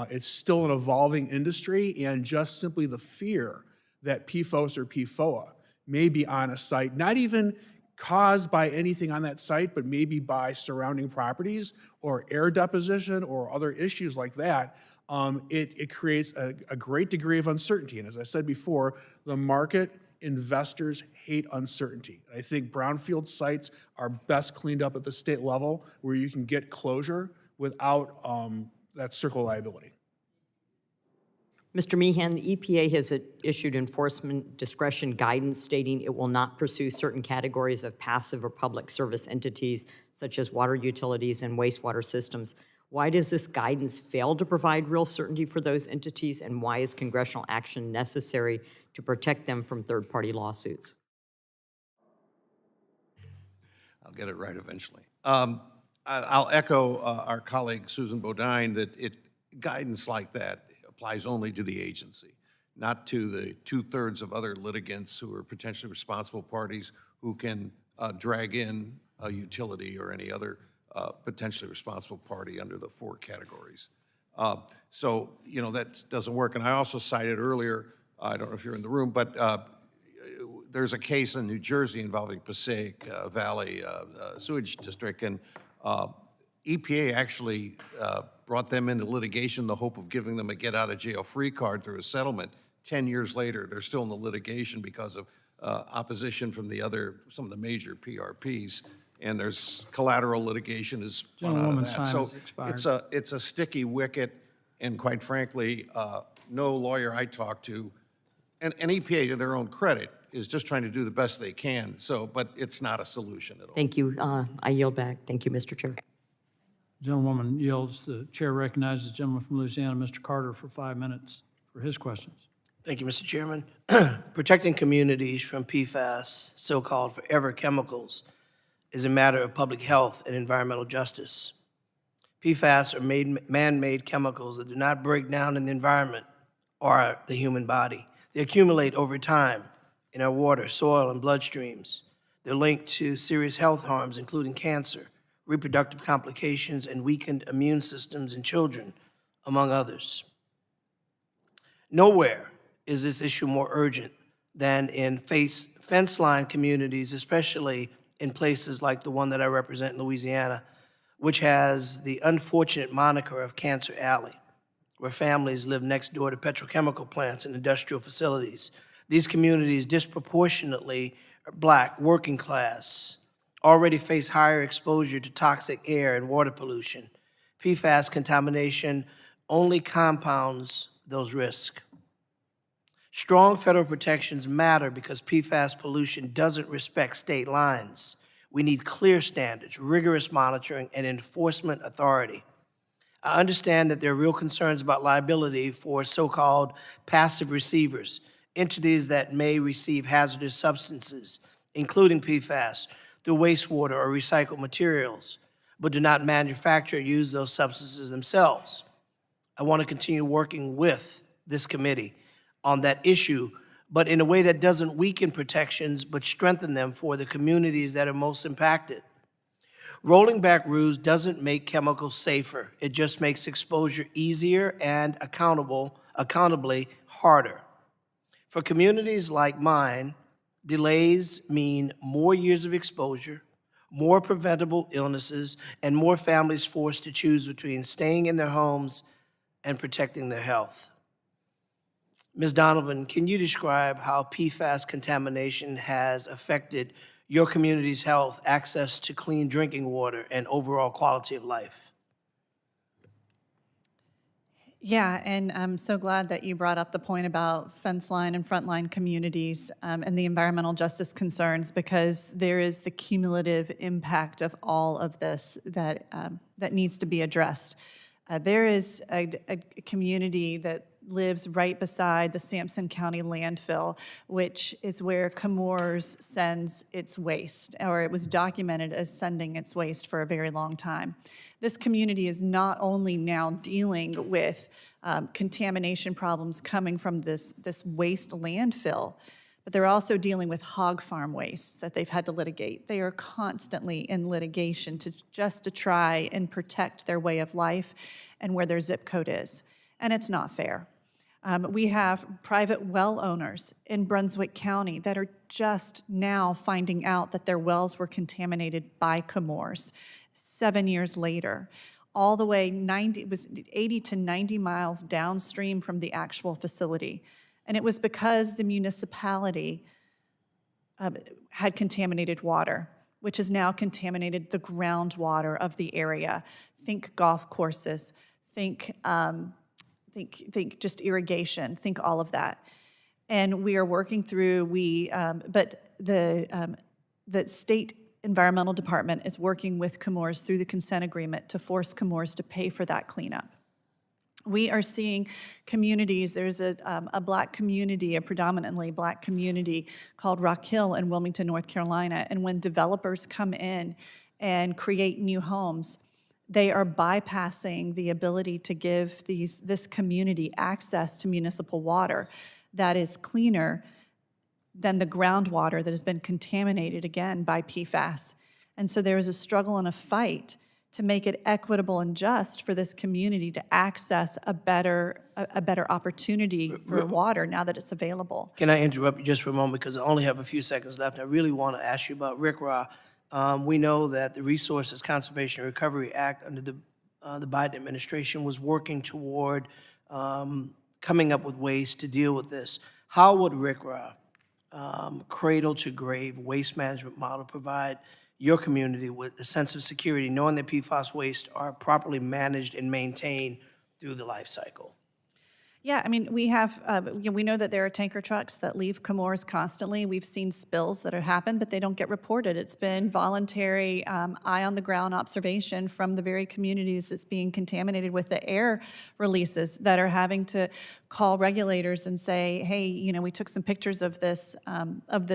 H: It's still an evolving industry, and just simply the fear that PFOS or PFOA may be on a site, not even caused by anything on that site, but maybe by surrounding properties or air deposition or other issues like that, it creates a great degree of uncertainty. And as I said before, the market, investors hate uncertainty. I think brownfield sites are best cleaned up at the state level where you can get closure without that CERCLA liability.
T: Mr. Meehan, the EPA has issued enforcement discretion guidance stating it will not pursue certain categories of passive or public service entities, such as water utilities and wastewater systems. Why does this guidance fail to provide real certainty for those entities, and why is congressional action necessary to protect them from third-party lawsuits?
F: I'll get it right eventually. I'll echo our colleague Susan Bodine that guidance like that applies only to the agency, not to the 2/3 of other litigants who are potentially responsible parties who can drag in a utility or any other potentially responsible party under the 4 categories. So, you know, that doesn't work. And I also cited earlier, I don't know if you're in the room, but there's a case in New Jersey involving Passaic Valley Sewage District, and EPA actually brought them into litigation in the hope of giving them a get-out-of-jail-free card through a settlement. 10 years later, they're still in the litigation because of opposition from some of the major PRPs, and there's collateral litigation is spun out of
A: Gentlewoman's
F: that.
A: time
F: So
A: has expired.
F: it's a sticky wicket, and quite frankly, no lawyer I talk to, and EPA, to their own credit, is just trying to do the best they can. So, but it's not a solution at all.
T: Thank you. I yield back. Thank you, Mr. Chair.
A: Gentlewoman yields. The chair recognizes the gentleman from Louisiana, Mr. Carter, for 5 minutes for his questions.
Q: Thank you, Mr. Chairman. Protecting communities from PFAS, so-called forever chemicals, is a matter of public health and environmental justice. PFAS are man-made chemicals that do not break down in the environment or the human body. They accumulate over time in our water, soil, and bloodstreams. They're linked to serious health harms, including cancer, reproductive complications, and weakened immune systems in children, among others. Nowhere is this issue more urgent than in fence-line communities, especially in places like the one that I represent in Louisiana, which has the unfortunate moniker of Cancer Alley, where families live next door to petrochemical plants and industrial facilities. These communities, disproportionately Black, working class, already face higher exposure to toxic air and water pollution. PFAS contamination only compounds those risks. Strong federal protections matter because PFAS pollution doesn't respect state lines. We need clear standards, rigorous monitoring, and enforcement authority. I understand that there are real concerns about liability for so-called passive receivers, entities that may receive hazardous substances, including PFAS, through wastewater or recycled materials, but do not manufacture or use those substances themselves. I want to continue working with this committee on that issue, but in a way that doesn't weaken protections, but strengthen them for the communities that are most impacted. Rolling back rules doesn't make chemicals safer. It just makes exposure easier and accountably harder. For communities like mine, delays mean more years of exposure, more preventable illnesses, and more families forced to choose between staying in their homes and protecting their health. Ms. Donovan, can you describe how PFAS contamination has affected your community's health, access to clean drinking water, and overall quality of life?
G: Yeah, and I'm so glad that you brought up the point about fence line and frontline communities and the environmental justice concerns, because there is the cumulative impact of all of this that needs to be addressed. There is a community that lives right beside the Sampson County landfill, which is where Chemours sends its waste, or it was documented as sending its waste for a very long time. This community is not only now dealing with contamination problems coming from this waste landfill, but they're also dealing with hog farm waste that they've had to litigate. They are constantly in litigation to try and protect their way of life and where their zip code is, and it's not fair. We have private well owners in Brunswick County that are just now finding out that their wells were contaminated by Chemours 7 years later, all the way 80 to 90 miles downstream from the actual facility. And it was because the municipality had contaminated water, which has now contaminated the groundwater of the area. Think golf courses, think just irrigation, think all of that. And we are working through, but the state environmental department is working with Chemours through the consent agreement to force Chemours to pay for that cleanup. We are seeing communities, there's a black community, a predominantly black community called Rock Hill in Wilmington, North Carolina, and when developers come in and create new homes, they are bypassing the ability to give this community access to municipal water that is cleaner than the groundwater that has been contaminated, again, by PFAS. And so there is a struggle and a fight to make it equitable and just for this community to access a better opportunity for water now that it's available.
Q: Can I interrupt you just for a moment, because I only have a few seconds left. I really want to ask you about RCRA. We know that the Resources Conservation and Recovery Act under the Biden administration was working toward coming up with ways to deal with this. How would RCRA, cradle-to-grave waste management model, provide your community with a sense of security, knowing that PFAS waste are properly managed and maintained through the life cycle?
G: Yeah, I mean, we have, we know that there are tanker trucks that leave Chemours constantly. We've seen spills that have happened, but they don't get reported. It's been voluntary, eye-on-the-ground observation from the very communities that's being contaminated with the air releases that are having to call regulators and say, hey, you know, we took some pictures of this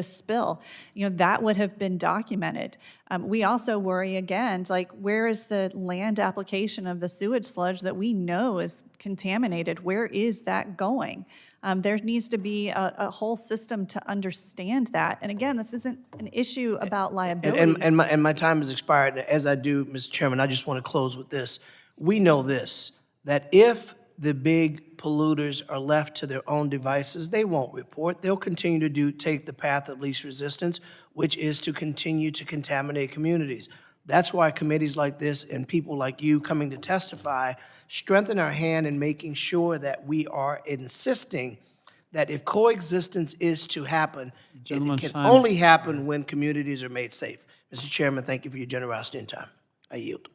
G: spill. You know, that would have been documented. We also worry, again, like, where is the land application of the sewage sludge that we know is contaminated? Where is that going? There needs to be a whole system to understand that. And again, this isn't an issue about liability.
Q: And my time has expired. As I do, Mr. Chairman, I just want to close with this. We know this, that if the big polluters are left to their own devices, they won't report. They'll continue to take the path of least resistance, which is to continue to contaminate communities. That's why committees like this and people like you coming to testify strengthen our hand in making sure that we are insisting that if coexistence is to happen, it can only happen when communities are made safe. Mr. Chairman, thank you for your generosity and time. I yield.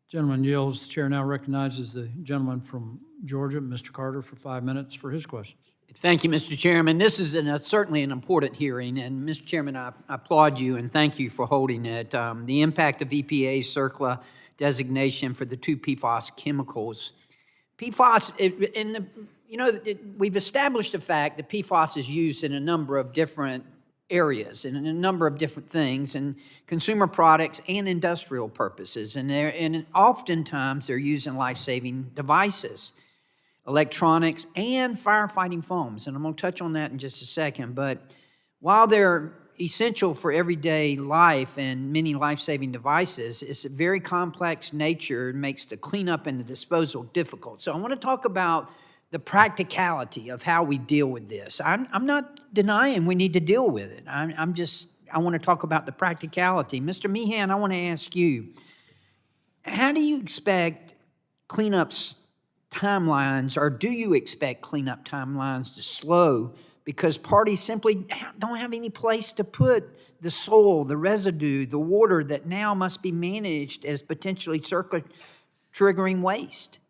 A: Gentleman yields. The chair now recognizes the gentleman from Georgia, Mr. Carter, for 5 minutes for his questions.
B: Thank you, Mr. Chairman. This is certainly an important hearing, and Mr. Chairman, I applaud you and thank you for holding it. The impact of EPA's CERCLA designation for the two PFAS chemicals. PFAS, we've established the fact that PFAS is used in a number of different areas and in a number of different things, and consumer products and industrial purposes, and oftentimes they're used in life-saving devices, electronics, and firefighting foams, and I'm going to touch on that in just a second. But while they're essential for everyday life and many life-saving devices, it's a very complex nature and makes the cleanup and the disposal difficult. So I want to talk about the practicality of how we deal with this. I'm not denying we need to deal with it. I want to talk about the practicality. Mr. Meehan, I want to ask you, how do you expect cleanups timelines, or do you expect cleanup timelines to slow because parties simply don't have any place to put the soil, the residue, the water that now must be managed as potentially triggering waste?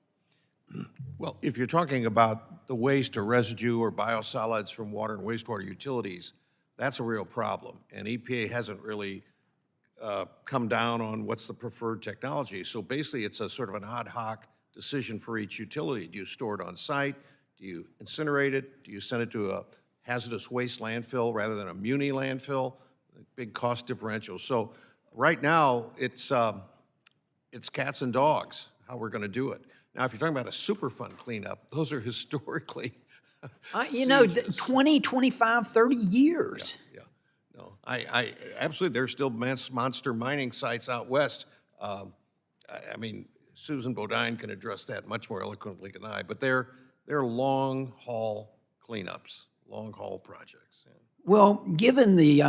F: Well, if you're talking about the waste or residue or biosolids from water and wastewater utilities, that's a real problem. And EPA hasn't really come down on what's the preferred technology. So basically, it's a sort of an ad hoc decision for each utility. Do you store it on site? Do you incinerate it? Do you send it to a hazardous waste landfill rather than a muni landfill? Big cost differential. So right now, it's cats and dogs, how we're going to do it. Now, if you're talking about a Superfund cleanup, those are historically
Q: You know, 20, 25, 30 years.
F: Yeah, no, I absolutely, there's still monster mining sites out west. I mean, Susan Bodine can address that much more eloquently than I, but they're long-haul cleanups, long-haul projects. Yeah.
Q: Well, given the,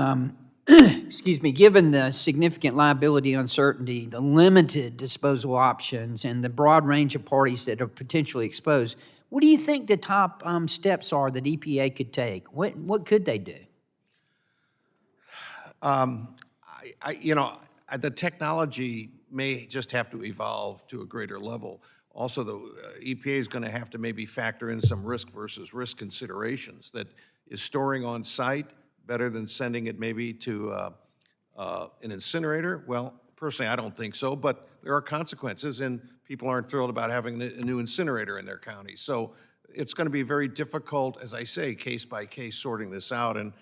Q: excuse me, given the significant liability uncertainty, the limited disposal options, and the broad range of parties that are potentially exposed, what do you think the top steps are that EPA could take? What could they do?
F: The technology may just have to evolve to a greater level. Also, the EPA is going to have to maybe factor in some risk versus risk considerations. That is storing on site better than sending it maybe to an incinerator? Well, personally, I don't think so, but there are consequences, and people aren't thrilled about having a new incinerator in their county. So it's going to be very difficult, as I say, case by case sorting this out, and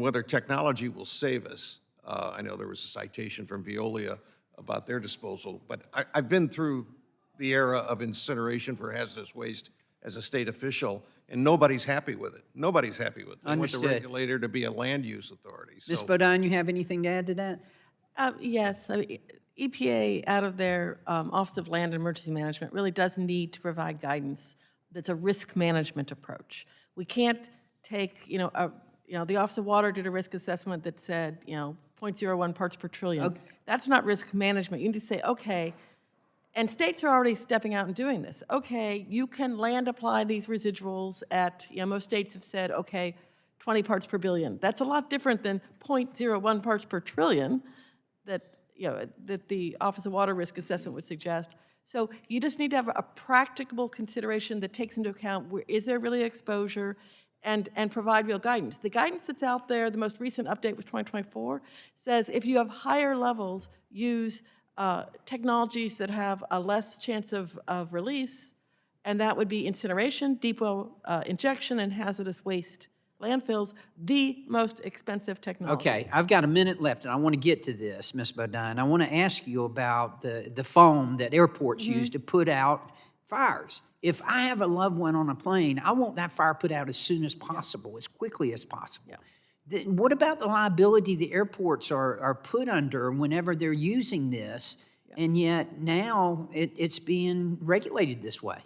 F: whether technology will save us. I know there was a citation from Veolia about their disposal, but I've been through the era of incineration for hazardous waste as a state official, and nobody's happy with it. Nobody's happy with it. They want
Q: Understood.
F: the regulator to be a land use authority.
Q: Ms.
F: So,
Q: Bodine, you have anything to add to that?
E: Yes, I mean, EPA, out of their Office of Land and Emergency Management, really does need to provide guidance that's a risk management approach. We can't take, the Office of Water did a risk assessment that said, 0.01 parts per trillion.
Q: Okay.
E: That's not risk management. You need to say, okay, and states are already stepping out and doing this. Okay, you can land apply these residuals at, most states have said, okay, 20 parts per billion. That's a lot different than 0.01 parts per trillion that, that the Office of Water Risk Assessment would suggest. So you just need to have a practicable consideration that takes into account is there really exposure, and provide real guidance. The guidance that's out there, the most recent update was 2024, says if you have higher levels, use technologies that have a less chance of release, and that would be incineration, deep well injection, and hazardous waste landfills, the most expensive technology.
Q: Okay, I've got a minute left, and I want to get to this, Ms. Bodine. I want to ask you about the foam that airports use to put out fires. If I have a loved one on a plane, I want that fire put out as soon as possible, as quickly as possible. Yeah. What about the liability the airports are put under whenever they're using this, and yet now it's being regulated this way?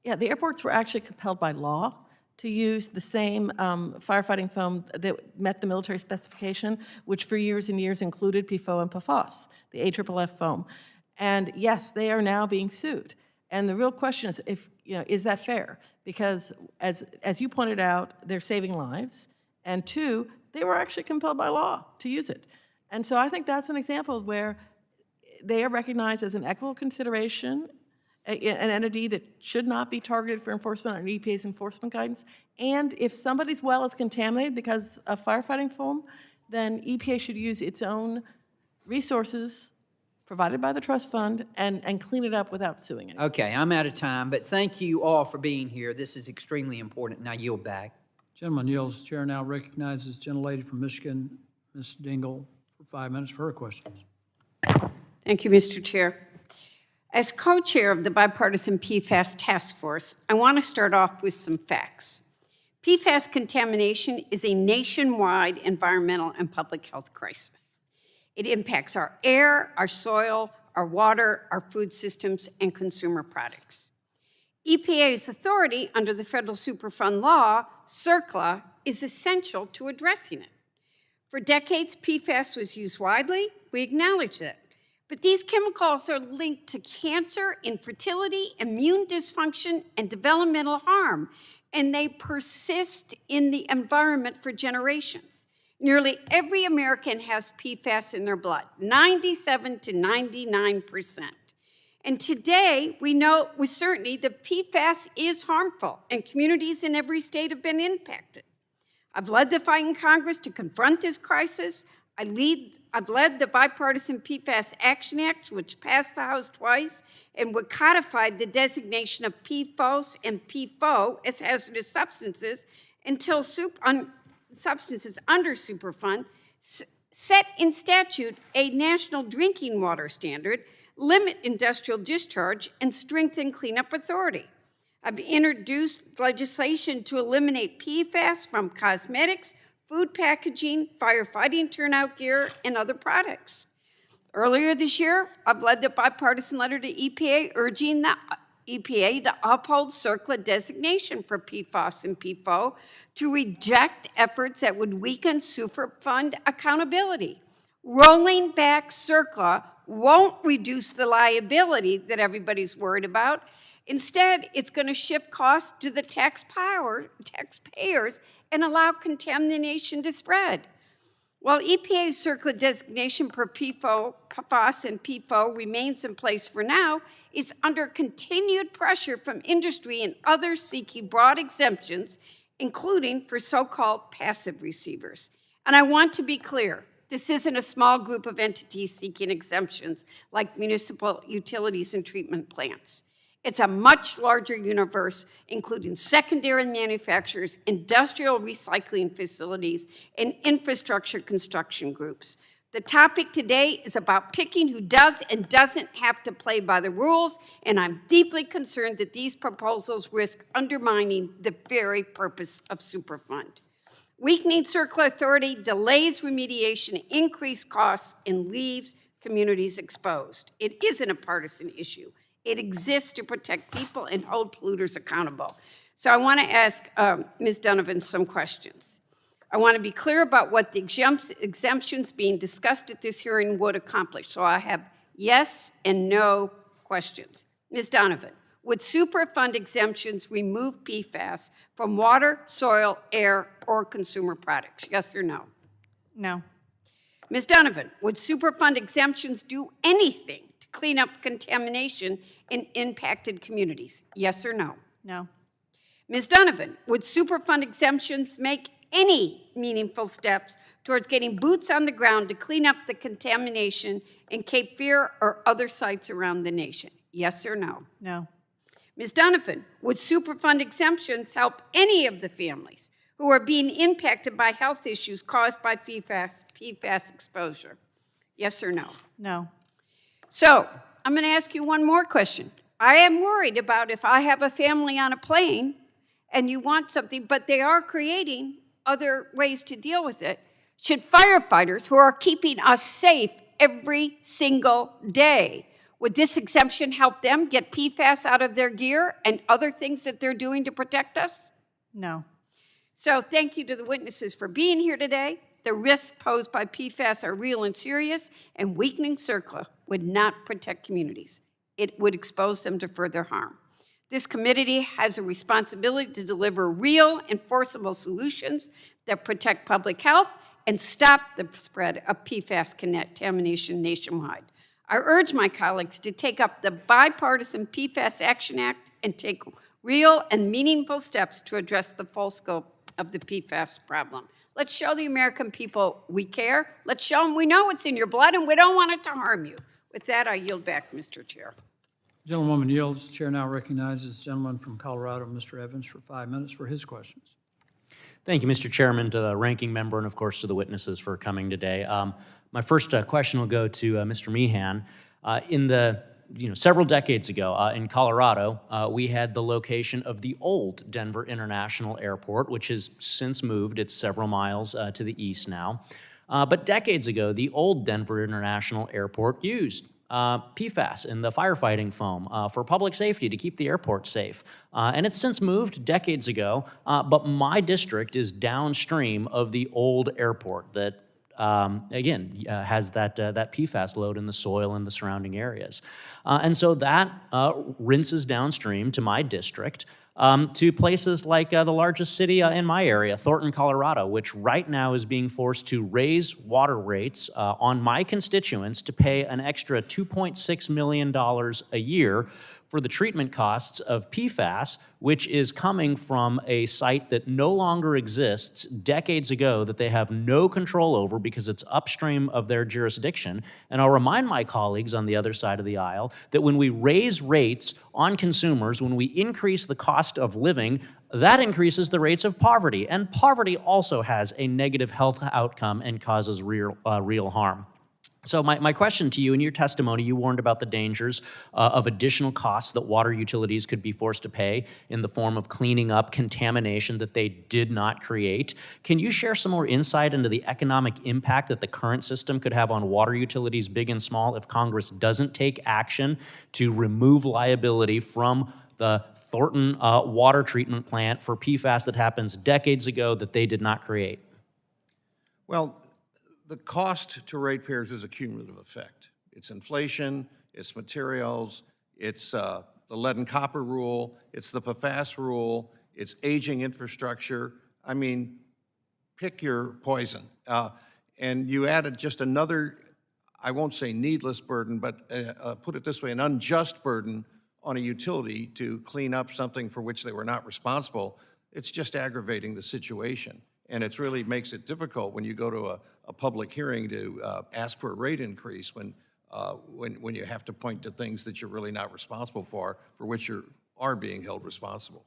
E: Yeah, the airports were actually compelled by law to use the same firefighting foam that met the military specification, which for years and years included PFOA and PFAS, the AFFF foam. And yes, they are now being sued. And the real question is, is that fair? Because as you pointed out, they're saving lives, and two, they were actually compelled by law to use it. And so I think that's an example of where they are recognized as an equitable consideration, an entity that should not be targeted for enforcement under EPA's enforcement guidance. And if somebody's well is contaminated because of firefighting foam, then EPA should use its own resources provided by the trust fund and clean it up without suing it.
Q: Okay, I'm out of time, but thank you all for being here. This is extremely important. Now yield back.
A: Gentleman yields. Chair now recognizes gentlelady from Michigan, Ms. Dingle, for 5 minutes for her questions.
B: Thank you, Mr. Chair. As co-chair of the Bipartisan PFAS Task Force, I want to start off with some facts. PFAS contamination is a nationwide environmental and public health crisis. It impacts our air, our soil, our water, our food systems, and consumer products. EPA's authority under the Federal Superfund Law, CERCLA, is essential to addressing it. For decades, PFAS was used widely. We acknowledge that. But these chemicals are linked to cancer, infertility, immune dysfunction, and developmental harm, and they persist in the environment for generations. Nearly every American has PFAS in their blood, 97 to 99%. And today, we know with certainty that PFAS is harmful, and communities in every state have been impacted. I've led the fight in Congress to confront this crisis. I've led the Bipartisan PFAS Action Act, which passed the House twice and would codify the designation of PFOS and PFO as hazardous substances until substances under Superfund, set in statute a national drinking water standard, limit industrial discharge, and strengthen cleanup authority.
Q: I've introduced legislation to eliminate PFAS from cosmetics, food packaging, firefighting turnout gear, and other products. Earlier this year, I've led the bipartisan letter to EPA urging the EPA to uphold CERCLA designation for PFAS and PFOA, to reject efforts that would weaken Superfund accountability. Rolling back CERCLA won't reduce the liability that everybody's worried about. Instead, it's going to shift costs to the taxpayers and allow contamination to spread. While EPA's CERCLA designation for PFAS and PFOA remains in place for now, it's under continued pressure from industry and others seeking broad exemptions, including for so-called passive receivers. And I want to be clear, this isn't a small group of entities seeking exemptions like municipal utilities and treatment plants. It's a much larger universe, including secondary manufacturers, industrial recycling facilities, and infrastructure construction groups. The topic today is about picking who does and doesn't have to play by the rules, and I'm deeply concerned that these proposals risk undermining the very purpose of Superfund. Weakening CERCLA authority delays remediation, increased costs, and leaves communities exposed. It isn't a partisan issue. It exists to protect people and hold polluters accountable. So I want to ask Ms. Donovan some questions. I want to be clear about what the exemptions being discussed at this hearing would accomplish. So I have yes and no questions. Ms. Donovan, would Superfund exemptions remove PFAS from water, soil, air, or consumer products? Yes or no?
G: No.
Q: Ms. Donovan, would Superfund exemptions do anything to clean up contamination in impacted communities? Yes or no?
G: No.
Q: Ms. Donovan, would Superfund exemptions make any meaningful steps towards getting boots on the ground to clean up the contamination in Cape Fear or other sites around the nation? Yes or no?
G: No.
Q: Ms. Donovan, would Superfund exemptions help any of the families who are being impacted by health issues caused by PFAS exposure? Yes or no?
G: No.
Q: So I'm going to ask you one more question. I am worried about if I have a family on a plane and you want something, but they are creating other ways to deal with it. Should firefighters who are keeping us safe every single day, would this exemption help them get PFAS out of their gear and other things that they're doing to protect us?
G: No.
Q: So thank you to the witnesses for being here today. The risks posed by PFAS are real and serious, and weakening CERCLA would not protect communities. It would expose them to further harm. This committee has a responsibility to deliver real, enforceable solutions that protect public health and stop the spread of PFAS contamination nationwide. I urge my colleagues to take up the bipartisan PFAS Action Act and take real and meaningful steps to address the full scope of the PFAS problem. Let's show the American people we care. Let's show them we know it's in your blood and we don't want it to harm you. With that, I yield back, Mr. Chair.
A: Gentlewoman yields. The chair now recognizes the gentleman from Colorado, Mr. Evans, for 5 minutes for his questions.
S: Thank you, Mr. Chairman, to the ranking member, and of course to the witnesses for coming today. My first question will go to Mr. Meehan. In the several decades ago in Colorado, we had the location of the old Denver International Airport, which has since moved. It's several miles to the east now. But decades ago, the old Denver International Airport used PFAS in the firefighting foam for public safety to keep the airport safe. And it's since moved decades ago, but my district is downstream of the old airport that has that PFAS load in the soil in the surrounding areas. And so that rinses downstream to my district, to places like the largest city in my area, Thornton, Colorado, which right now is being forced to raise water rates on my constituents to pay an extra $2.6 million a year for the treatment costs of PFAS, which is coming from a site that no longer exists decades ago that they have no control over because it's upstream of their jurisdiction. And I'll remind my colleagues on the other side of the aisle that when we raise rates on consumers, when we increase the cost of living, that increases the rates of poverty. And poverty also has a negative health outcome and causes real harm.
Q: So my question to you, in your testimony, you warned about the dangers of additional costs that water utilities could be forced to pay in the form of cleaning up contamination that they did not create. Can you share some more insight into the economic impact that the current system could have on water utilities, big and small, if Congress doesn't take action to remove liability from the Thornton water treatment plant for PFAS that happens decades ago that they did not create?
F: Well, the cost to ratepayers is a cumulative effect. It's inflation, it's materials, it's the lead and copper rule, it's the PFAS rule, it's aging infrastructure. I mean, pick your poison. And you added just another, I won't say needless burden, but put it this way, an unjust burden on a utility to clean up something for which they were not responsible. It's just aggravating the situation. And it really makes it difficult when you go to a public hearing to ask for a rate increase when you have to point to things that you're really not responsible for which you are being held responsible.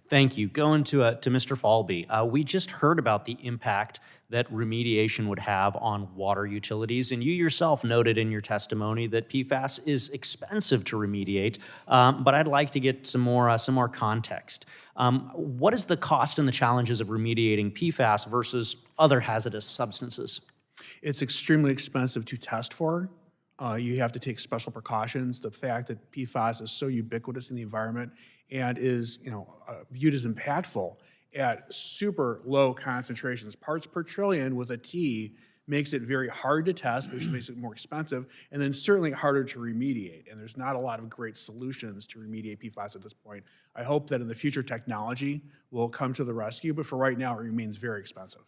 Q: Thank you. Going to Mr. Falby, we just heard about the impact that remediation would have on water utilities, and you yourself noted in your testimony that PFAS is expensive to remediate, but I'd like to get some more context. What is the cost and the challenges of remediating PFAS versus other hazardous substances?
H: It's extremely expensive to test for. You have to take special precautions. The fact that PFAS is so ubiquitous in the environment and is, viewed as impactful at super low concentrations, parts per trillion with a T, makes it very hard to test, which makes it more expensive, and then certainly harder to remediate. And there's not a lot of great solutions to remediate PFAS at this point. I hope that in the future technology will come to the rescue, but for right now, it remains very expensive.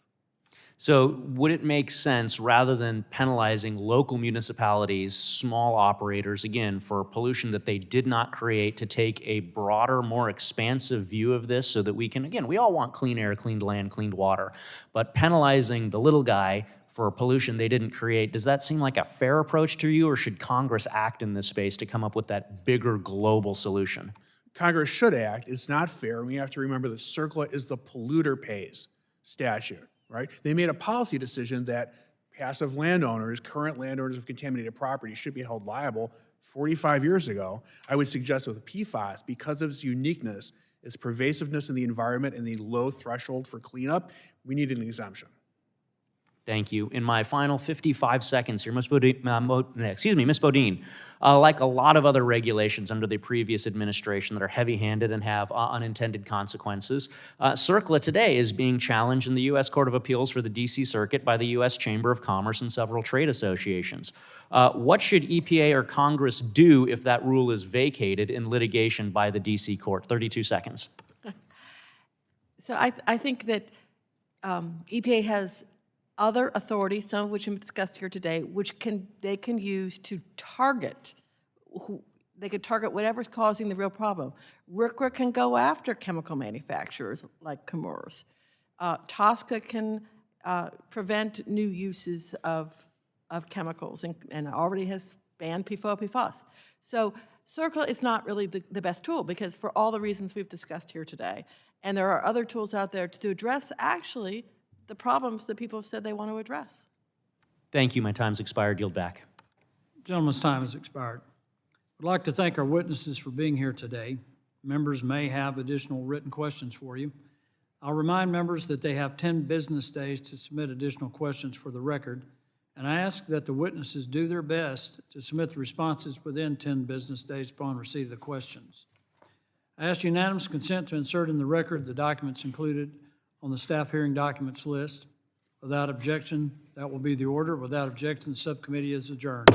Q: So would it make sense, rather than penalizing local municipalities, small operators, again, for pollution that they did not create, to take a broader, more expansive view of this so that we can, again, we all want clean air, clean land, clean water, but penalizing the little guy for pollution they didn't create, does that seem like a fair approach to you, or should Congress act in this space to come up with that bigger global solution?
H: Congress should act. It's not fair. We have to remember that CERCLA is the polluter pays statute. Right? They made a policy decision that passive landowners, current landowners of contaminated property, should be held liable 45 years ago. I would suggest with PFAS, because of its uniqueness, its pervasiveness in the environment, and the low threshold for cleanup, we need an exemption.
Q: Thank you. In my final 55 seconds here, Ms. Bodine, Ms. Bodine, like a lot of other regulations under the previous administration that are heavy-handed and have unintended consequences, CERCLA today is being challenged in the U.S. Court of Appeals for the D.C. Circuit by the U.S. Chamber of Commerce and several trade associations. What should EPA or Congress do if that rule is vacated in litigation by the D.C. Court? 32 seconds.
E: So I think that EPA has other authorities, some of which have discussed here today, which they can use to target they could target whatever's causing the real problem. RCRA can go after chemical manufacturers like Chemours. TSCA can prevent new uses of chemicals and already has banned PFAS. So CERCLA is not really the best tool, because for all the reasons we've discussed here today. And there are other tools out there to address actually the problems that people have said they want to address.
Q: Thank you. My time's expired. Yield back.
A: Gentleman's time has expired. I'd like to thank our witnesses for being here today. Members may have additional written questions for you. I'll remind members that they have 10 business days to submit additional questions for the record, and I ask that the witnesses do their best to submit the responses within 10 business days upon receipt of the questions. I ask unanimous consent to insert in the record the documents included on the staff hearing documents list. Without objection, that will be the order. Without objection, the subcommittee is adjourned.